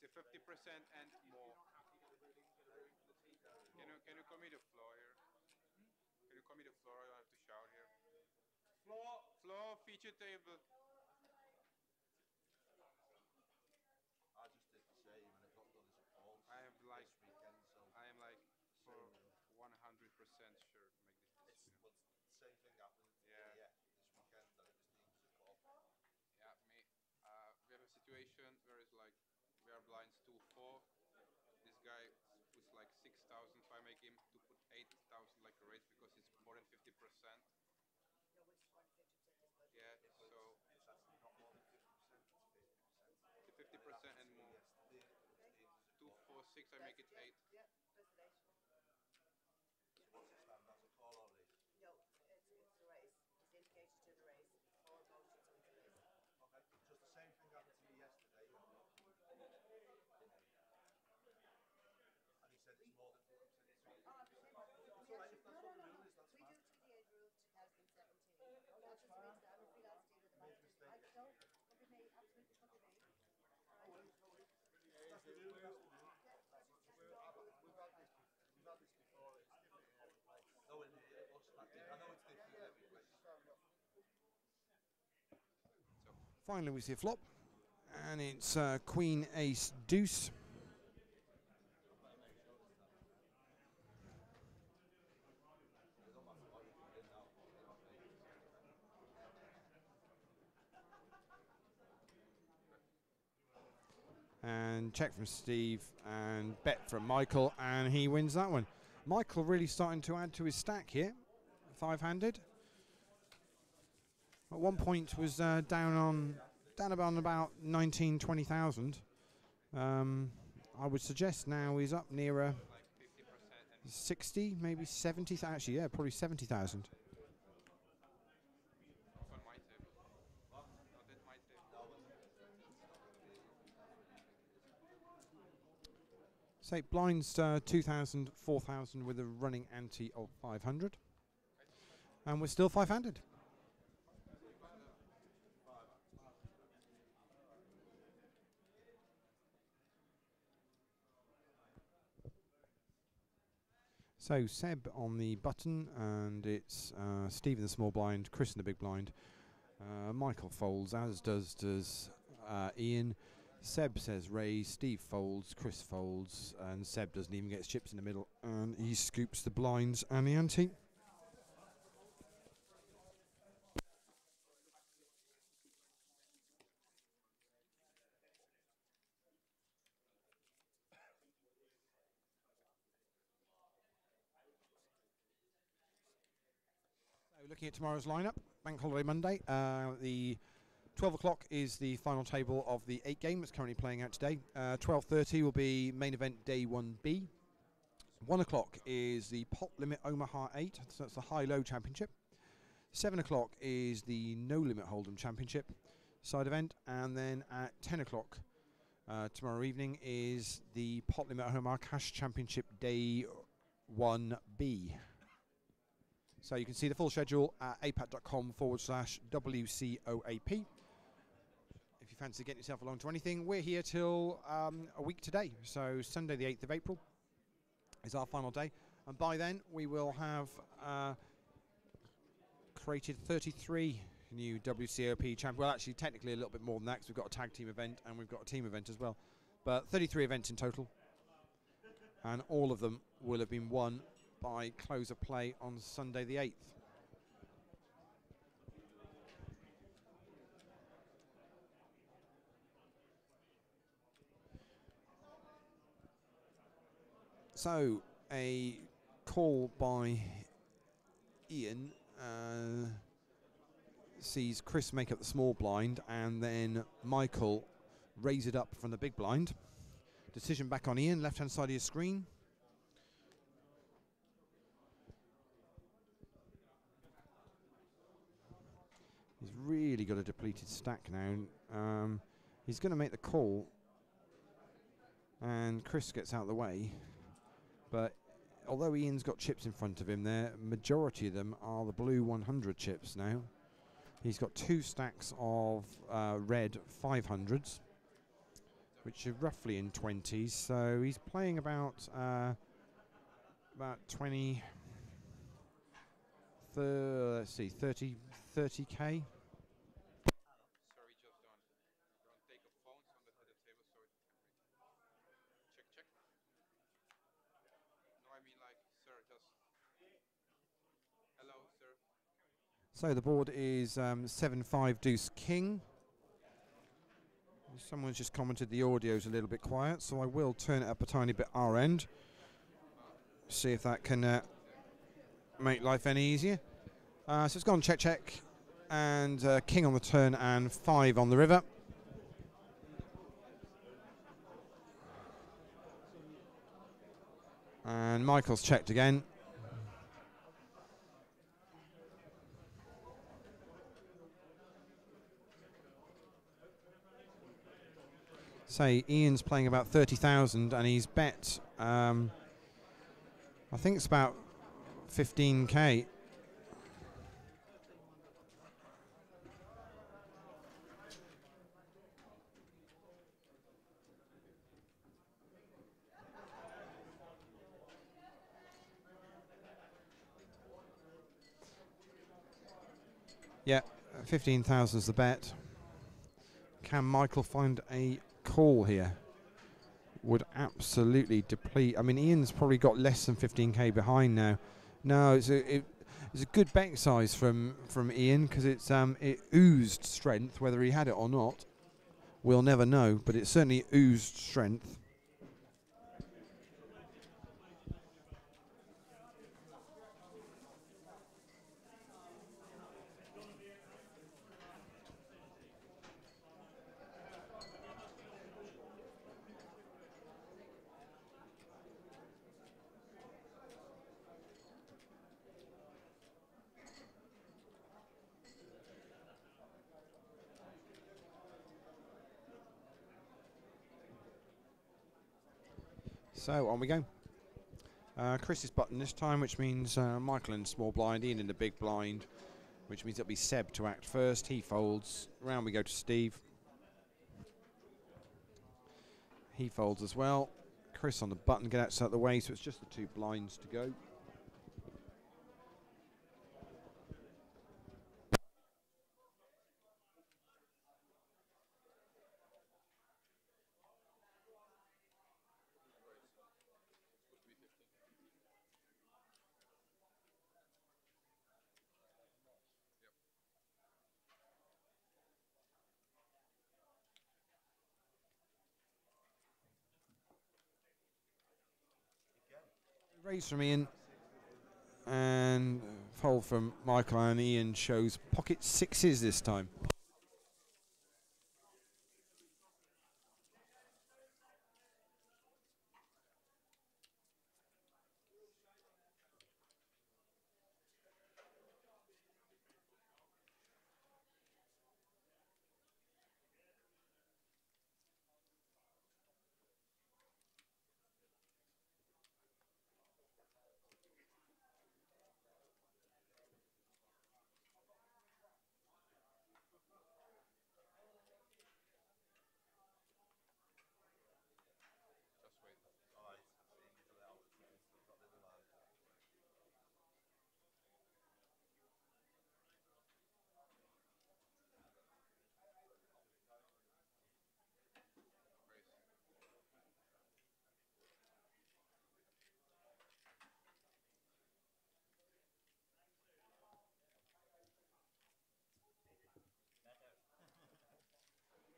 Speaker 11: It's a 50% and more. Can you call me the floor here? Can you call me the floor? I don't have to shout here. Floor feature table.
Speaker 2: I just did the same and it got done as a fault.
Speaker 11: I am like
Speaker 2: this weekend, so
Speaker 11: I am like for
Speaker 2: same,
Speaker 11: 100% sure to make this
Speaker 2: it's
Speaker 11: decision.
Speaker 2: well, same thing happened.
Speaker 11: Yeah.
Speaker 2: This weekend that it was deemed as a fault.
Speaker 11: Yeah, me. We have a situation where it's like we are blinds 2-4. This guy puts like 6,000. So I make him to put 8,000 like a raise because it's more than 50%. Yeah, so
Speaker 2: It's actually not more than 50%, it's 50%.
Speaker 11: the 50% and more. 2, 4, 6. I make it 8.
Speaker 2: So what's it stand as, a call or raise?
Speaker 12: No, it's a race. It's indicated to the race. All motions with the race.
Speaker 2: Okay, just the same thing happened to me yesterday. And he said it's more than 50%. It's alright, if that's what the rule is, that's fine.
Speaker 12: We do 28 rule 2017. That just means that I'm a freelance dealer.
Speaker 2: Made a mistake
Speaker 12: I don't, could be me, absolutely could be me.
Speaker 2: That's the rule, that's the rule. We've had this before, it's different in every place. No, it was, I know it's different in every place.
Speaker 5: Finally, we see a flop, and it's Queen Ace Deuce. And check from Steve, and bet from Michael, and he wins that one. Michael really starting to add to his stack here, five-handed. At one point was down about 19, 20,000. I would suggest now he's up nearer 60, maybe 70. Actually, yeah, probably 70,000.
Speaker 11: On my table. Not at my table.
Speaker 5: Say blinds 2,000, 4,000 with a running ante of 500. And we're still five-handed. So Seb on the button, and it's Steve in the small blind, Chris in the big blind. Michael folds, as does Ian. Seb says raise, Steve folds, Chris folds, and Seb doesn't even get chips in the middle, and he scoops the blinds and the ante. So looking at tomorrow's lineup, Bank Holiday Monday, the 12 o'clock is the final table of the 8 game that's currently playing out today. 12:30 will be main event day 1B. 1 o'clock is the pot limit Omaha 8, so that's the high-low championship. 7 o'clock is the no limit Hold'em championship side event, and then at 10 o'clock tomorrow evening is the pot limit Omaha cash championship day 1B. So you can see the full schedule at apat.com/WCOAP. If you fancy getting yourself along to anything, we're here till a week today. So Sunday the 8th of April is our final day. And by then we will have created 33 new WCOP champions. Well, actually technically a little bit more than that because we've got a tag team event and we've got a team event as well. But 33 events in total. And all of them will have been won by close of play on Sunday the 8th. So a call by Ian sees Chris make up the small blind, and then Michael raise it up from the big blind. Decision back on Ian, left hand side of your screen. He's really got a depleted stack now. He's going to make the call, and Chris gets out of the way. But although Ian's got chips in front of him there, majority of them are the blue 100 chips now. He's got 2 stacks of red 500s, which are roughly in 20s. So he's playing about 20. Let's see, 30k.
Speaker 11: Sorry, just done. Don't take a phones on the header table so it can read. Check. No, I mean like, sir, just. Hello, sir.
Speaker 5: So the board is 7-5 deuce king. Someone's just commented the audio's a little bit quiet, so I will turn it up a tiny bit our end. See if that can make life any easier. So it's gone check, and king on the turn and 5 on the river. And Michael's checked again. Say Ian's playing about 30,000 and he's bet I think it's about 15k. Yeah, 15,000 is the bet. Can Michael find a call here? Would absolutely deplete. I mean, Ian's probably got less than 15k behind now. No, it's a good bet size from Ian, because it oozed strength. Whether he had it or not, we'll never know. But it certainly oozed strength. So on we go. Chris's button this time, which means Michael in small blind, Ian in the big blind, which means it'll be Seb to act first. He folds. Round we go to Steve. He folds as well. Chris on the button, get out of the way, so it's just the 2 blinds to go. Raise from Ian and fold from Michael, and Ian shows pocket 6s this time.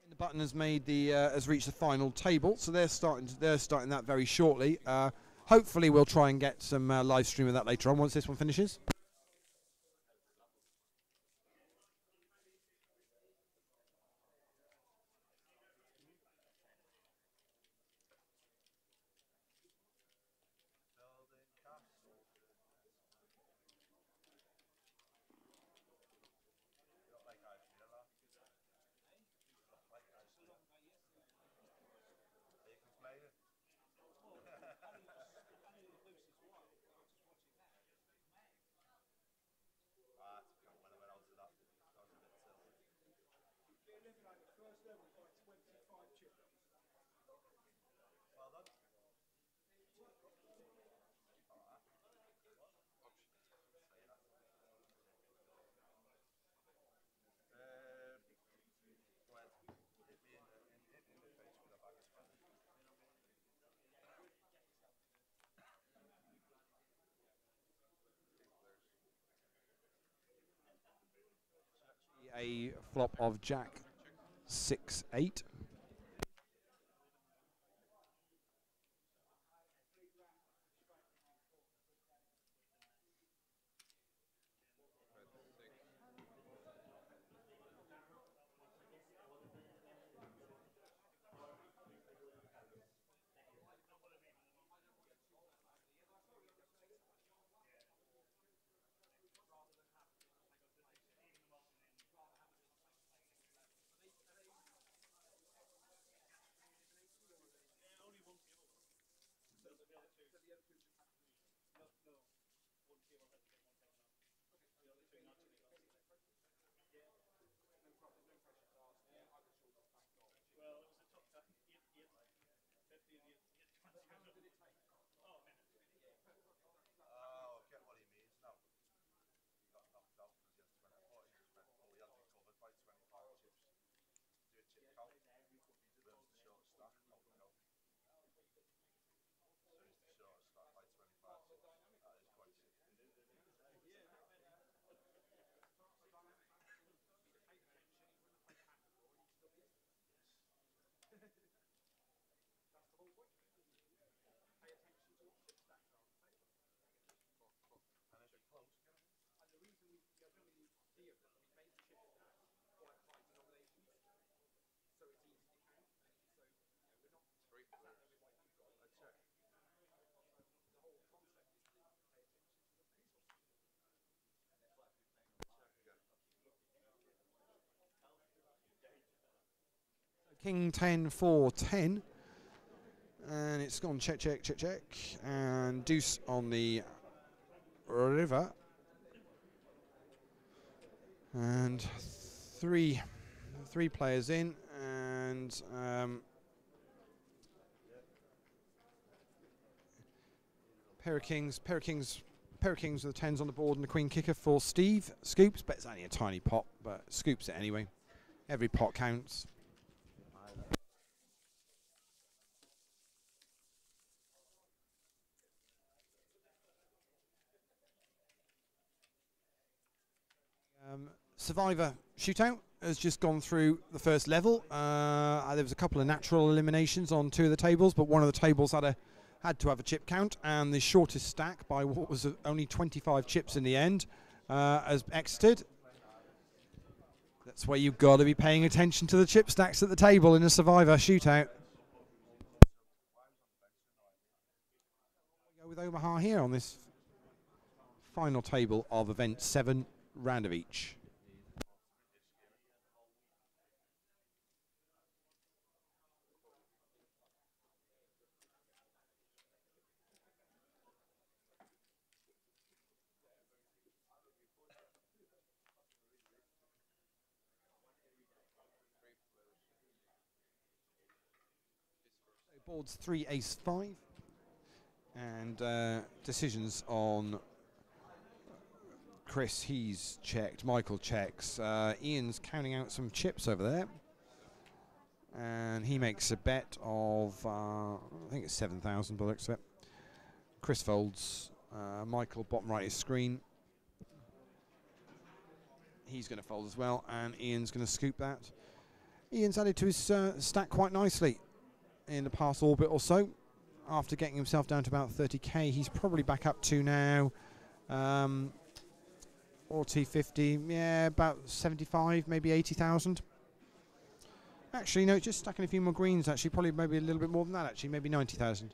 Speaker 5: The button has made has reached the final table, so they're starting that very shortly. Hopefully, we'll try and get some live stream of that later on once this one finishes. A flop of Jack 6-8.
Speaker 2: Oh, I get what he means now. He got knocked out because he had 20. I thought he just meant, oh, he had recovered by 25 chips. Do a chip count. Where's the short stack? Oh, no. So he's the short stack by 25 chips. That is quite sick. And is it close again?
Speaker 6: And the reason we have so many D of them, we've made the chip stack quite high denominations, so it's easy to count. So, we're not exactly like you've got.
Speaker 2: I check.
Speaker 6: The whole concept is that you pay attention to the face. King
Speaker 5: 10 4 10, and it's gone check check check check, and deuce on the river, and three players in, and pair of kings with the tens on the board and the queen kicker for Steve. Scoops, but it's only a tiny pot, but scoops it anyway. Every pot counts. Survivor shootout has just gone through the first level. There was a couple of natural eliminations on two of the tables, but one of the tables had to have a chip count, and the shortest stack by what was only 25 chips in the end has exited. That's why you've got to be paying attention to the chip stacks at the table in a Survivor shootout. We go with Omaha here on this final table of event 7, round of each. Boards 3 ace 5, and decisions on Chris. He's checked. Michael checks. Ian's counting out some chips over there, and he makes a bet of I think it's 7,000 by the looks of it. Chris folds. Michael bottom right of his screen. He's going to fold as well, and Ian's going to scoop that. Ian's added to his stack quite nicely in the past orbit or so. After getting himself down to about 30k, he's probably back up to now or T50, yeah, about 75, maybe 80,000. Actually, no, just stacking a few more greens, actually, probably maybe a little bit more than that, actually, maybe 90,000.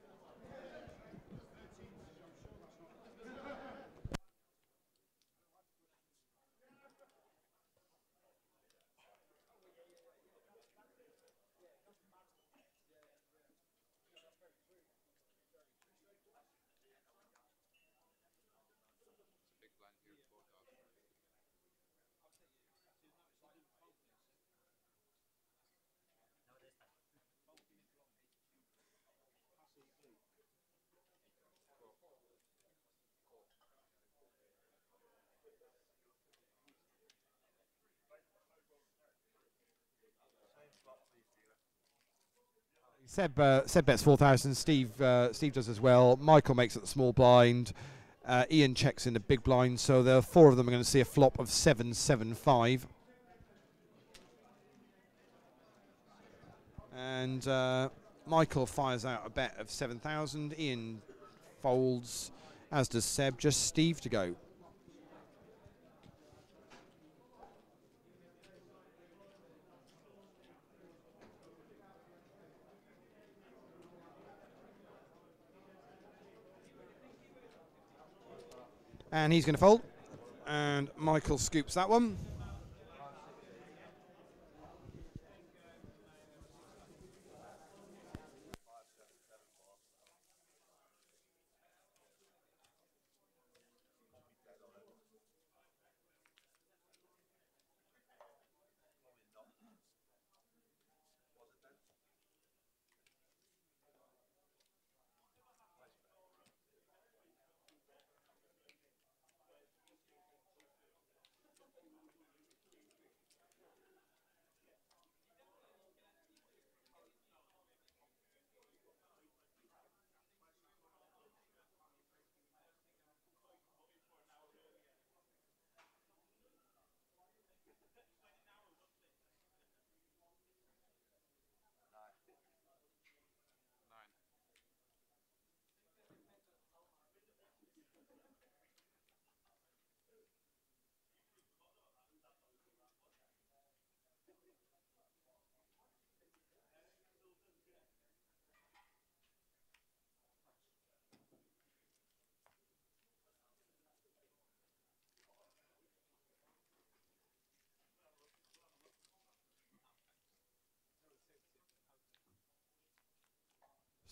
Speaker 5: Seb bets 4,000. Steve does as well. Michael makes it the small blind. Ian checks in the big blind. So the four of them are going to see a flop of 775. And Michael fires out a bet of 7,000. Ian folds, as does Seb. Just Steve to go. And he's going to fold. And Michael scoops that one.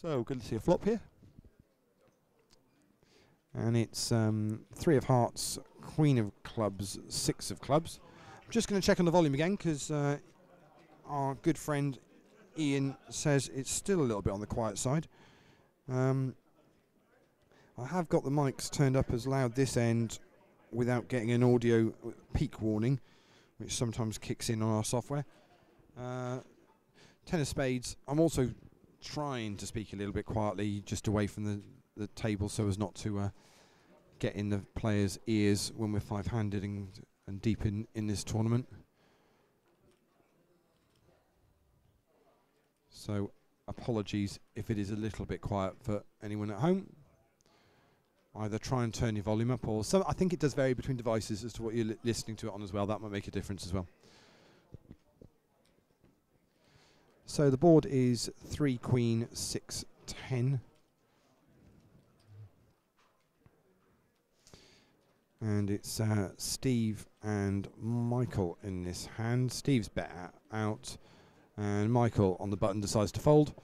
Speaker 5: So good to see a flop here. And it's 3 of hearts, queen of clubs, 6 of clubs. I'm just going to check on the volume again because our good friend Ian says it's still a little bit on the quiet side. I have got the mics turned up as loud this end without getting an audio peak warning, which sometimes kicks in on our software. 10 of spades. I'm also trying to speak a little bit quietly just away from the table so as not to get in the players' ears when we're five-handed and deep in this tournament. So apologies if it is a little bit quiet for anyone at home. Either try and turn your volume up, or I think it does vary between devices as to what you're listening to it on as well. That might make a difference as well. So the board is 3 queen 6 10. And it's Steve and Michael in this hand. Steve's bet out, and Michael on the button decides to fold.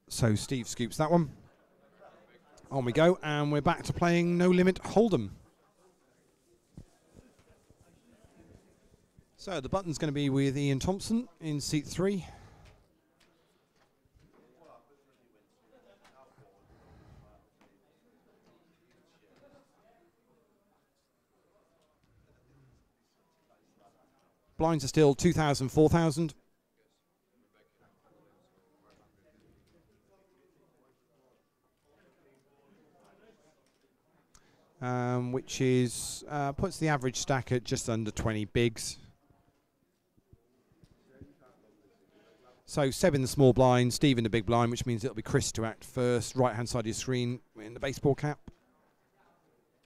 Speaker 5: So Steve scoops that one. On we go, and we're back to playing No Limit Hold'em. So the button's going to be with Ian Thompson in seat 3. Blinds are still 2,000, 4,000. Which is puts the average stack at just under 20 bigs. So Seb in the small blind, Steve in the big blind, which means it'll be Chris to act first. Right-hand side of your screen in the baseball cap.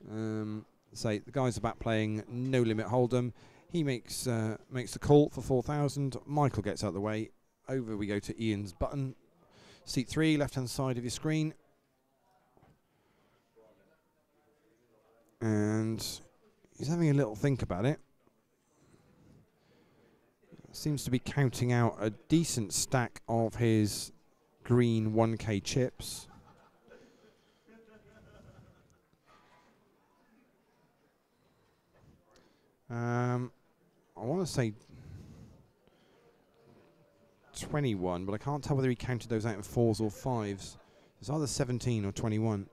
Speaker 5: So the guys are back playing No Limit Hold'em. He makes the call for 4,000. Michael gets out of the way. Over we go to Ian's button. Seat 3, left-hand side of your screen. And he's having a little think about it. Seems to be counting out a decent stack of his green 1K chips. I want to say 21, but I can't tell whether he counted those out in 4s or 5s. It's either 17 or 21.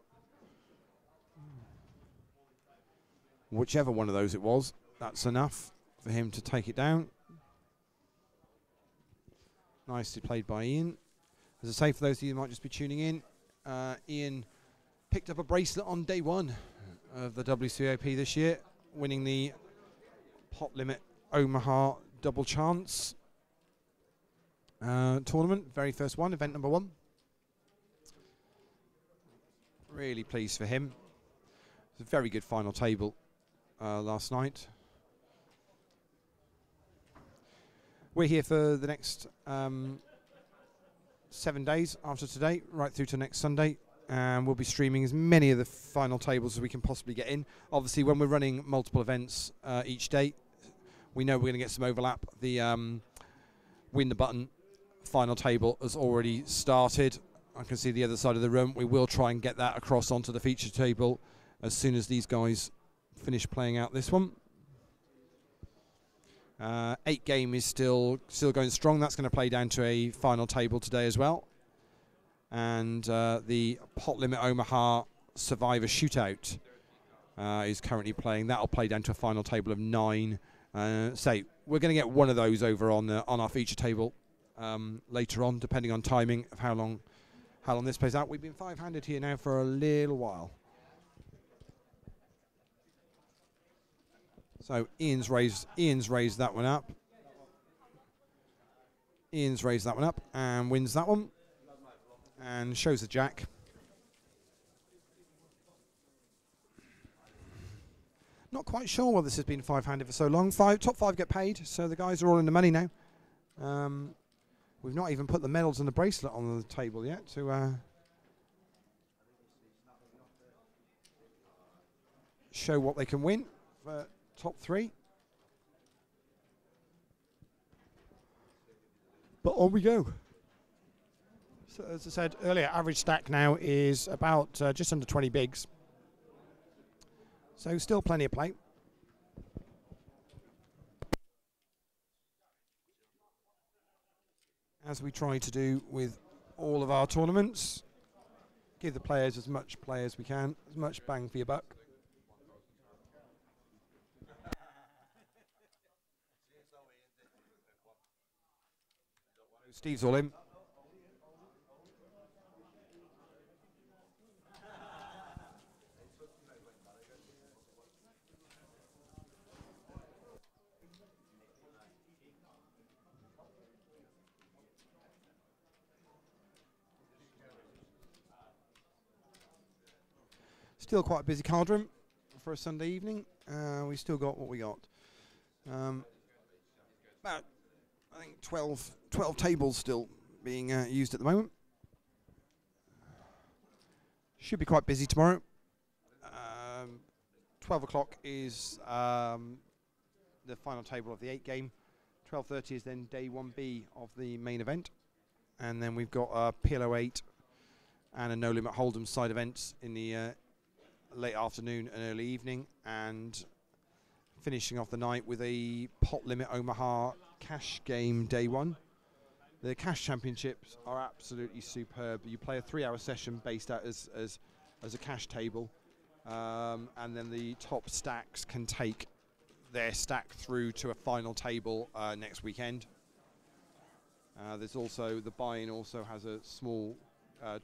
Speaker 5: Whichever one of those it was, that's enough for him to take it down. Nicely played by Ian. As I say, for those of you who might just be tuning in, Ian picked up a bracelet on day 1 of the WCOAP this year, winning the Pot Limit Omaha Double Chance. tournament, very first one, event number 1. Really pleased for him. It's a very good final table last night. We're here for the next 7 days after today, right through to next Sunday. And we'll be streaming as many of the final tables as we can possibly get in. Obviously, when we're running multiple events each day, we know we're going to get some overlap. The Win the Button final table has already started. I can see the other side of the room. We will try and get that across onto the feature table as soon as these guys finish playing out this one. 8 game is still going strong. That's going to play down to a final table today as well. And the Pot Limit Omaha Survivor Shootout is currently playing. That'll play down to a final table of 9. Say we're going to get one of those over on our feature table later on, depending on timing of how long this plays out. We've been 5-handed here now for a little while. So Ian's raised that one up. Ian's raised that one up and wins that one. And shows the jack. Not quite sure why this has been 5-handed for so long. Top 5 get paid, so the guys are all in the money now. We've not even put the medals and the bracelet on the table yet to show what they can win for top 3. But on we go. So as I said earlier, average stack now is about just under 20 bigs. So still plenty of play. As we try to do with all of our tournaments, give the players as much play as we can, as much bang for your buck. Steve's all in. Still quite a busy card room for a Sunday evening. We still got what we got. About, I think, 12 tables still being used at the moment. Should be quite busy tomorrow. 12 o'clock is the final table of the 8 game. 12:30 is then day 1B of the main event. And then we've got a PLO 8 and a No Limit Hold'em side events in the late afternoon and early evening, and finishing off the night with a Pot Limit Omaha cash game day 1. The cash championships are absolutely superb. You play a 3-hour session based out as a cash table, and then the top stacks can take their stack through to a final table next weekend. There's also the buy-in also has a small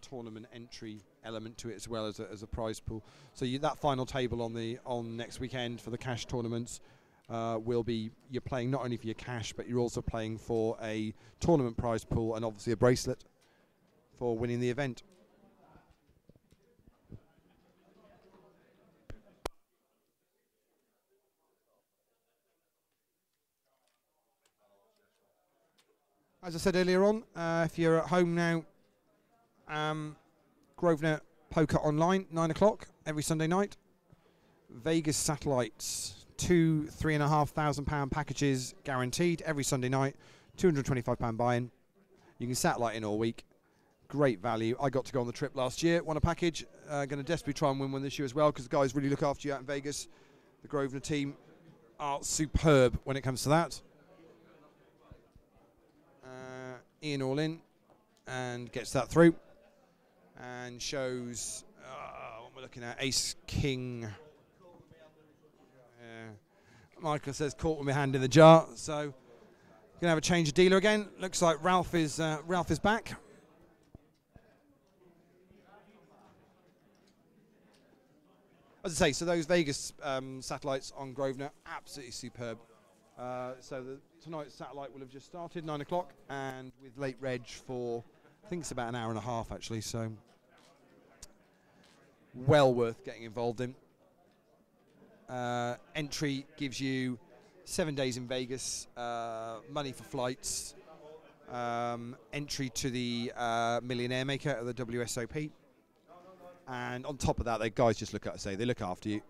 Speaker 5: tournament entry element to it as well as a prize pool. So that final table on next weekend for the cash tournaments will be, you're playing not only for your cash, but you're also playing for a tournament prize pool and obviously a bracelet for winning the event. As I said earlier on, if you're at home now, Grosvenor Poker Online, 9 o'clock every Sunday night. Vegas Satellites, 2 £3,500 packages guaranteed every Sunday night, £225 buy-in. You can satellite in all week. Great value. I got to go on the trip last year, won a package. Going to desperately try and win one this year as well, because the guys really look after you out in Vegas. The Grosvenor team are superb when it comes to that. Ian all in and gets that through. And shows what we're looking at, Ace King. Michael says caught with my hand in the jar, so gonna have a change of dealer again. Looks like Ralph is back. As I say, so those Vegas satellites on Grosvenor, absolutely superb. So tonight's satellite will have just started, 9 o'clock, and with late reg for, I think it's about an hour and a half actually, so well worth getting involved in. Entry gives you 7 days in Vegas, money for flights, entry to the Millionaire Maker at the WSOP, and on top of that, the guys just look after you.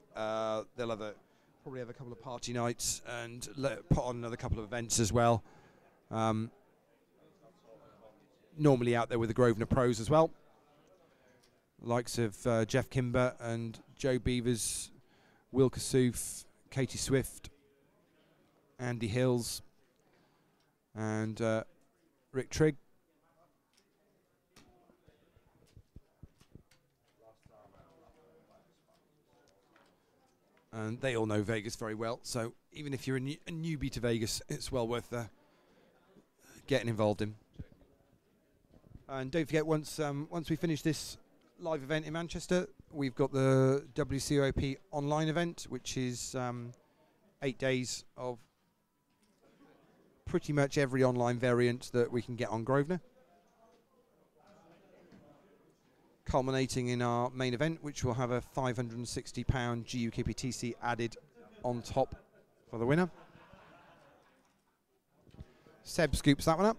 Speaker 5: They'll probably have a couple of party nights and put on another couple of events as well. Normally out there with the Grosvenor Pros as well, likes of Jeff Kimber and Joe Beavers, Will Kassouf, Katie Swift, Andy Hills, and Rick Trigg. And they all know Vegas very well, so even if you're a newbie to Vegas, it's well worth getting involved in. And don't forget, once we finish this live event in Manchester, we've got the WCOAP online event, which is 8 days of pretty much every online variant that we can get on Grosvenor, culminating in our main event, which will have a £560 GUKPTC added on top for the winner. Seb scoops that one up.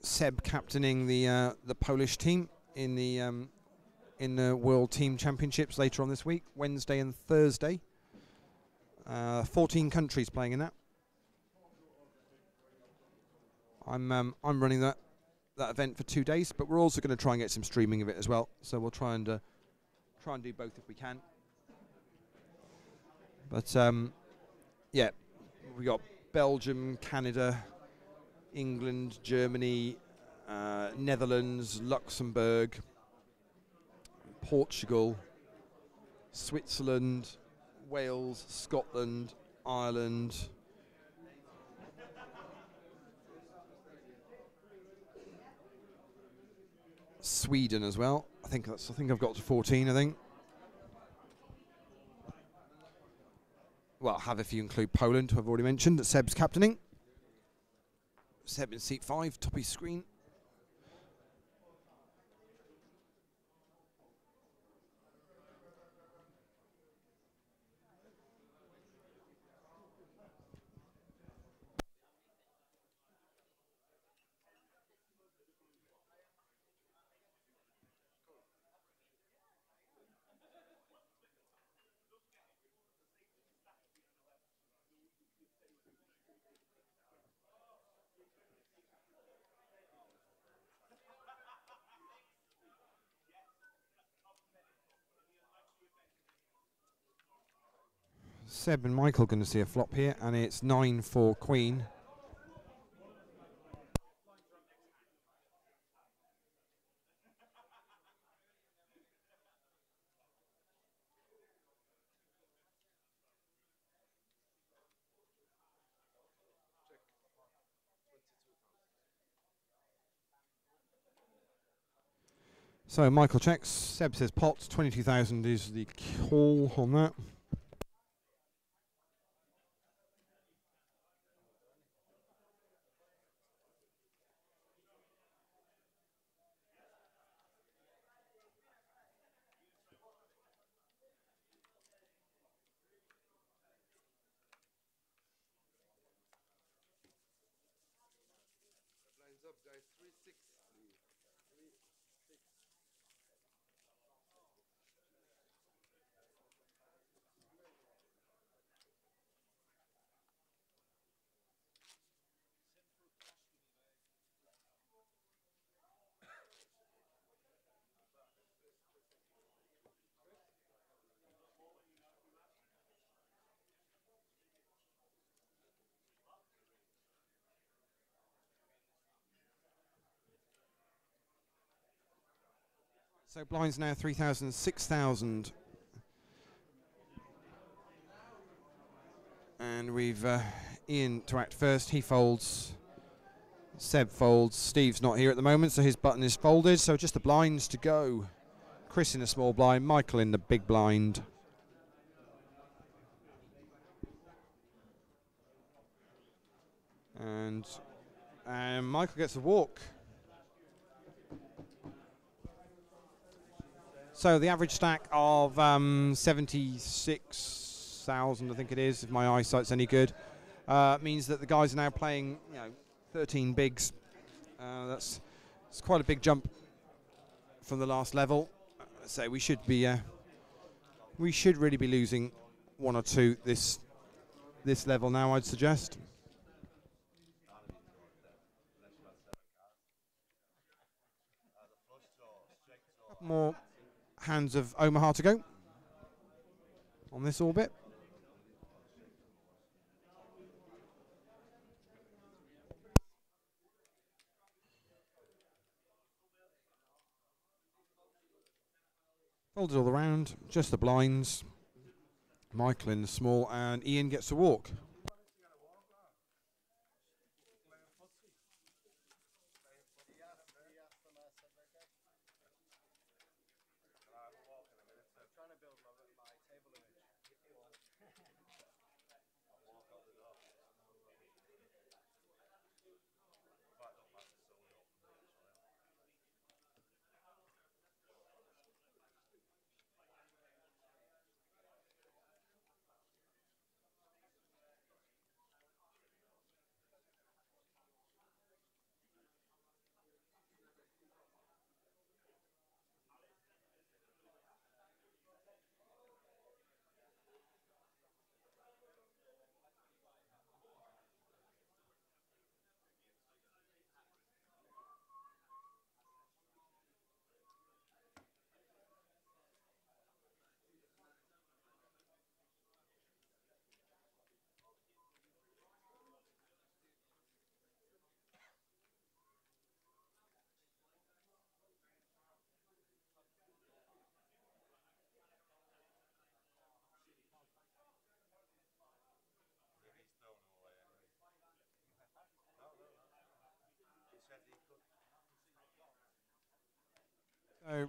Speaker 5: Seb captaining the Polish team in the World Team Championships later on this week, Wednesday and Thursday. 14 countries playing in that. I'm running that event for 2 days, but we're also going to try and get some streaming of it as well. So we'll try and do both if we can. But yeah, we got Belgium, Canada, England, Germany, Netherlands, Luxembourg, Portugal, Switzerland, Wales, Scotland, Ireland, Sweden as well. I think I've got to 14. I think. Well, have if you include Poland, who I've already mentioned, that Seb's captaining. Seb in seat 5, top of his screen. Seb and Michael going to see a flop here, and it's 9 for Queen. So Michael checks. Seb says pot. 22,000 is the call on that.
Speaker 7: Lines up, guys. 3-6, please. 3-6.
Speaker 5: So blinds now 3,000, 6,000. And we've Ian to act first. He folds Seb folds. Steve's not here at the moment, so his button is folded. So just the blinds to go. Chris in the small blind, Michael in the big blind. And Michael gets a walk. So the average stack of 76,000, I think it is, if my eyesight's any good, means that the guys are now playing, 13 bigs. That's quite a big jump from the last level. So we should really be losing one or two this level now, I'd suggest. More hands of Omaha to go on this orbit. Folded all around, just the blinds. Michael in the small, and Ian gets to walk.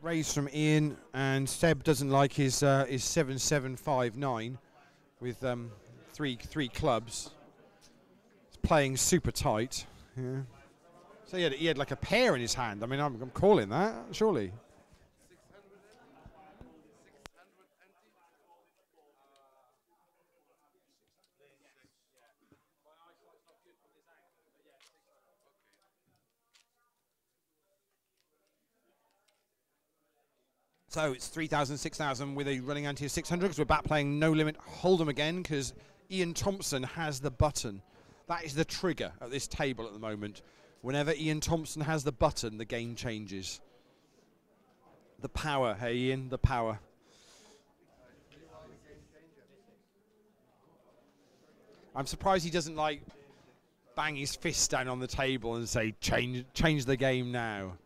Speaker 5: Raise from Ian, and Seb doesn't like his 7-7-5-9 with three clubs. He's playing super tight. Yeah. So he had like a pair in his hand. I mean, I'm calling that, surely. So it's 3,000, 6,000 with a running ante of 600 because we're back playing No Limit Hold'em again because Ian Thompson has the button. That is the trigger at this table at the moment. Whenever Ian Thompson has the button, the game changes. The power, hey Ian, the power. I'm surprised he doesn't like bang his fist down on the table and say, change the game now.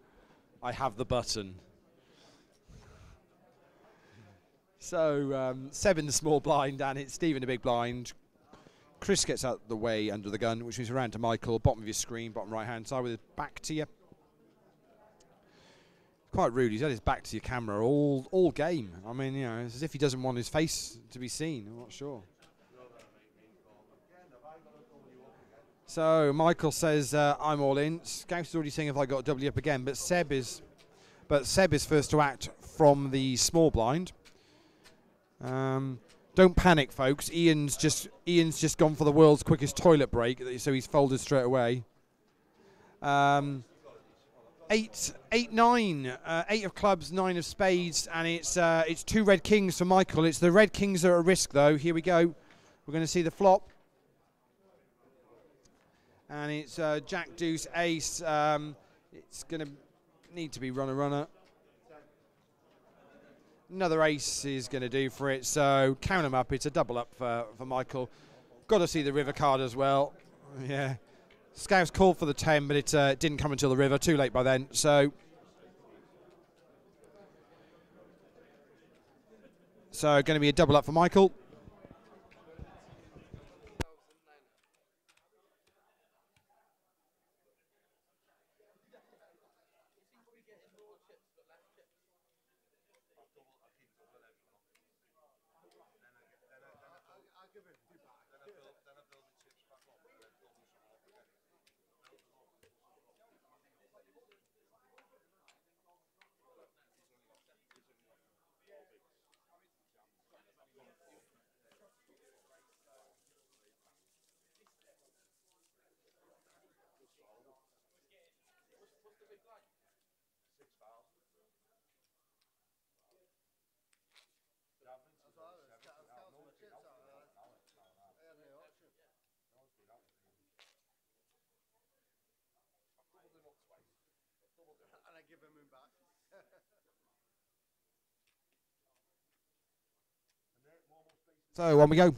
Speaker 5: I have the button. So Seb in the small blind, and it's Steve in the big blind. Chris gets out the way under the gun, which means around to Michael, bottom of your screen, bottom right hand side with his back to you. Quite rude, he's had his back to your camera all game. I mean, it's as if he doesn't want his face to be seen, I'm not sure. So Michael says, I'm all in. Scouse is already saying if I got a W up again, but Seb is first to act from the small blind. Don't panic, folks. Ian's just gone for the world's quickest toilet break, so he's folded straight away. 8, 9, 8 of clubs, 9 of spades, and it's 2 red kings for Michael. It's the red kings that are at risk, though. Here we go. We're going to see the flop, and it's Jack, Deuce, Ace. It's going to need to be runner. Another ace is going to do for it, so count them up. It's a double up for Michael. Got to see the river card as well. Yeah. Scouts called for the 10, but it didn't come until the river. Too late by then. So going to be a double up for Michael.
Speaker 2: keep doubling everyone up.
Speaker 3: I'll give it.
Speaker 2: Then I build my chips back up and then double some up again. Build them up, double some up. He's only got four bigs.
Speaker 10: What's the big line?
Speaker 2: 6,000. The average is
Speaker 3: Well,
Speaker 2: about 70 now. No, it's been out for now.
Speaker 3: I had the auction.
Speaker 2: No, it's been out for ages. I've doubled him up twice.
Speaker 3: And I give him back.
Speaker 5: So on we go.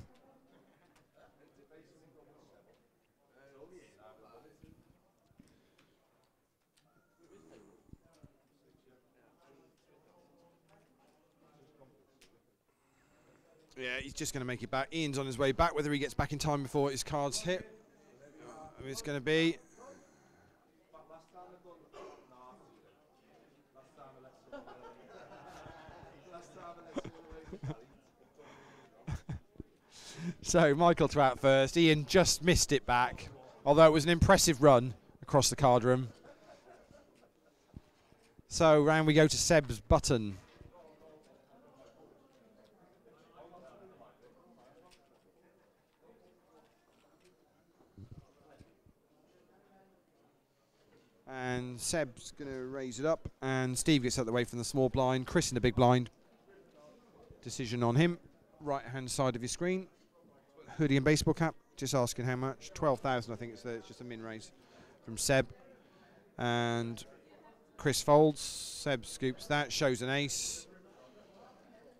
Speaker 5: Yeah, he's just going to make it back. Ian's on his way back. Whether he gets back in time before his cards hit, it's going to be. So Michael to out first. Ian just missed it back, although it was an impressive run across the card room. So round we go to Seb's button. And Seb's going to raise it up, and Steve gets out the way from the small blind. Chris in the big blind. Decision on him. Right hand side of your screen. Hoodie and baseball cap. Just asking how much. 12,000, I think it's there. It's just a min raise from Seb. And Chris folds. Seb scoops that. Shows an ace.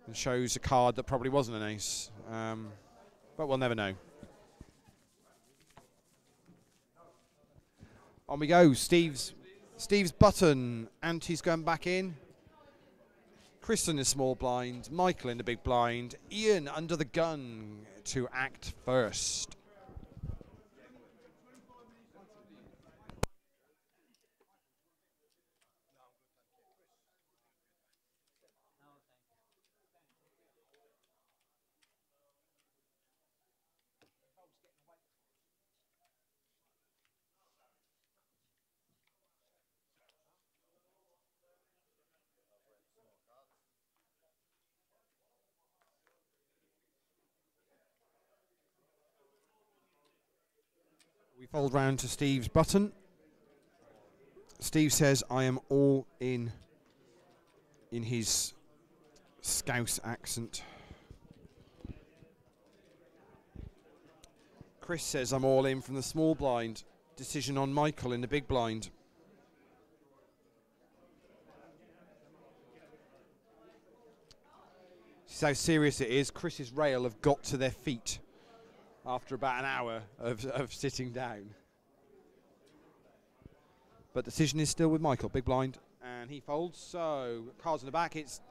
Speaker 5: And shows a card that probably wasn't an ace. But we'll never know. On we go. Steve's button. Anti's going back in. Chris in the small blind. Michael in the big blind. Ian under the gun to act first. We fold round to Steve's button. Steve says, I am all in his Scouse accent. Chris says, I'm all in from the small blind. Decision on Michael in the big blind. This is how serious it is. Chris's rail have got to their feet after about an hour of sitting down. But decision is still with Michael, big blind, and he folds. So cards in the back. It's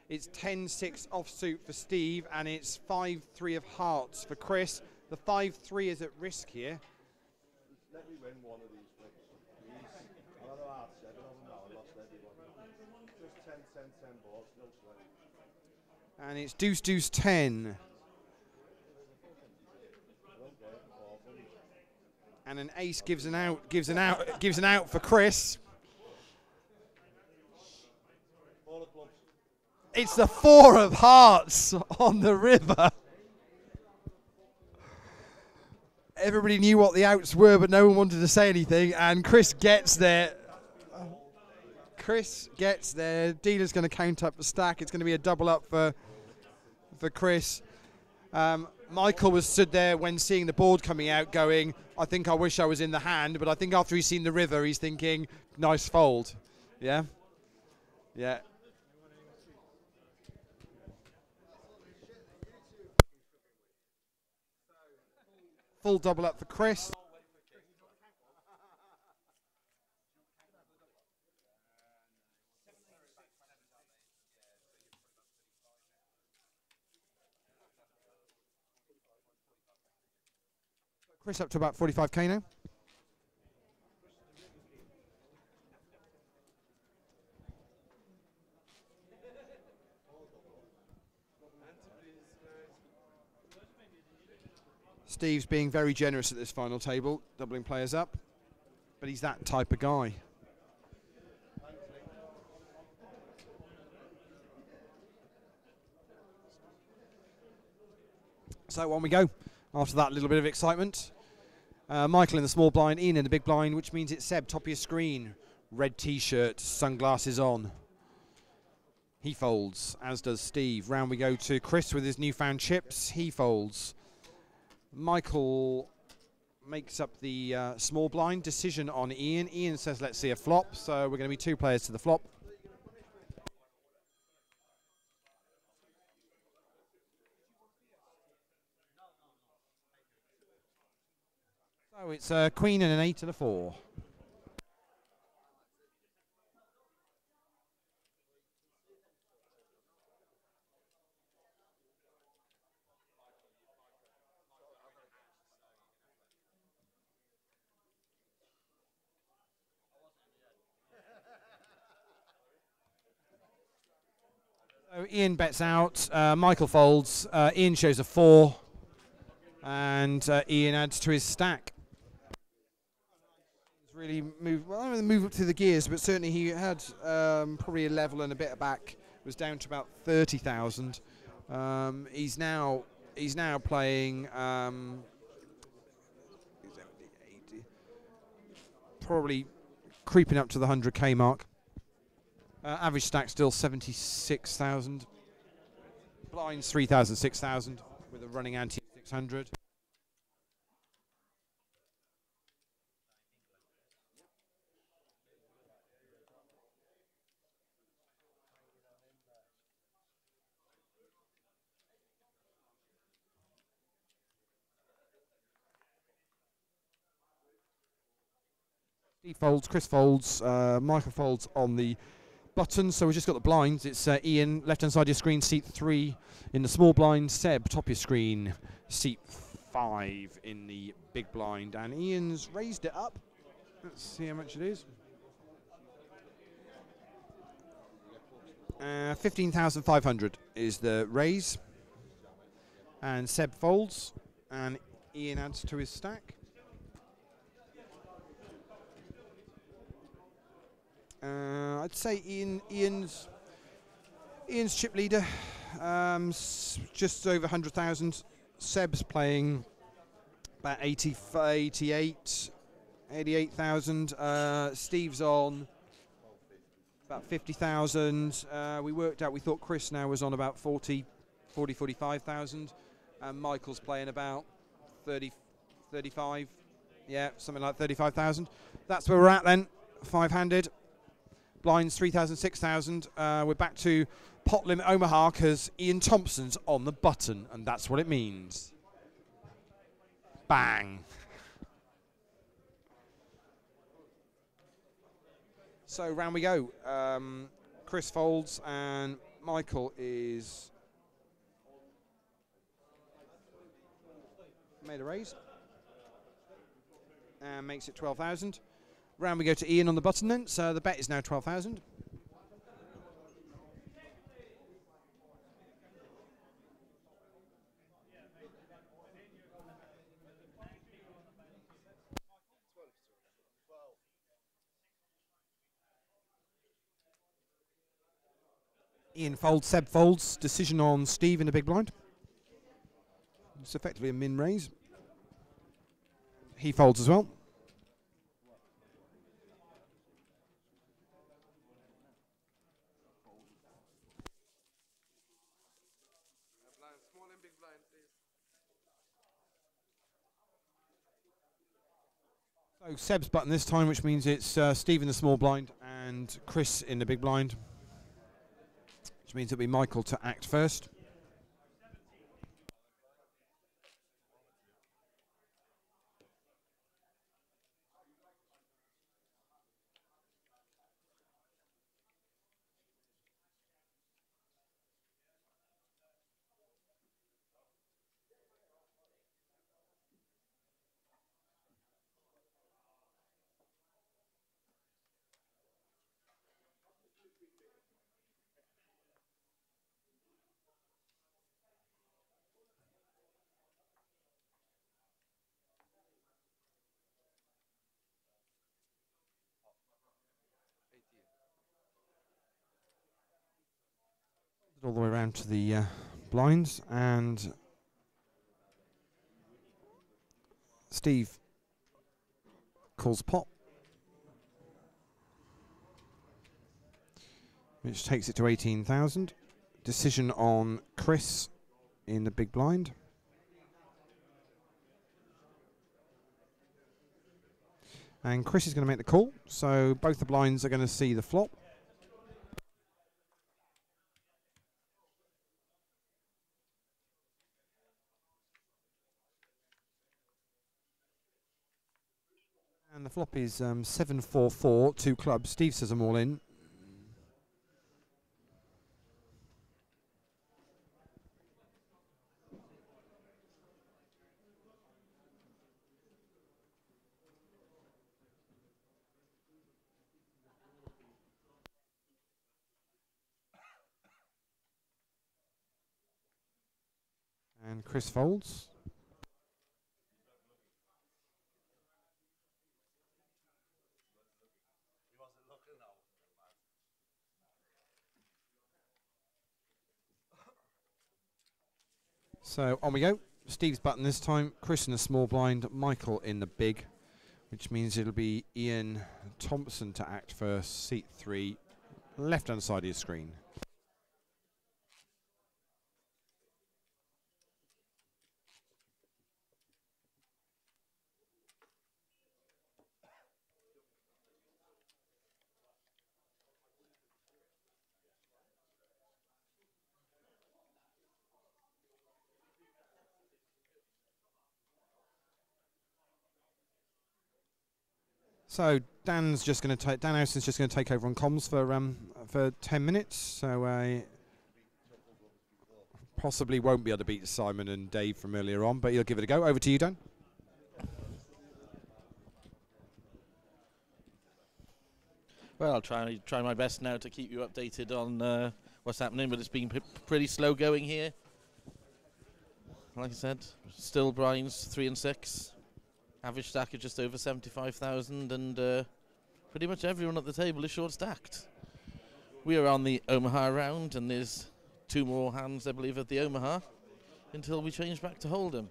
Speaker 5: 10-6 offsuit for Steve, and it's 5-3 of hearts for Chris. The 5-3 is at risk here.
Speaker 2: Let me win one of these flicks, please. I don't know how to 7 of them now. I lost everyone. Just 10, 10, 10 balls, no sweat.
Speaker 5: And it's deuce, deuce, 10. And an ace gives an out for Chris. It's the 4 of hearts on the river. Everybody knew what the outs were, but no one wanted to say anything, and Chris gets there. Chris gets there. Dealer's going to count up the stack. It's going to be a double up for Chris. Michael was stood there when seeing the board coming out going, I think I wish I was in the hand, but I think after he's seen the river, he's thinking, nice fold. Yeah? Yeah. Full double up for Chris. Chris up to about 45k now. Steve's being very generous at this final table, doubling players up, but he's that type of guy. So on we go. After that little bit of excitement, Michael in the small blind, Ian in the big blind, which means it's Seb, top of your screen. Red t-shirt, sunglasses on. He folds, as does Steve. Round we go to Chris with his newfound chips. He folds. Michael makes up the small blind. Decision on Ian. Ian says, let's see a flop. So we're going to be 2 players to the flop. So it's a queen and an 8 and a 4. So Ian bets out, Michael folds, Ian shows a 4, and Ian adds to his stack. He's really moved, well, I don't know, move up through the gears, but certainly he had probably a level and a bit back, was down to about 30,000. He's now playing probably creeping up to the 100k mark. Average stack still 76,000. Blinds 3,000, 6,000 with a running ante 600. Steve folds, Chris folds, Michael folds on the button, so we've just got the blinds. It's Ian, left-hand side of your screen, seat 3 in the small blind. Seb, top of your screen, seat 5 in the big blind. And Ian's raised it up. Let's see how much it is. 15,500 is the raise. And Seb folds, and Ian adds to his stack. I'd say Ian's chip leader, just over 100,000. Seb's playing about 88,000. Steve's on about 50,000. We worked out, we thought Chris now was on about 45,000. And Michael's playing about 35. Yeah, something like 35,000. That's where we're at then, 5-handed. Blinds 3,000, 6,000. We're back to pot limit Omaha because Ian Thompson's on the button, and that's what it means. Bang. So round we go. Chris folds and Michael is made a raise and makes it 12,000. Round we go to Ian on the button then, so the bet is now 12,000. Ian folds, Seb folds, decision on Steve in the big blind. It's effectively a min raise. He folds as well.
Speaker 7: Small and big blind, please.
Speaker 5: So Seb's button this time, which means it's Steve in the small blind and Chris in the big blind, which means it'll be Michael to act first. All the way around to the blinds, and Steve calls pot, which takes it to 18,000. Decision on Chris in the big blind. And Chris is going to make the call, so both the blinds are going to see the flop. And the flop is 7-4-4, 2 clubs. Steve says I'm all in. And Chris folds. So on we go. Steve's button this time. Chris in the small blind. Michael in the big, which means it'll be Ian Thompson to act first. Seat 3, left hand side of your screen. So Dan's just going to take. Dan Howson's just going to take over on comms for 10 minutes. So possibly won't be able to beat Simon and Dave from earlier on, but he'll give it a go. Over to you, Dan.
Speaker 10: Well, I'll try my best now to keep you updated on what's happening, but it's been pretty slow going here. Like I said, still blinds 3 and 6. Average stack is just over 75,000, and pretty much everyone at the table is short stacked. We are on the Omaha round, and there's 2 more hands, I believe, at the Omaha until we change back to Hold'em.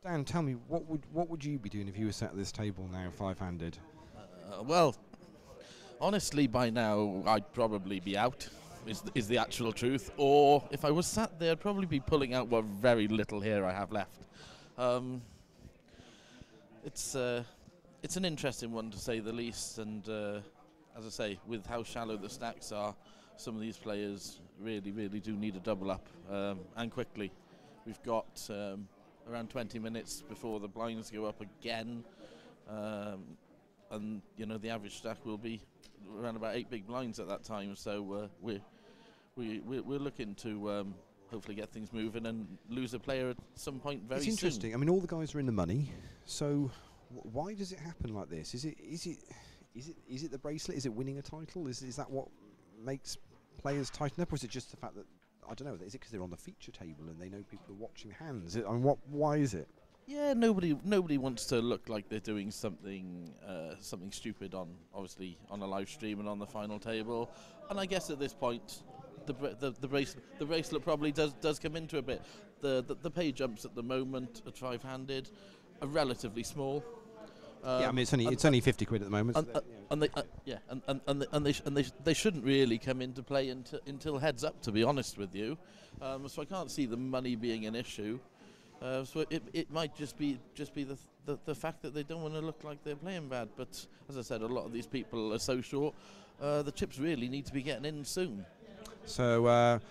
Speaker 5: Dan, tell me, what would you be doing if you were sat at this table now, 5-handed?
Speaker 10: Well, honestly, by now I'd probably be out. Is the actual truth? Or if I was sat there, I'd probably be pulling out what very little hair I have left. It's an interesting one to say the least, and as I say, with how shallow the stacks are, some of these players really do need a double up, and quickly. We've got around 20 minutes before the blinds go up again, and you know the average stack will be around about 8 big blinds at that time. So we're looking to hopefully get things moving and lose a player at some point very soon.
Speaker 5: It's interesting. I mean, all the guys are in the money. So why does it happen like this? Is it the bracelet? Is it winning a title? Is that what makes players tighten up, or is it just the fact that, I don't know, is it because they're on the feature table and they know people are watching hands? Why is it?
Speaker 10: Yeah, nobody wants to look like they're doing something stupid on a live stream and on the final table. And I guess at this point, the bracelet probably does come into a bit. The pay jumps at the moment at 5-handed are relatively small.
Speaker 5: Yeah, I mean it's only 50 quid at the moment.
Speaker 10: And they shouldn't really come into play until heads up, to be honest with you. So I can't see the money being an issue. So it might just be the fact that they don't want to look like they're playing bad. But as I said, a lot of these people are so short. The chips really need to be getting in soon.
Speaker 5: So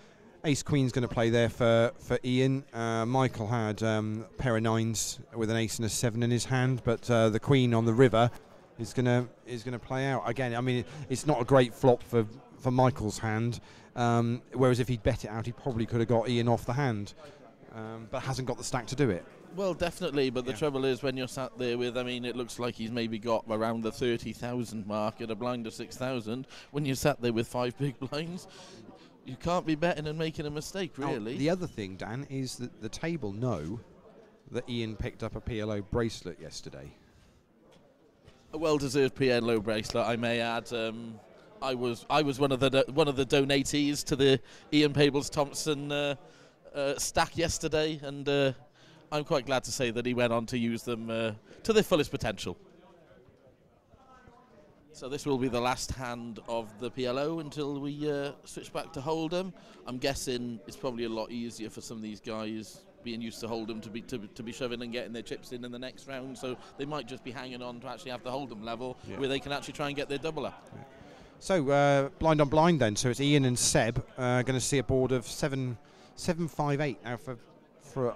Speaker 5: Ace Queen's going to play there for Ian. Michael had a pair of 9s with an ace and a 7 in his hand, but the Queen on the river is going to play out again. I mean, it's not a great flop for Michael's hand. Whereas if he'd bet it out, he probably could have got Ian off the hand. But hasn't got the stack to do it.
Speaker 10: Well, definitely, but the trouble is when you're sat there with, I mean, it looks like he's maybe got around the 30,000 mark at a blind of 6,000. When you're sat there with 5 big blinds, You can't be betting and making a mistake, really.
Speaker 5: The other thing, Dan, is that the table know that Ian picked up a PLO bracelet yesterday.
Speaker 10: A well-deserved PLO bracelet, I may add. I was one of the donatees to the Ian Pables Thompson stack yesterday, and I'm quite glad to say that he went on to use them to their fullest potential. So this will be the last hand of the PLO until we switch back to Hold'em. I'm guessing it's probably a lot easier for some of these guys being used to Hold'em to be shoving and getting their chips in the next round. So they might just be hanging on to actually have the Hold'em level where they can actually try and get their double up.
Speaker 5: Yeah. So blind on blind then. So it's Ian and Seb going to see a board of 7-5-8 now for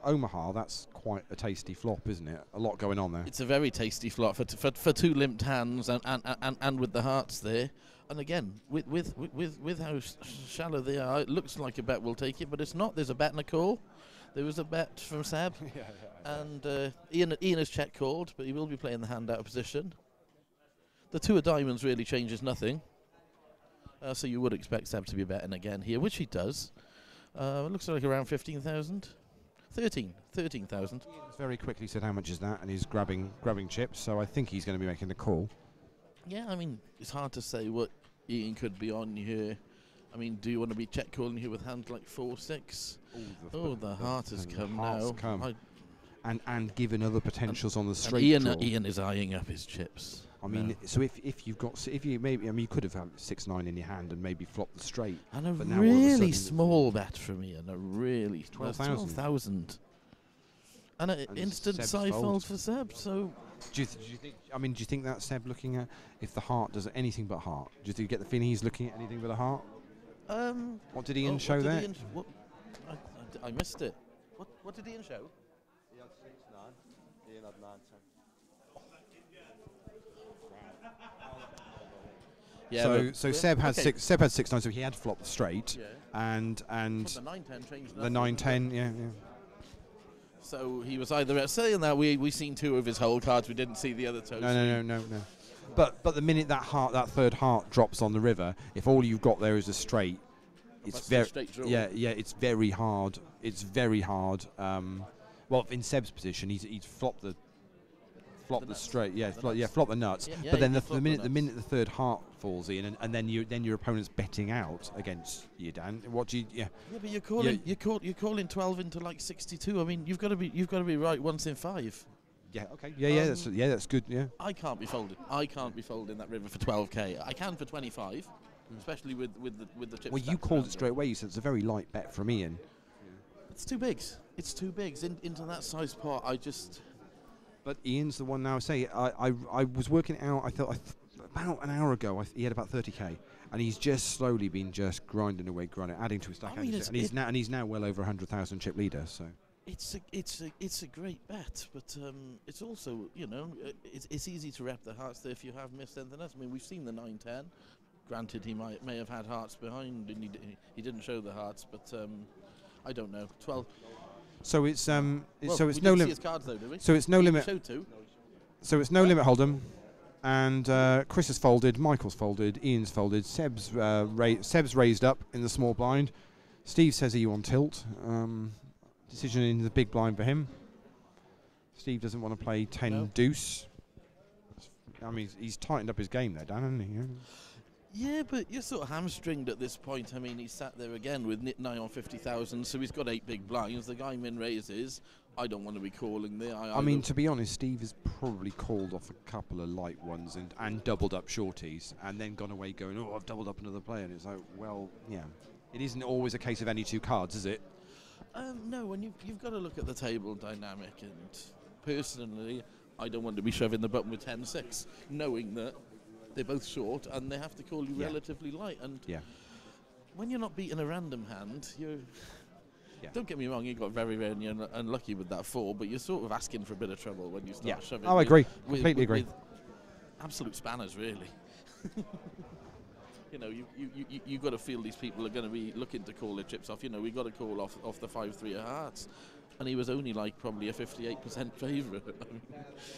Speaker 5: Omaha. That's quite a tasty flop, isn't it? A lot going on there.
Speaker 10: It's a very tasty flop for two limped hands and with the hearts there. And again, with how shallow they are, it looks like a bet will take it, but it's not. There's a bet and a call. There was a bet from Seb, and Ian has check called, but he will be playing the hand out of position. The two of diamonds really changes nothing, so you would expect Seb to be betting again here, which he does. It looks like around 15,000. 13,000.
Speaker 5: He's very quickly said how much is that, and he's grabbing chips, so I think he's going to be making the call.
Speaker 10: Yeah, I mean, it's hard to say what Ian could be on here. I mean, do you want to be check calling here with hands like 4-6? The heart has come now.
Speaker 5: And given other potentials on the straight
Speaker 10: Ian is eyeing up his chips.
Speaker 5: I mean, so if you could have had 6-9 in your hand and maybe flopped the straight.
Speaker 10: And a really small bet from Ian, a really
Speaker 5: 12,000.
Speaker 10: And an instant side fold for Seb. So,
Speaker 5: do you think? I mean, do you think that Seb looking at if the heart does anything but heart? Do you think you get the feeling he's looking at anything but a heart? What did Ian show there?
Speaker 10: I missed it. What did Ian show?
Speaker 3: He had 6-9. Ian had 9-10.
Speaker 5: Yeah, so Seb had 6-9, so he had flopped straight, and
Speaker 10: the 9-10 changed.
Speaker 5: The 9-10, yeah.
Speaker 10: So he was either saying that we seen two of his whole cards, we didn't see the other two.
Speaker 5: No. But the minute that third heart drops on the river, if all you've got there is a straight, it's very it's very hard. It's very hard. Well, in Seb's position, he'd flop the straight, flop the nuts. But then the minute the third heart falls in, and then your opponent's betting out against you, Dan. What do you? Yeah.
Speaker 10: Yeah, but you're calling 12 into like 62. I mean, you've got to be right once in 5.
Speaker 5: Yeah. Okay. Yeah. That's good. Yeah.
Speaker 10: I can't be folding. I can't be folding that river for 12k. I can for 25, especially with the chips.
Speaker 5: Well, you called it straight away. You said it's a very light bet from Ian.
Speaker 10: It's too big. It's too big. Into that size pot, I just.
Speaker 5: But Ian's the one now. I was working out. I thought about an hour ago he had about 30k, and he's just slowly been just grinding away, adding to his stack. And he's now well over 100,000 chip leader. So
Speaker 10: it's a great bet, but it's also it's easy to wrap the hearts there if you have missed anything else. I mean, we've seen the 9-10. Granted, he may have had hearts behind, and he didn't show the hearts, but I don't know. 12.
Speaker 5: So it's no
Speaker 10: limit.
Speaker 5: So it's no limit. So it's no limit Hold'em, and Chris has folded, Michael's folded, Ian's folded, Seb's raised up in the small blind. Steve says you on tilt. Decision in the big blind for him. Steve doesn't want to play 10 deuce. I mean, he's tightened up his game there, Dan, hasn't he?
Speaker 10: Yeah, but you're sort of hamstringed at this point. I mean, he sat there again with nigh on 50,000, so he's got 8 big blinds. The guy min raises. I don't want to be calling there.
Speaker 5: I mean, to be honest, Steve has probably called off a couple of light ones and doubled up shorties, and then gone away going, oh, I've doubled up another player. And it's like, well, yeah. It isn't always a case of any 2 cards, is it?
Speaker 10: No, and you've got to look at the table dynamic, and personally, I don't want to be shoving the button with 10-6, knowing that they're both short and they have to call you relatively light. And when you're not beating a random hand, don't get me wrong, you got very, very unlucky with that 4, but you're sort of asking for a bit of trouble when you start shoving.
Speaker 5: I agree. Completely agree.
Speaker 10: With absolute spanners, really. You've got to feel these people are going to be looking to call their chips off. We've got to call off the 5-3 of hearts. and he was only like probably a 58% favourite. I mean,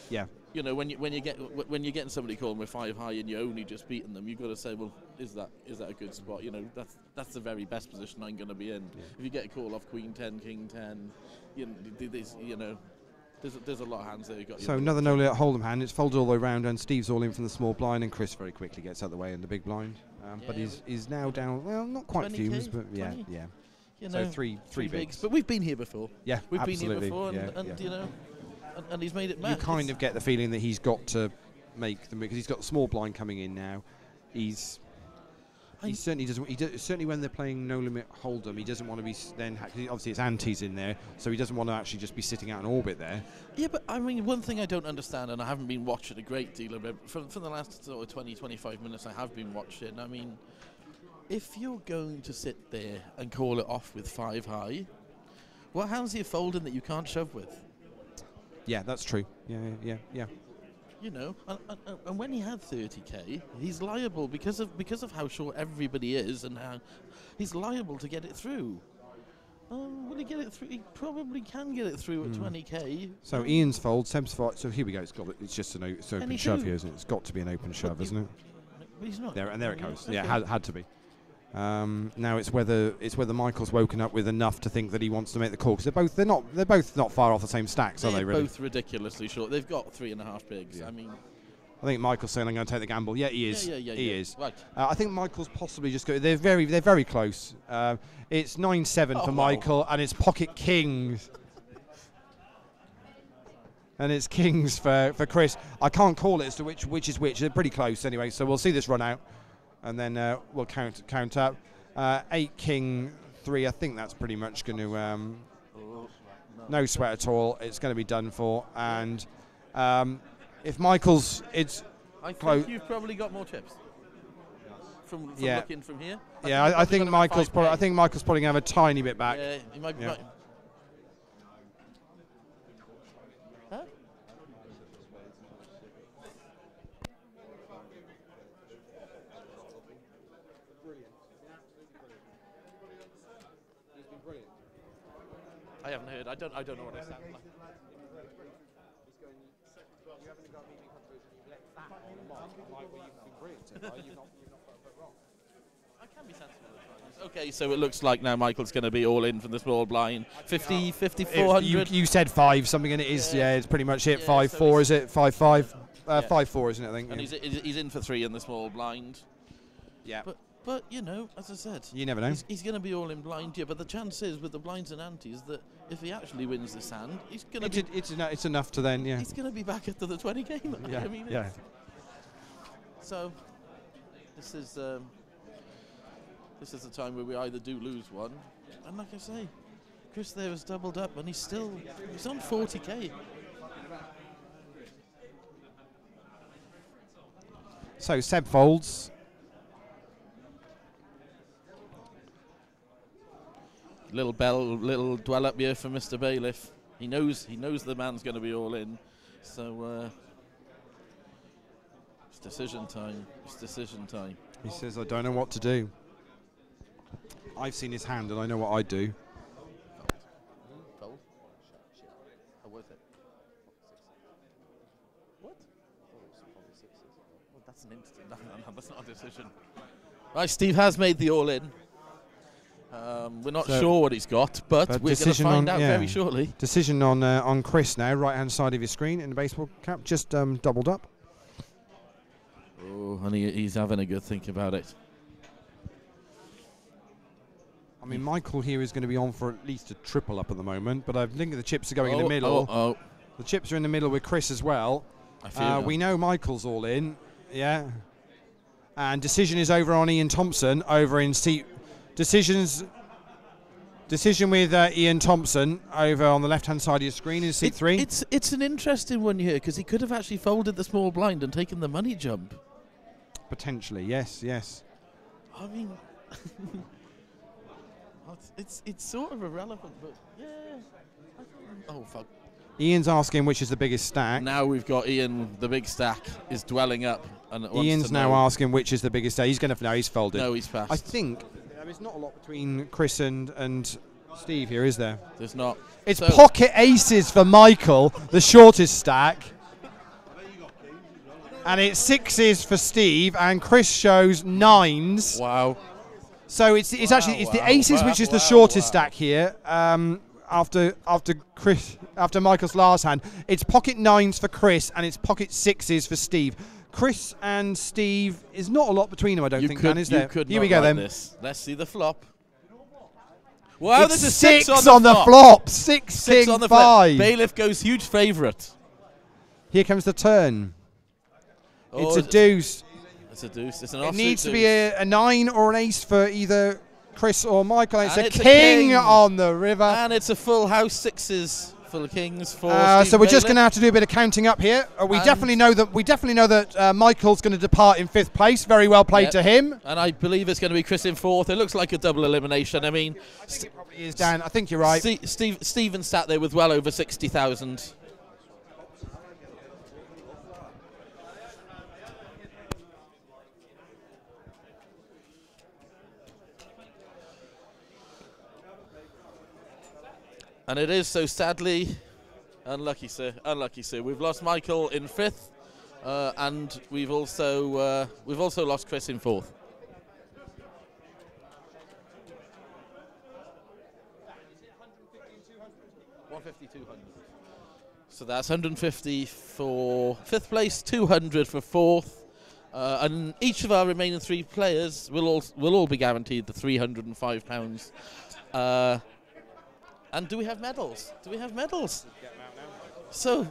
Speaker 5: Yeah.
Speaker 10: you know, when you're getting somebody calling with 5 high and you're only just beating them, you've got to say, well, is that a good spot? You know, that's the very best position I'm going to be in.
Speaker 5: Yeah.
Speaker 10: If you get a call off Queen 10, King 10, there's a lot of hands there.
Speaker 5: So another no-limit hold'em hand. It's folded all the way around, and Steve's all in from the small blind, and Chris very quickly gets out of the way in the big blind. But he's now down. Well, not quite
Speaker 10: 20K,
Speaker 5: fumes, but
Speaker 10: 20?
Speaker 5: yeah.
Speaker 10: You
Speaker 5: So
Speaker 10: know,
Speaker 5: three bigs.
Speaker 10: But we've been here before.
Speaker 5: Yeah,
Speaker 10: we've
Speaker 5: absolutely.
Speaker 10: been here before, and you know, and he's made it.
Speaker 5: You kind of get the feeling that he's got to make them, because he's got the small blind coming in now. He certainly doesn't. Certainly when they're playing no limit hold'em, he doesn't want to be then. Obviously, it's antes in there, so he doesn't want to actually just be sitting out in orbit there.
Speaker 10: Yeah, but I mean, one thing I don't understand, and I haven't been watching a great deal of it from the last sort of 20, 25 minutes I have been watching. I mean, if you're going to sit there and call it off with 5 high, what hands are you folding that you can't shove with?
Speaker 5: Yeah, that's true. Yeah.
Speaker 10: You know, and when he had 30k, he's liable because of how short everybody is, and how he's liable to get it through. Will he get it through? He probably can get it through at 20k.
Speaker 5: So Ian's fold, Seb's fold. So here we go. It's just an open shove here, isn't it? It's got to be an open shove, isn't it?
Speaker 10: But he's not.
Speaker 5: There it goes.
Speaker 10: Okay.
Speaker 5: Yeah, had to be. Now it's whether Michael's woken up with enough to think that he wants to make the call, because they're both not far off the same stacks, are they? Really?
Speaker 10: Both ridiculously short. They've got 3.5 bigs.
Speaker 5: Yeah.
Speaker 10: I mean,
Speaker 5: I think Michael's saying I'm going to take the gamble. Yeah, he is.
Speaker 10: Yeah.
Speaker 5: He is.
Speaker 10: Right.
Speaker 5: I think Michael's possibly just go. They're very close. It's 9-7 for Michael, and it's pocket kings. And it's kings for Chris. I can't call it as to which is which. They're pretty close anyway, so we'll see this run out, and then we'll count up. 8 king 3. I think that's pretty much going to no sweat at all. It's going to be done for. And if Michael's,
Speaker 10: I think you've probably got more chips from looking from here.
Speaker 5: I think Michael's probably. I think Michael's probably going to have a tiny bit back.
Speaker 10: Yeah, he might be.
Speaker 5: Yeah.
Speaker 10: Huh? I haven't heard. I don't know what it sounds like. I can be sensible. Okay, so it looks like now Michael's going to be all in from the small blind. 50, 400.
Speaker 5: You said 5 something, and it is. Yeah, it's pretty much it.
Speaker 10: Yeah,
Speaker 5: 5-4, is it? 5-5.
Speaker 10: Yeah.
Speaker 5: 5-4, isn't it? I think.
Speaker 10: And he's in for 3 in the small blind.
Speaker 5: Yeah.
Speaker 10: But you know, as I said,
Speaker 5: you never know.
Speaker 10: He's going to be all in blind here. But the chance is, with the blinds and antes, that if he actually wins this hand, he's going to be.
Speaker 5: It's enough to then. Yeah.
Speaker 10: He's going to be back into the 20k mark.
Speaker 5: Yeah.
Speaker 10: I mean,
Speaker 5: yeah.
Speaker 10: So this is the time where we either do lose one, and like I say, Chris there has doubled up, and he's on 40k.
Speaker 5: So Seb folds.
Speaker 10: Little dwell up here for Mr. Bailiff. He knows the man's going to be all in. So it's decision time. It's decision time.
Speaker 5: He says, "I don't know what to do. I've seen his hand, and I know what I'd do."
Speaker 10: Fold. How was it? What? Oh, that's an instant. No, that's not a decision. Right, Steve has made the all in. We're not sure what he's got, but we're going to find out very shortly.
Speaker 5: Decision on Chris now, right-hand side of your screen in the baseball cap, just doubled up.
Speaker 10: Oh, and he's having a good think about it.
Speaker 5: I mean, Michael here is going to be on for at least a triple up at the moment, but I think the chips are going in the middle. The chips are in the middle with Chris as well. We know Michael's all in, yeah. And decision is over on Ian Thompson over in seat. Decision with Ian Thompson over on the left-hand side of your screen in seat 3.
Speaker 10: It's an interesting one here, because he could have actually folded the small blind and taken the money jump.
Speaker 5: Potentially, yes.
Speaker 10: I mean, it's sort of irrelevant, but yeah. Oh fuck.
Speaker 5: Ian's asking which is the biggest stack.
Speaker 10: Now we've got Ian. The big stack is dwelling up, and
Speaker 5: Ian's now asking which is the biggest stack. He's going to know. He's folded.
Speaker 10: No, he's passed.
Speaker 5: I think. There's not a lot between Chris and Steve here, is there?
Speaker 10: There's not.
Speaker 5: It's
Speaker 10: So-
Speaker 5: pocket aces for Michael, the shortest stack. And it's sixes for Steve, and Chris shows nines.
Speaker 10: Wow.
Speaker 5: So it's actually the aces which is the shortest stack here. After Michael's last hand, it's pocket nines for Chris, and it's pocket sixes for Steve. Chris and Steve is not a lot between them, I don't think, Dan, is there? Here we go then.
Speaker 10: Let's see the flop. Wow,
Speaker 5: It's
Speaker 10: there's a six
Speaker 5: on the flop. Six, king,
Speaker 10: on the
Speaker 5: five.
Speaker 10: flip. Bailiff goes huge favourite.
Speaker 5: Here comes the turn.
Speaker 10: Oh,
Speaker 5: it's a deuce.
Speaker 10: It's a deuce. It's an
Speaker 5: It
Speaker 10: offsuit
Speaker 5: needs to
Speaker 10: deuce.
Speaker 5: be a 9 or an ace for either Chris or Michael. And
Speaker 10: And
Speaker 5: it's a king
Speaker 10: king.
Speaker 5: on the river.
Speaker 10: And it's a full house sixes full of kings for Steve
Speaker 5: so we're just
Speaker 10: Bailiff.
Speaker 5: going to have to do a bit of counting up here. We definitely know that Michael's going to depart in 5th place. Very well played
Speaker 10: Yep.
Speaker 5: to him.
Speaker 10: And I believe it's going to be Chris in 4th. It looks like a double elimination. I mean,
Speaker 5: It probably is, Dan. I think you're right.
Speaker 10: Stephen sat there with well over 60,000. And it is so sadly unlucky, sir. Unlucky, sir. We've lost Michael in 5th, and we've also lost Chris in 4th. So that's 150 for 5th place, 200 for 4th, and each of our remaining 3 players will all be guaranteed the £305. And do we have medals? Do we have medals? So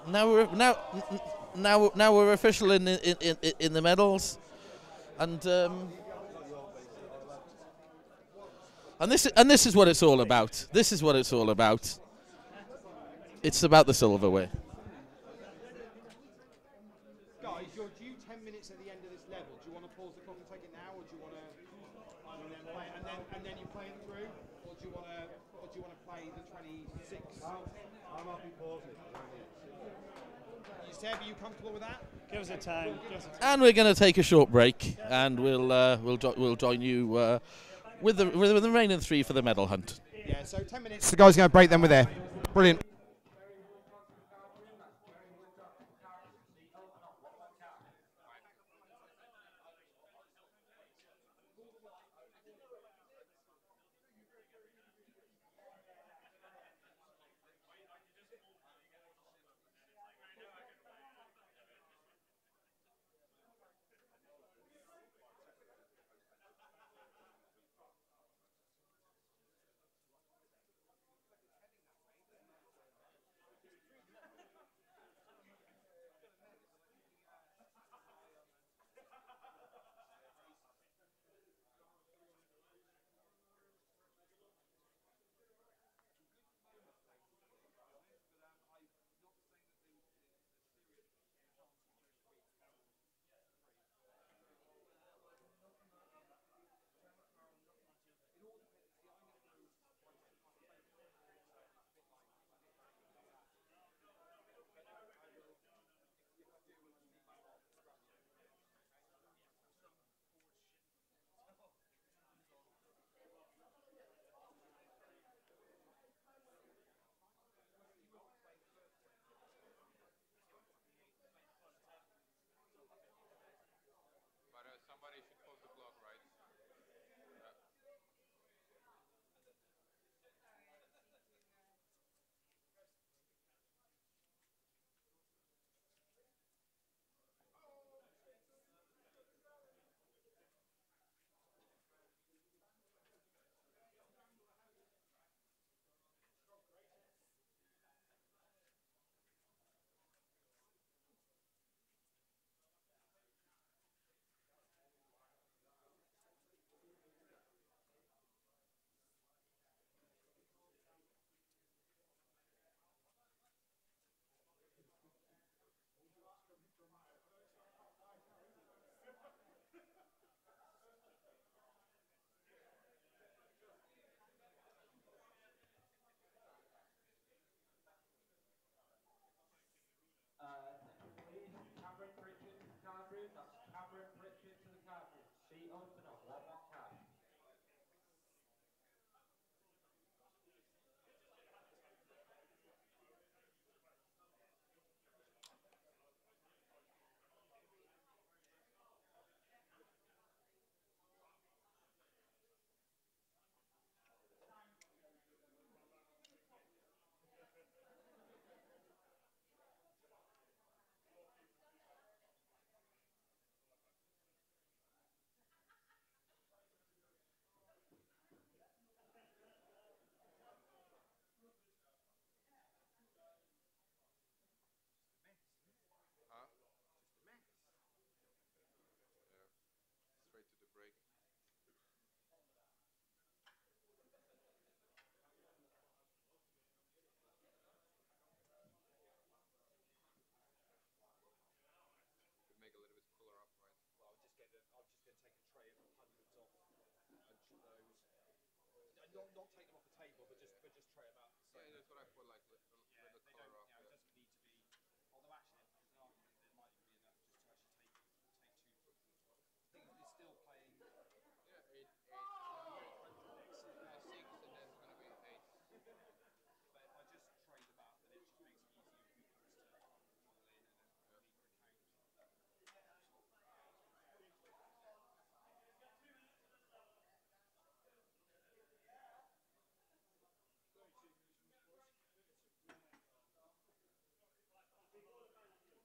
Speaker 10: now we're official in the medals, and this is what it's all about. This is what it's all about. It's about the silverware.
Speaker 6: Guys, you're due 10 minutes at the end of this level. Do you want to pause the clock and take it now, or do you want to play it and then you play it through, or do you want to play the 26? I'm happy pausing. Seb, are you comfortable with that?
Speaker 9: Give us a time.
Speaker 10: And we're going to take a short break, and we'll join you with the remaining 3 for the medal hunt.
Speaker 6: Yeah, so 10 minutes.
Speaker 5: The guy's going to break them with there. Brilliant.
Speaker 11: But somebody should close the block, right?
Speaker 6: those. Not take them off the table, but just tray them up. So
Speaker 11: Yeah, that's what I feel like. Let the
Speaker 6: yeah,
Speaker 11: color
Speaker 6: they don't.
Speaker 11: off.
Speaker 6: You know, it doesn't need to be. Although actually, there's an argument there might even be enough just to actually take two. I think it's still playing.
Speaker 11: Yeah, eight,
Speaker 6: Six,
Speaker 11: and then it's gonna be eight.
Speaker 6: but if I just trade them up, then it just makes it easier for me to model in and then
Speaker 11: Yeah.
Speaker 6: leave an account.
Speaker 11: Give some chips. We don't even have to do.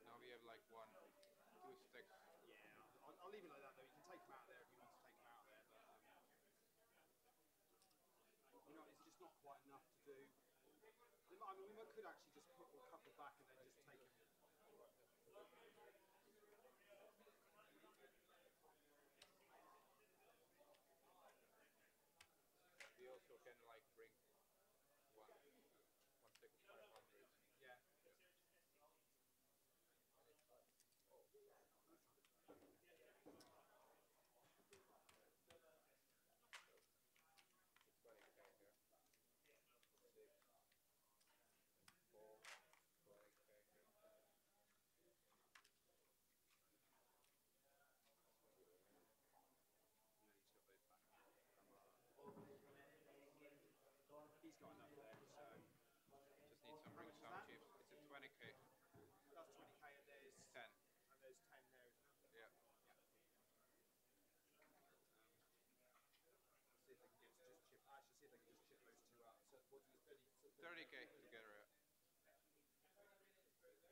Speaker 11: Now we have like two stacks.
Speaker 6: Yeah, I'll leave it like that though. You can take them out of there if you want to take them out of there, but you know, it's just not quite enough to do. I mean, we could actually just put a couple back and then just take them.
Speaker 11: We also can like bring one stack of 500.
Speaker 6: Yeah.
Speaker 11: It's 20k here. 6 and 4. 20k here.
Speaker 6: And then he's got those back. He's got enough there, so.
Speaker 11: Just need some bring
Speaker 6: much is
Speaker 11: some
Speaker 6: that?
Speaker 11: chips. It's a 20k.
Speaker 6: That's 20k and there's
Speaker 11: 10.
Speaker 6: And there's 10 there, isn't it?
Speaker 11: Yeah.
Speaker 6: See if they can just chip. Actually, see if they can just chip those two up. So what do you
Speaker 11: 30k together. Yeah.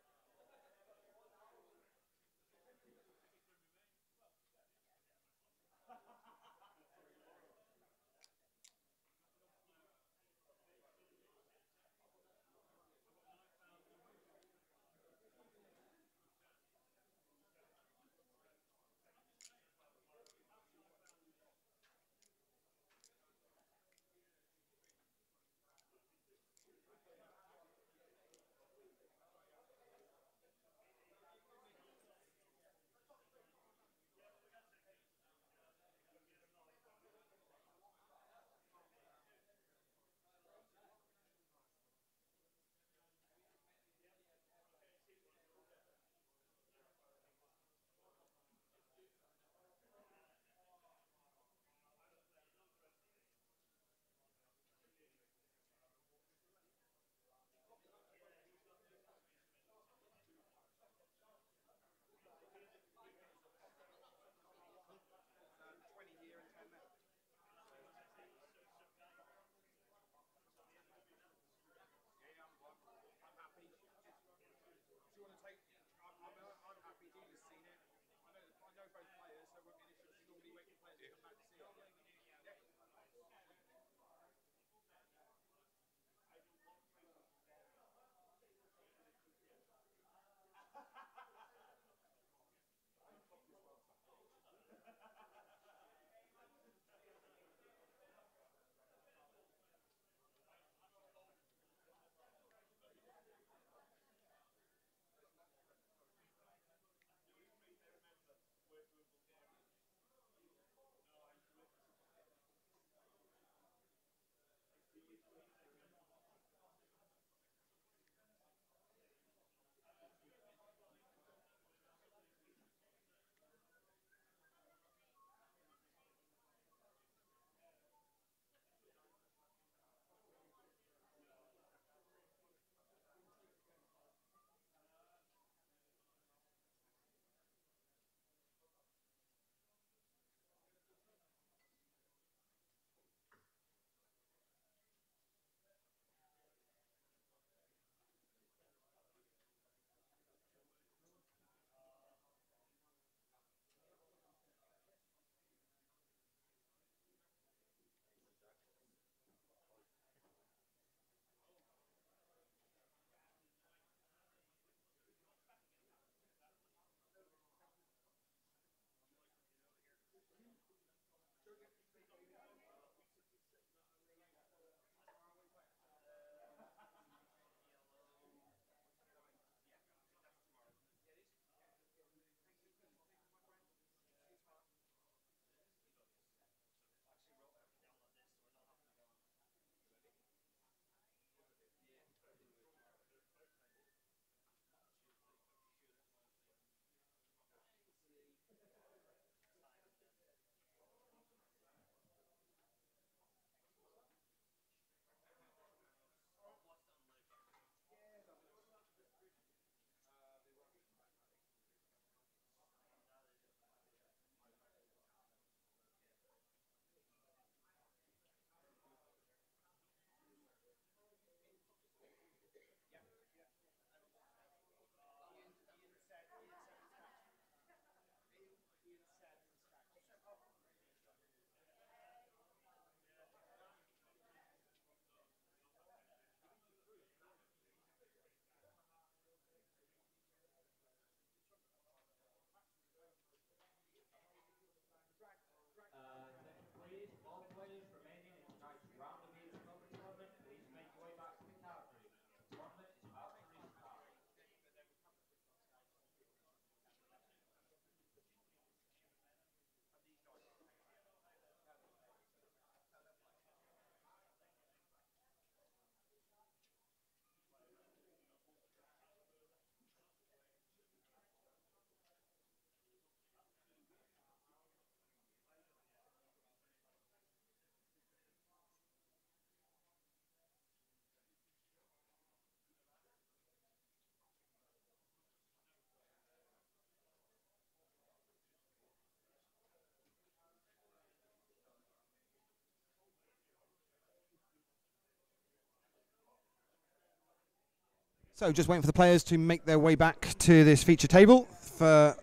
Speaker 5: So just waiting for the players to make their way back to this feature table to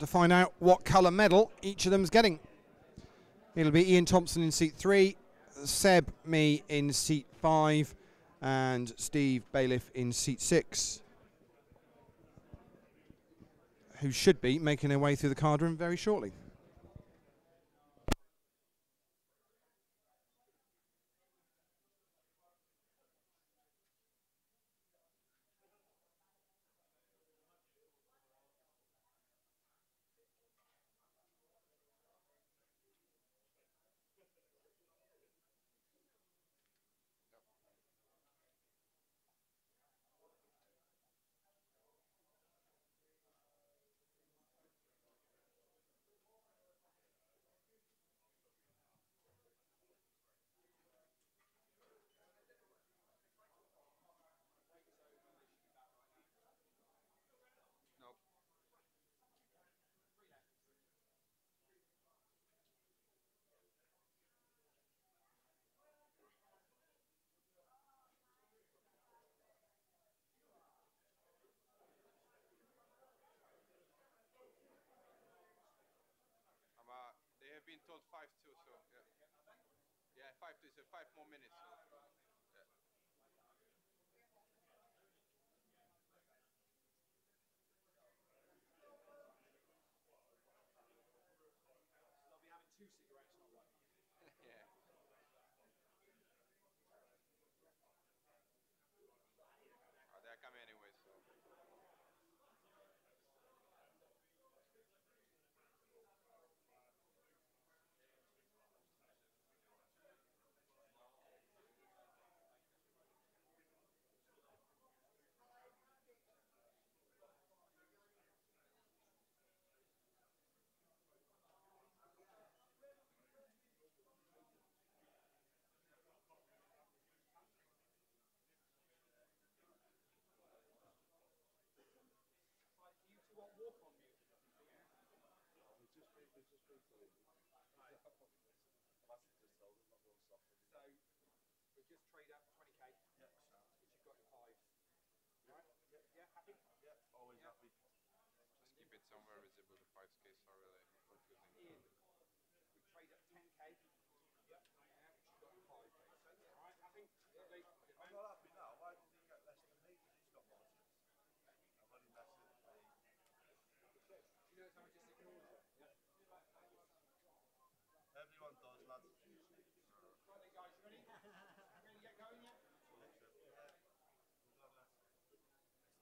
Speaker 5: find out what colour medal each of them's getting. It'll be Ian Thompson in seat 3, Seb, me in seat 5, and Steve Bailiff in seat 6, who should be making their way through the card room very shortly.
Speaker 11: Nope. They have been told 5-2, so yeah. Yeah, 5-2. It's 5 more minutes. So, yeah. Yeah. They're coming anyway, so.
Speaker 6: We just trade up 20k, which you've got your 5. Right? Yeah, happy?
Speaker 2: Yeah, always happy.
Speaker 11: Just keep it somewhere visible. The 5k are really confusing.
Speaker 6: Ian, we trade up 10k. Yep, which you've got your 5, mate. Alright, happy? Lovely.
Speaker 2: I'm not happy now. Why did he get less than me? Because he's got more chips. I'm only messing with me.
Speaker 6: You know how I just ignored you? Yeah.
Speaker 2: Everyone does, lads.
Speaker 6: Right then, guys, you ready? Ready to get going yet?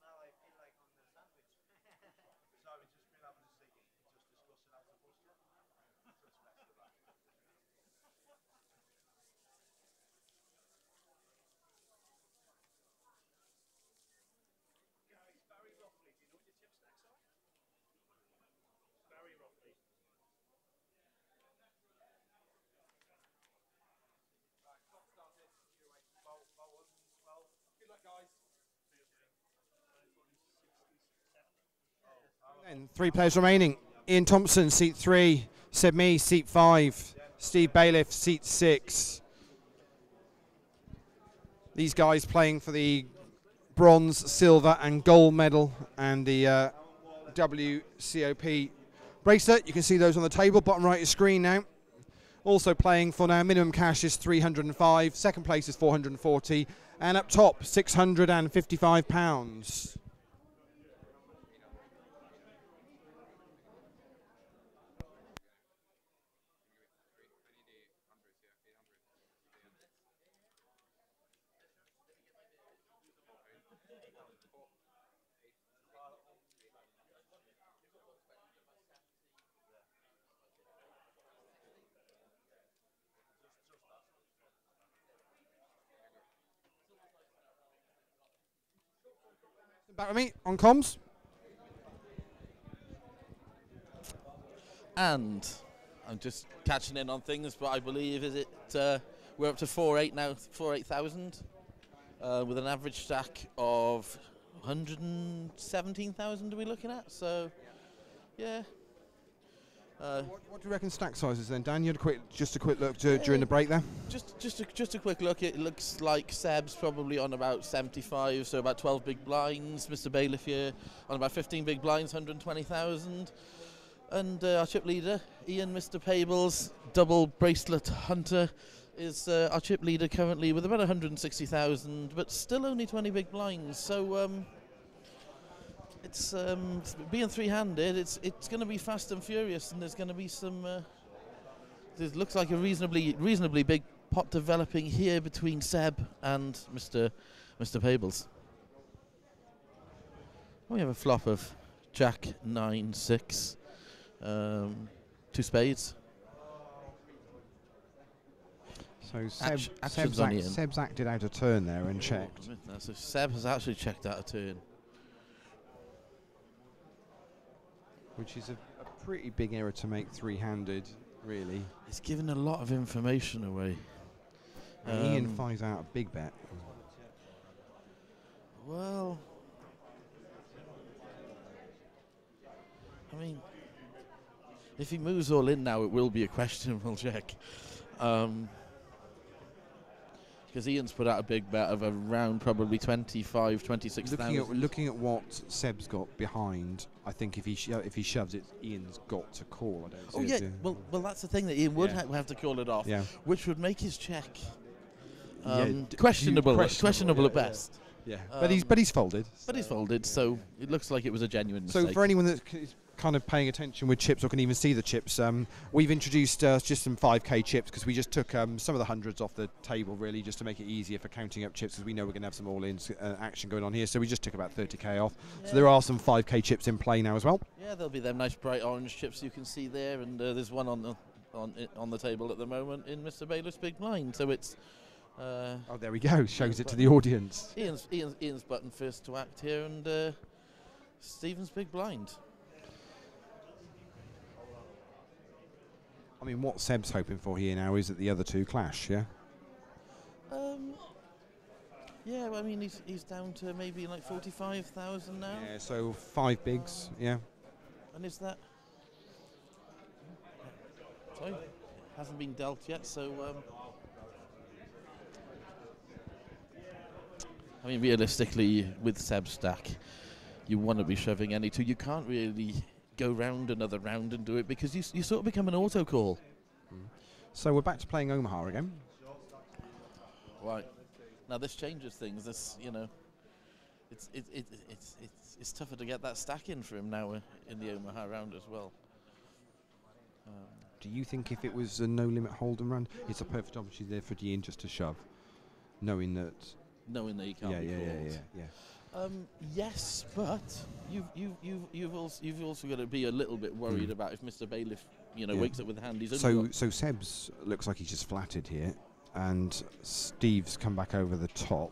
Speaker 3: Now I feel like on the sandwich.
Speaker 2: So we've just been having a ciggy, just discussing how to bust you. Just messing about.
Speaker 9: Guys, very roughly, do you know what your chip stacks are? Very roughly.
Speaker 6: Right, clock started. You're away. 12. Good luck, guys.
Speaker 5: And 3 players remaining. Ian Thompson, seat 3, Seb Me, seat 5, Steve Bailiff, seat 6. These guys playing for the bronze, silver and gold medal and the WCOAP bracelet. You can see those on the table, bottom right of your screen now. Also playing for now, minimum cash is 305, second place is 440, and up top, £655. Back with me on comms.
Speaker 10: And I'm just catching in on things, but I believe we're up to 4.8 now, 48,000, with an average stack of 117,000. Are we looking at? So, yeah,
Speaker 5: What do you reckon stack sizes then, Dan? You had just a quick look during the break there.
Speaker 10: Just a quick look. It looks like Seb's probably on about 75, so about 12 big blinds. Mr. Bailiff here on about 15 big blinds, 120,000. And our chip leader, Ian, Mr. Pables, double bracelet hunter, is our chip leader currently with about 160,000, but still only 20 big blinds. So it's being three-handed. It's going to be fast and furious, and there's going to be some. It looks like a reasonably big pot developing here between Seb and Mr. Pables. We have a flop of Jack 9 6, 2 spades.
Speaker 5: So Seb's acted out a turn there and checked.
Speaker 10: So Seb has actually checked out a turn.
Speaker 5: Which is a pretty big error to make three-handed, really.
Speaker 10: It's given a lot of information away.
Speaker 5: Ian finds out a big bet.
Speaker 10: Well, I mean, if he moves all in now, it will be a questionable check. Because Ian's put out a big bet of around probably 25, 26,000.
Speaker 5: Looking at what Seb's got behind, I think if he shoves it, Ian's got to call. I don't see it.
Speaker 10: Well, that's the thing, that Ian would have to call it off, which would make his check questionable at best.
Speaker 5: Yeah, but he's folded.
Speaker 10: But he's folded, so it looks like it was a genuine mistake.
Speaker 5: So for anyone that is kind of paying attention with chips or can even see the chips, we've introduced just some 5k chips because we just took some of the hundreds off the table, really, just to make it easier for counting up chips, because we know we're going to have some all-in action going on here. So we just took about 30k off. Yeah. So there are some 5k chips in play now as well. Yeah,
Speaker 10: there'll be them nice bright orange chips you can see there, and there's one on the table at the moment in Mr. Bailiff's big blind. So it's.
Speaker 5: Oh, there we go. Shows it to the audience.
Speaker 10: Ian's button first to act here, and Stephen's big blind.
Speaker 5: I mean, what Seb's hoping for here now is that the other two clash, yeah?
Speaker 10: Yeah, well, I mean, he's down to maybe like 45,000 now.
Speaker 5: Yeah, so 5 bigs, yeah.
Speaker 10: And is that... Sorry, hasn't been dealt yet, so... I mean, realistically, with Seb's stack, you want to be shoving any two. You can't really go round another round and do it because you sort of become an auto call.
Speaker 5: So we're back to playing Omaha again.
Speaker 10: Right. Now this changes things. This, you know, it's tougher to get that stack in for him now in the Omaha round as well.
Speaker 5: Do you think if it was a no limit hold and run, it's a perfect opportunity there for Ian just to shove, knowing that
Speaker 10: he can't be called?
Speaker 5: Yeah.
Speaker 10: Yes, but you've also got to be a little bit worried about if Mr. Bailiff, wakes up with a hand.
Speaker 5: So Seb's looks like he's just flatted here, and Steve's come back over the top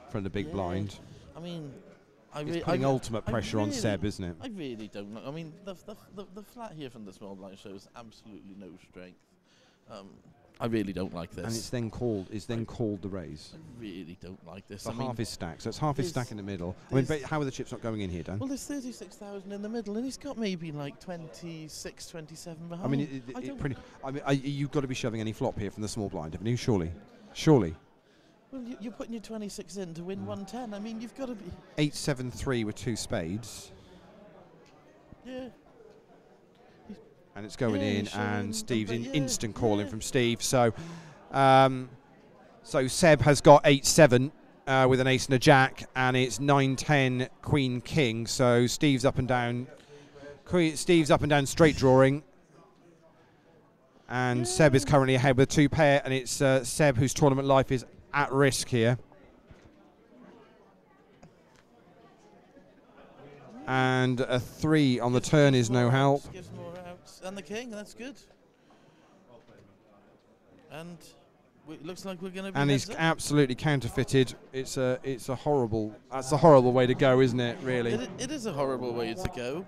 Speaker 5: from the big blind.
Speaker 10: I mean,
Speaker 5: it's putting ultimate pressure on Seb, isn't it?
Speaker 10: I really don't know. I mean, the flat here from the small blind shows absolutely no strength. I really don't like this.
Speaker 5: And it's then called the raise.
Speaker 10: I really don't like this.
Speaker 5: So half his stack. So it's half his stack in the middle. I mean, how are the chips not going in here, Dan?
Speaker 10: Well, there's 36,000 in the middle, and he's got maybe like 26, 27 behind.
Speaker 5: I mean, you've got to be shoving any flop here from the small blind, haven't you? Surely.
Speaker 10: Well, you're putting your 26 in to win 110. I mean, you've got to be
Speaker 5: 8-7-3 with 2 spades.
Speaker 10: Yeah.
Speaker 5: And it's going in, and Steve's instant calling from Steve. So, so Seb has got 8-7 with an ace and a jack, and it's 9-10 Queen King. So Steve's up and down. Steve's up and down straight drawing, and Seb is currently ahead with 2 pair, and it's Seb whose tournament life is at risk here. And a 3 on the turn is no help.
Speaker 10: And the king, that's good. And it looks like we're going to be.
Speaker 5: And he's absolutely counterfeited. It's a horrible. That's a horrible way to go, isn't it? Really.
Speaker 10: It is a horrible way to go.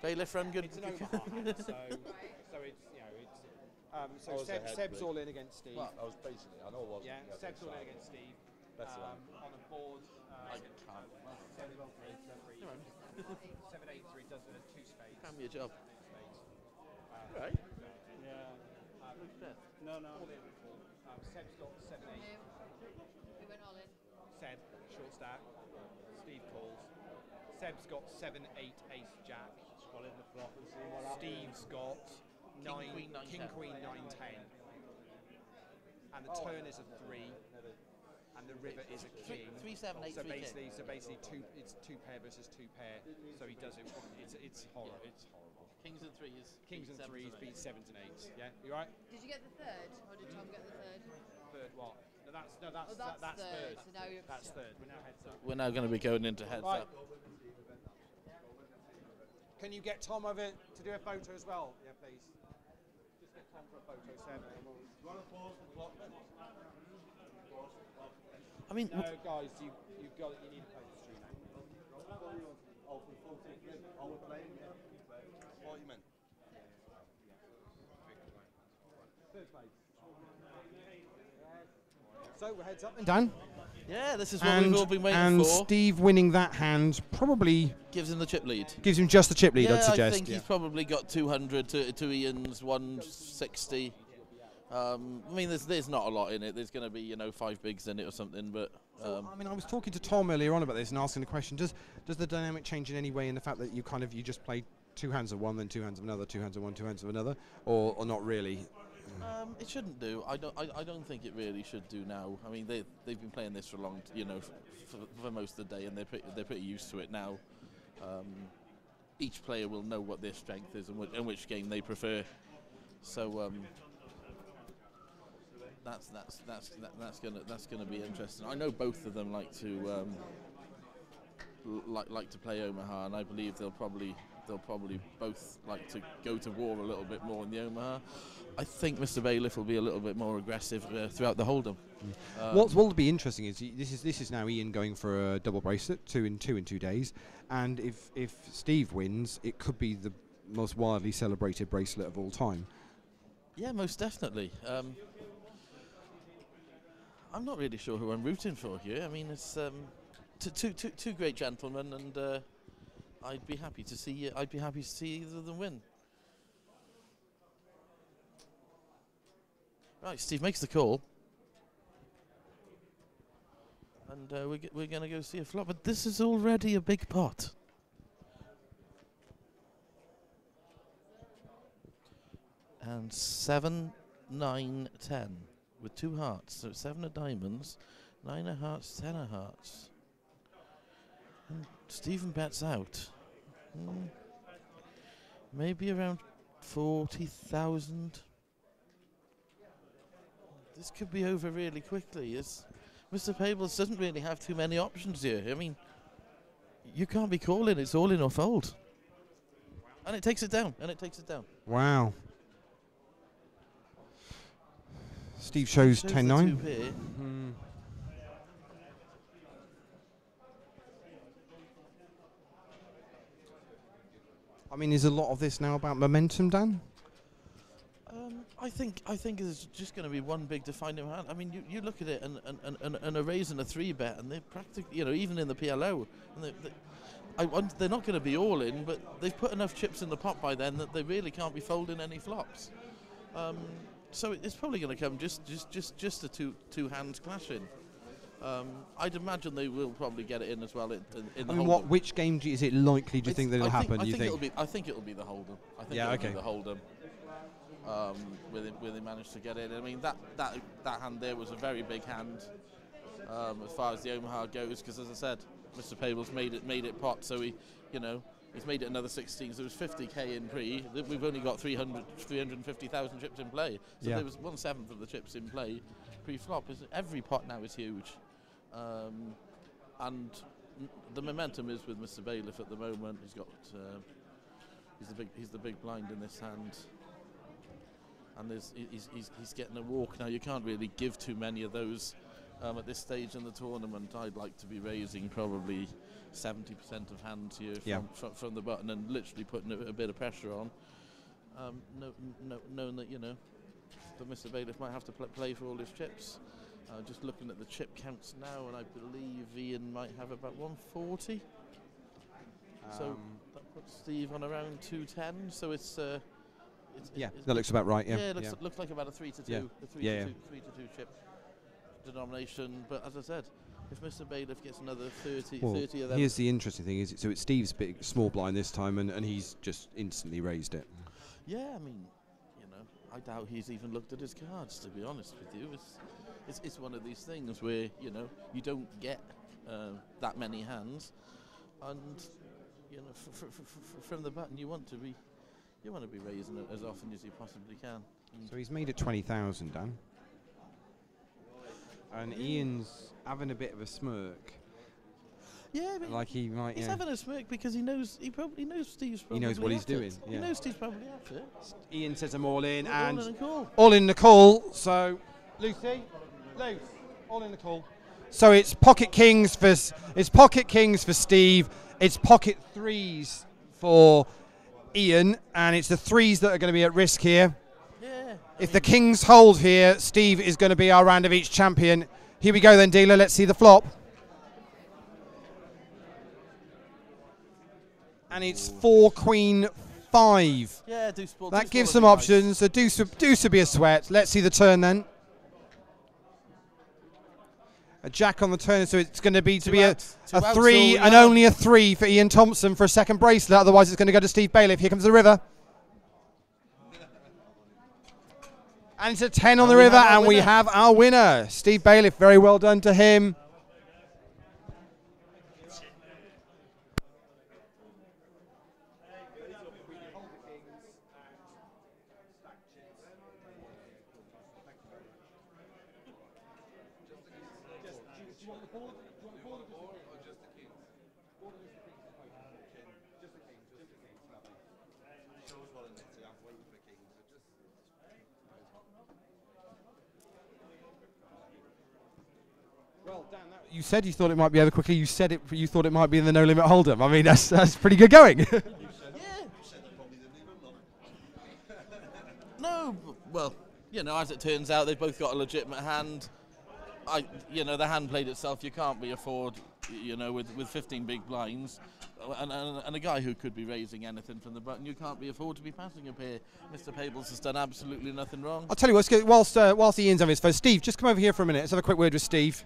Speaker 5: Bailiff run good.
Speaker 6: So Seb's all in against Steve.
Speaker 2: Well, I was basically, I know I wasn't.
Speaker 6: Yeah, Seb's all in against Steve. On a board,
Speaker 10: I can't.
Speaker 6: 7-8-3 does a 2 spades.
Speaker 10: Hand me a job.
Speaker 6: Right.
Speaker 4: Yeah. No.
Speaker 6: All in. Seb's got 7-8.
Speaker 12: We went all in.
Speaker 6: Seb, short stack. Steve calls. Seb's got 7-8 ace jack.
Speaker 4: Well, in the flop and see what happens.
Speaker 6: Steve's got King Queen 9-10. And the turn is a 3. And the river is a king.
Speaker 10: 3, 7, 8,
Speaker 6: so
Speaker 10: 3
Speaker 6: basically, it's 2 pair versus 2 pair. So he does it. It's horrible.
Speaker 10: Yeah.
Speaker 6: It's horrible.
Speaker 10: Kings and threes.
Speaker 6: Kings and threes beat 7s and 8s. Yeah, you right?
Speaker 12: Did you get the third, or did Tom get the third?
Speaker 6: Third what? No, that's
Speaker 12: third.
Speaker 6: third.
Speaker 12: So now you're
Speaker 6: That's third. We're now heads up.
Speaker 10: We're now going to be going into heads
Speaker 6: Right.
Speaker 10: up.
Speaker 6: Can you get Tom over to do a photo as well? Yeah, please. Just get Tom for a photo, Seb.
Speaker 10: I mean,
Speaker 6: no, guys, you need a photo stream now.
Speaker 2: What you meant?
Speaker 6: Third place. So we're heads up and down.
Speaker 10: Yeah, this is what we've all been waiting
Speaker 5: and
Speaker 10: for.
Speaker 5: Steve winning that hand probably
Speaker 10: gives him the chip lead.
Speaker 5: Gives him just the chip lead,
Speaker 10: yeah,
Speaker 5: I'd suggest.
Speaker 10: I think he's probably got 200 to Ian's 160. I mean, there's not a lot in it. There's going to be 5 bigs in it or something, but.
Speaker 5: I mean, I was talking to Tom earlier on about this and asking the question: Does the dynamic change in any way in the fact that you just play 2 hands of one, then 2 hands of another, 2 hands of one, 2 hands of another, or not really?
Speaker 10: It shouldn't do. I don't think it really should do now. I mean, they've been playing this for a long, for most of the day, and they're pretty used to it now. Each player will know what their strength is and which game they prefer. So that's gonna be interesting. I know both of them like to like to play Omaha, and I believe they'll probably both like to go to war a little bit more in the Omaha. I think Mr. Bailiff will be a little bit more aggressive throughout the hold'em.
Speaker 5: What will be interesting is this is now Ian going for a double bracelet, 2 in 2 days, and if Steve wins, it could be the most widely celebrated bracelet of all time.
Speaker 10: Yeah, most definitely. I'm not really sure who I'm rooting for here. I mean, it's two great gentlemen, and I'd be happy to see either of them win. Right, Steve makes the call, and we're going to go see a flop. But this is already a big pot. And 7, 9, 10 with 2 hearts. So 7 of diamonds, 9 of hearts, 10 of hearts. And Stephen bets out. Maybe around 40,000. This could be over really quickly. Mr. Pables doesn't really have too many options here. I mean, you can't be calling. It's all in or fold. And it takes it down.
Speaker 5: Wow. Steve shows 10-9. I mean, is a lot of this now about momentum, Dan?
Speaker 10: I think it's just going to be one big defining hand. I mean, you look at it and a raise and a 3-bet, and they're practically, even in the PLO, and they're not going to be all in, but they've put enough chips in the pot by then that they really can't be folding any flops. So it's probably going to come just a two hands clashing. I'd imagine they will probably get it in as well.
Speaker 5: Which game is it likely? Do you think that it'll happen?
Speaker 10: I think it'll be the hold'em. I think it'll be the hold'em. Where they managed to get in. I mean, that hand there was a very big hand as far as the Omaha goes, because as I said, Mr. Pables made it pot, so he's made it another 16. So it was 50k in pre. We've only got 350,000 chips in play. So there was 1/7 of the chips in play pre-flop. Every pot now is huge, and the momentum is with Mr. Bailiff at the moment. He's got he's the big blind in this hand. And he's getting a walk now. You can't really give too many of those at this stage in the tournament. I'd like to be raising probably 70% of hands here from the button and literally putting a bit of pressure on. Knowing that that Mr. Bailiff might have to play for all his chips. Just looking at the chip counts now, and I believe Ian might have about 140. So that puts Steve on around 210. So it's that
Speaker 5: looks about right. Yeah,
Speaker 10: it looks like about a 3 to 2,
Speaker 5: Yeah.
Speaker 10: a 3 to 2 chip denomination. But as I said, if Mr. Bailiff gets another 30 of them.
Speaker 5: Here's the interesting thing: is so it's Steve's big small blind this time, and he's just instantly raised it.
Speaker 10: Yeah, I mean, I doubt he's even looked at his cards. To be honest with you, it's one of these things where you don't get that many hands, and from the button you want to be raising it as often as you possibly can.
Speaker 5: So he's made it 20,000, Dan. And Ian's having a bit of a smirk.
Speaker 10: Yeah, I mean,
Speaker 5: like he might.
Speaker 10: He's having a smirk because he probably knows Steve's probably.
Speaker 5: He knows what he's doing.
Speaker 10: He knows Steve's probably after it.
Speaker 5: Ian says I'm all in, and
Speaker 10: all in the call.
Speaker 5: All in the call. So Lucy, all in the call. So it's pocket kings for Steve. It's pocket threes for Ian, and it's the threes that are going to be at risk here.
Speaker 10: Yeah.
Speaker 5: If the kings hold here, Steve is going to be our round of each champion. Here we go then, dealer. Let's see the flop. And it's 4 queen 5.
Speaker 10: Yeah, deuce ball.
Speaker 5: That gives some options. A deuce would be a sweat. Let's see the turn then. A jack on the turn, so it's going to be a 3 and only a 3 for Ian Thompson for a second bracelet. Otherwise, it's going to go to Steve Bailiff. Here comes the river. And it's a 10 on the river, and we have our winner. Steve Bailiff, very well done to him. Well, Dan, you said you thought it might be over quickly. You said you thought it might be in the no limit hold'em. I mean, that's pretty good going.
Speaker 10: No, well, as it turns out, they've both got a legitimate hand. The hand played itself. You can't be afford, with 15 big blinds, and a guy who could be raising anything from the button, you can't be afford to be passing a pair. Mr. Pables has done absolutely nothing wrong.
Speaker 5: I'll tell you what, whilst Ian's on his phone, Steve, just come over here for a minute. Let's have a quick word with Steve.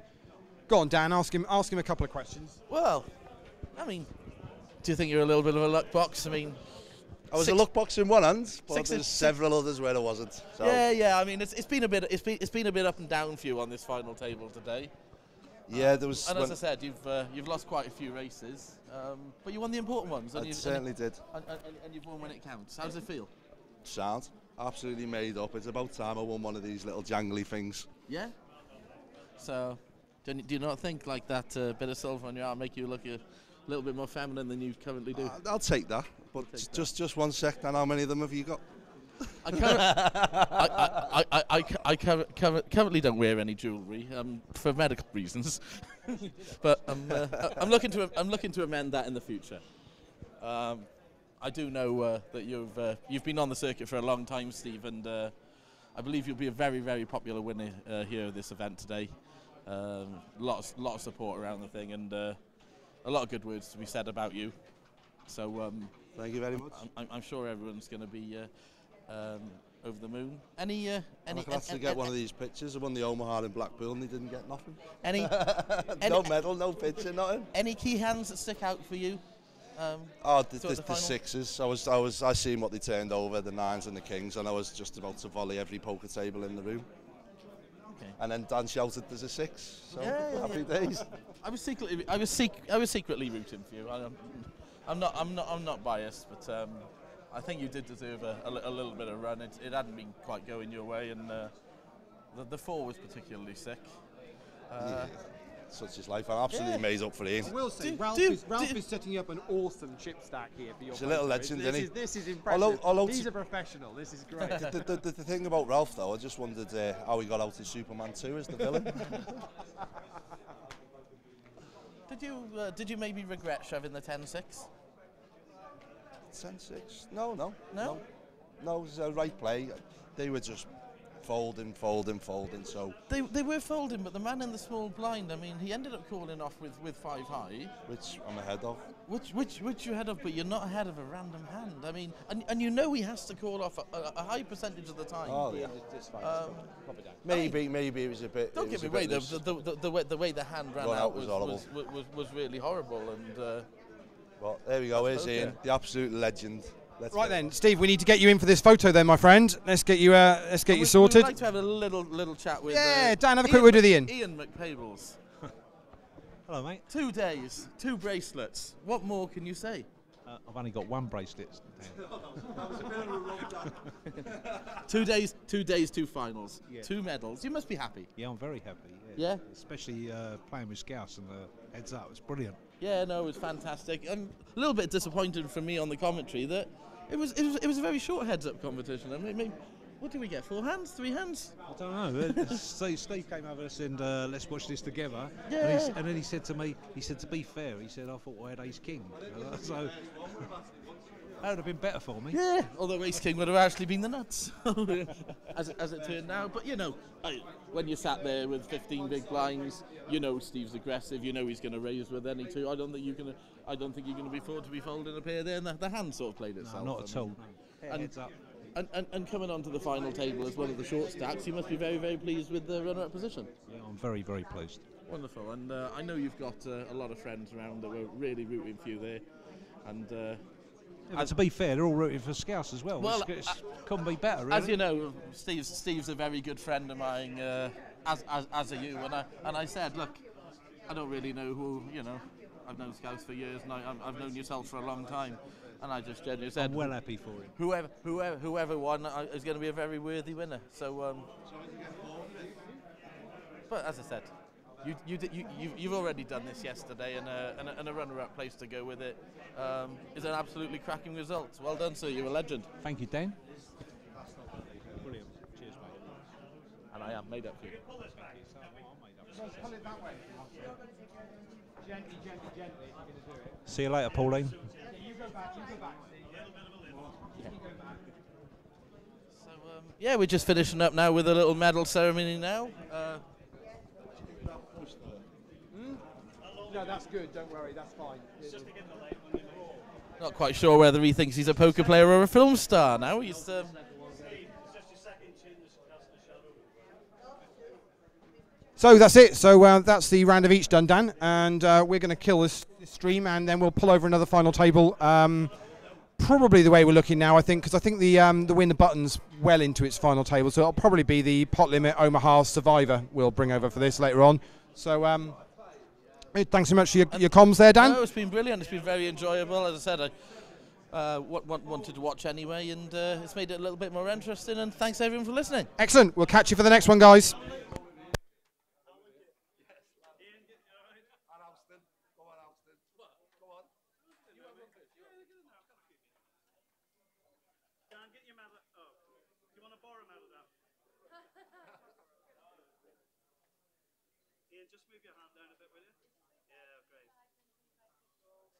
Speaker 5: Go on, Dan, ask him a couple of questions.
Speaker 10: Well, I mean, do you think you're a little bit of a luck box? I mean,
Speaker 3: I was a luck box in one hand, but there's several others where I wasn't. So.
Speaker 10: Yeah. I mean, it's been a bit up and down for you on this final table today.
Speaker 3: Yeah, there was.
Speaker 10: And as I said, you've lost quite a few races, but you won the important ones.
Speaker 3: I certainly did.
Speaker 10: And you've won when it counts. How does it feel?
Speaker 3: Sound. Absolutely made up. It's about time I won one of these little jangly things.
Speaker 10: Yeah. So, do you not think like that bit of silver on your arm make you look a little bit more feminine than you currently do?
Speaker 3: I'll take that. But just 1 sec, Dan, how many of them have you got?
Speaker 10: I currently don't wear any jewellery for medical reasons, but I'm looking to amend that in the future. I do know that you've been on the circuit for a long time, Steve, and I believe you'll be a very, very popular winner here at this event today. Lot of support around the thing, and a lot of good words to be said about you. So
Speaker 3: thank you very much.
Speaker 10: I'm sure everyone's going to be over the moon.
Speaker 3: I have to get one of these pictures. I won the Omaha in Blackpool, and they didn't get nothing. No medal, no picture, nothing.
Speaker 10: Any key hands that stick out for you?
Speaker 3: The sixes. I seen what they turned over, the nines and the kings, and I was just about to volley every poker table in the room.
Speaker 10: Okay.
Speaker 3: And then Dan shouted, "There's a 6." So happy days.
Speaker 10: I was secretly rooting for you. I'm not biased, but I think you did deserve a little bit of run. It hadn't been quite going your way, and the 4 was particularly sick.
Speaker 3: Such is life. I'm absolutely made up for Ian.
Speaker 5: I will say, Ralph is setting up an awesome chip stack here for your.
Speaker 3: He's a little legend, isn't he?
Speaker 5: This is impressive. He's a professional. This is great.
Speaker 3: The thing about Ralph, though, I just wondered how he got out in Superman 2 as the villain.
Speaker 10: Did you maybe regret shoving the 10-6?
Speaker 3: 10-6? No. It was a right play. They were just folding. So
Speaker 10: They were folding, but the man in the small blind, I mean, he ended up calling off with 5 high.
Speaker 3: which I'm ahead of.
Speaker 10: Which you're ahead of, but you're not ahead of a random hand. I mean, and you know he has to call off a high percentage of the time.
Speaker 3: Oh yeah. Maybe it was a bit.
Speaker 10: Don't get me wrong. The way the hand ran out was really horrible. And
Speaker 3: well, there we go. Here's
Speaker 10: okay.
Speaker 3: Ian, the absolute legend.
Speaker 5: Right then, Steve, we need to get you in for this photo then, my friend. Let's get you sorted.
Speaker 10: We'd like to have a little chat with.
Speaker 5: Yeah, Dan, have a quick word with Ian.
Speaker 10: Ian McPables.
Speaker 13: Hello, mate.
Speaker 10: 2 days, 2 bracelets. What more can you say?
Speaker 13: I've only got 1 bracelet.
Speaker 7: That was a bit of a rub
Speaker 10: 2 days, 2 finals,
Speaker 13: Yeah.
Speaker 10: 2 medals. You must be happy.
Speaker 13: Yeah, I'm very happy.
Speaker 10: Yeah?
Speaker 13: Especially playing with Scouse and the heads up. It's brilliant.
Speaker 10: Yeah, no, it was fantastic. A little bit disappointed for me on the commentary that it was a very short heads-up competition. I mean, what did we get? 4 hands? 3 hands?
Speaker 13: I don't know. Steve came over and said, let's watch this together.
Speaker 10: Yeah.
Speaker 13: And then he said to me, to be fair, he said, I thought I had Ace King. So that would have been better for me.
Speaker 10: Yeah, although Ace King would have actually been the nuts, as it turned out. But you know, when you sat there with 15 big blinds, you know Steve's aggressive. You know he's going to raise with any 2. I don't think you're going to be forced to be folding a pair there. And the hand sort of played itself.
Speaker 13: No, not at all. No. Heads up.
Speaker 10: And coming onto the final table as one of the short stacks, you must be very, very pleased with the runner-up position.
Speaker 13: Yeah, I'm very, very pleased.
Speaker 10: Wonderful, and I know you've got a lot of friends around that were really rooting for you there. And
Speaker 13: but to be fair, they're all rooting for Scouse as well.
Speaker 10: Well,
Speaker 13: it couldn't be better, really.
Speaker 10: As you know, Steve's a very good friend of mine, as are you. And I said, look, I don't really know who, you know, I've known Scouse for years, and I've known yourself for a long time. And I just genuinely said,
Speaker 13: I'm well happy for him.
Speaker 10: Whoever won is going to be a very worthy winner. So, but as I said, you've already done this yesterday, and a runner-up place to go with it is an absolutely cracking result. Well done, sir. You're a legend.
Speaker 13: Thank you, Dan. Brilliant. Cheers, mate.
Speaker 10: And I am made up for you.
Speaker 6: Pull it that way. Gently, if you're going to do it.
Speaker 13: See you later, Pauline.
Speaker 6: You go back, Steve.
Speaker 10: Yeah. So, yeah, we're just finishing up now with a little medal ceremony now.
Speaker 6: No, that's good. Don't worry, that's fine.
Speaker 10: Not quite sure whether he thinks he's a poker player or a film star now. He's.
Speaker 5: So that's it. So that's the round of each done, Dan. And we're going to kill this stream, and then we'll pull over another final table. Probably the way we're looking now, I think, because I think the Win the Button's well into its final table. So it'll probably be the Pot Limit Omaha Survivor we'll bring over for this later on. So thanks so much for your comms there, Dan.
Speaker 10: No, it's been brilliant. It's been very enjoyable. As I said, I wanted to watch anyway, and it's made it a little bit more interesting. And thanks everyone for listening.
Speaker 5: Excellent. We'll catch you for the next one, guys.
Speaker 14: Ian, just move your hand down a bit, will you? Yeah, great.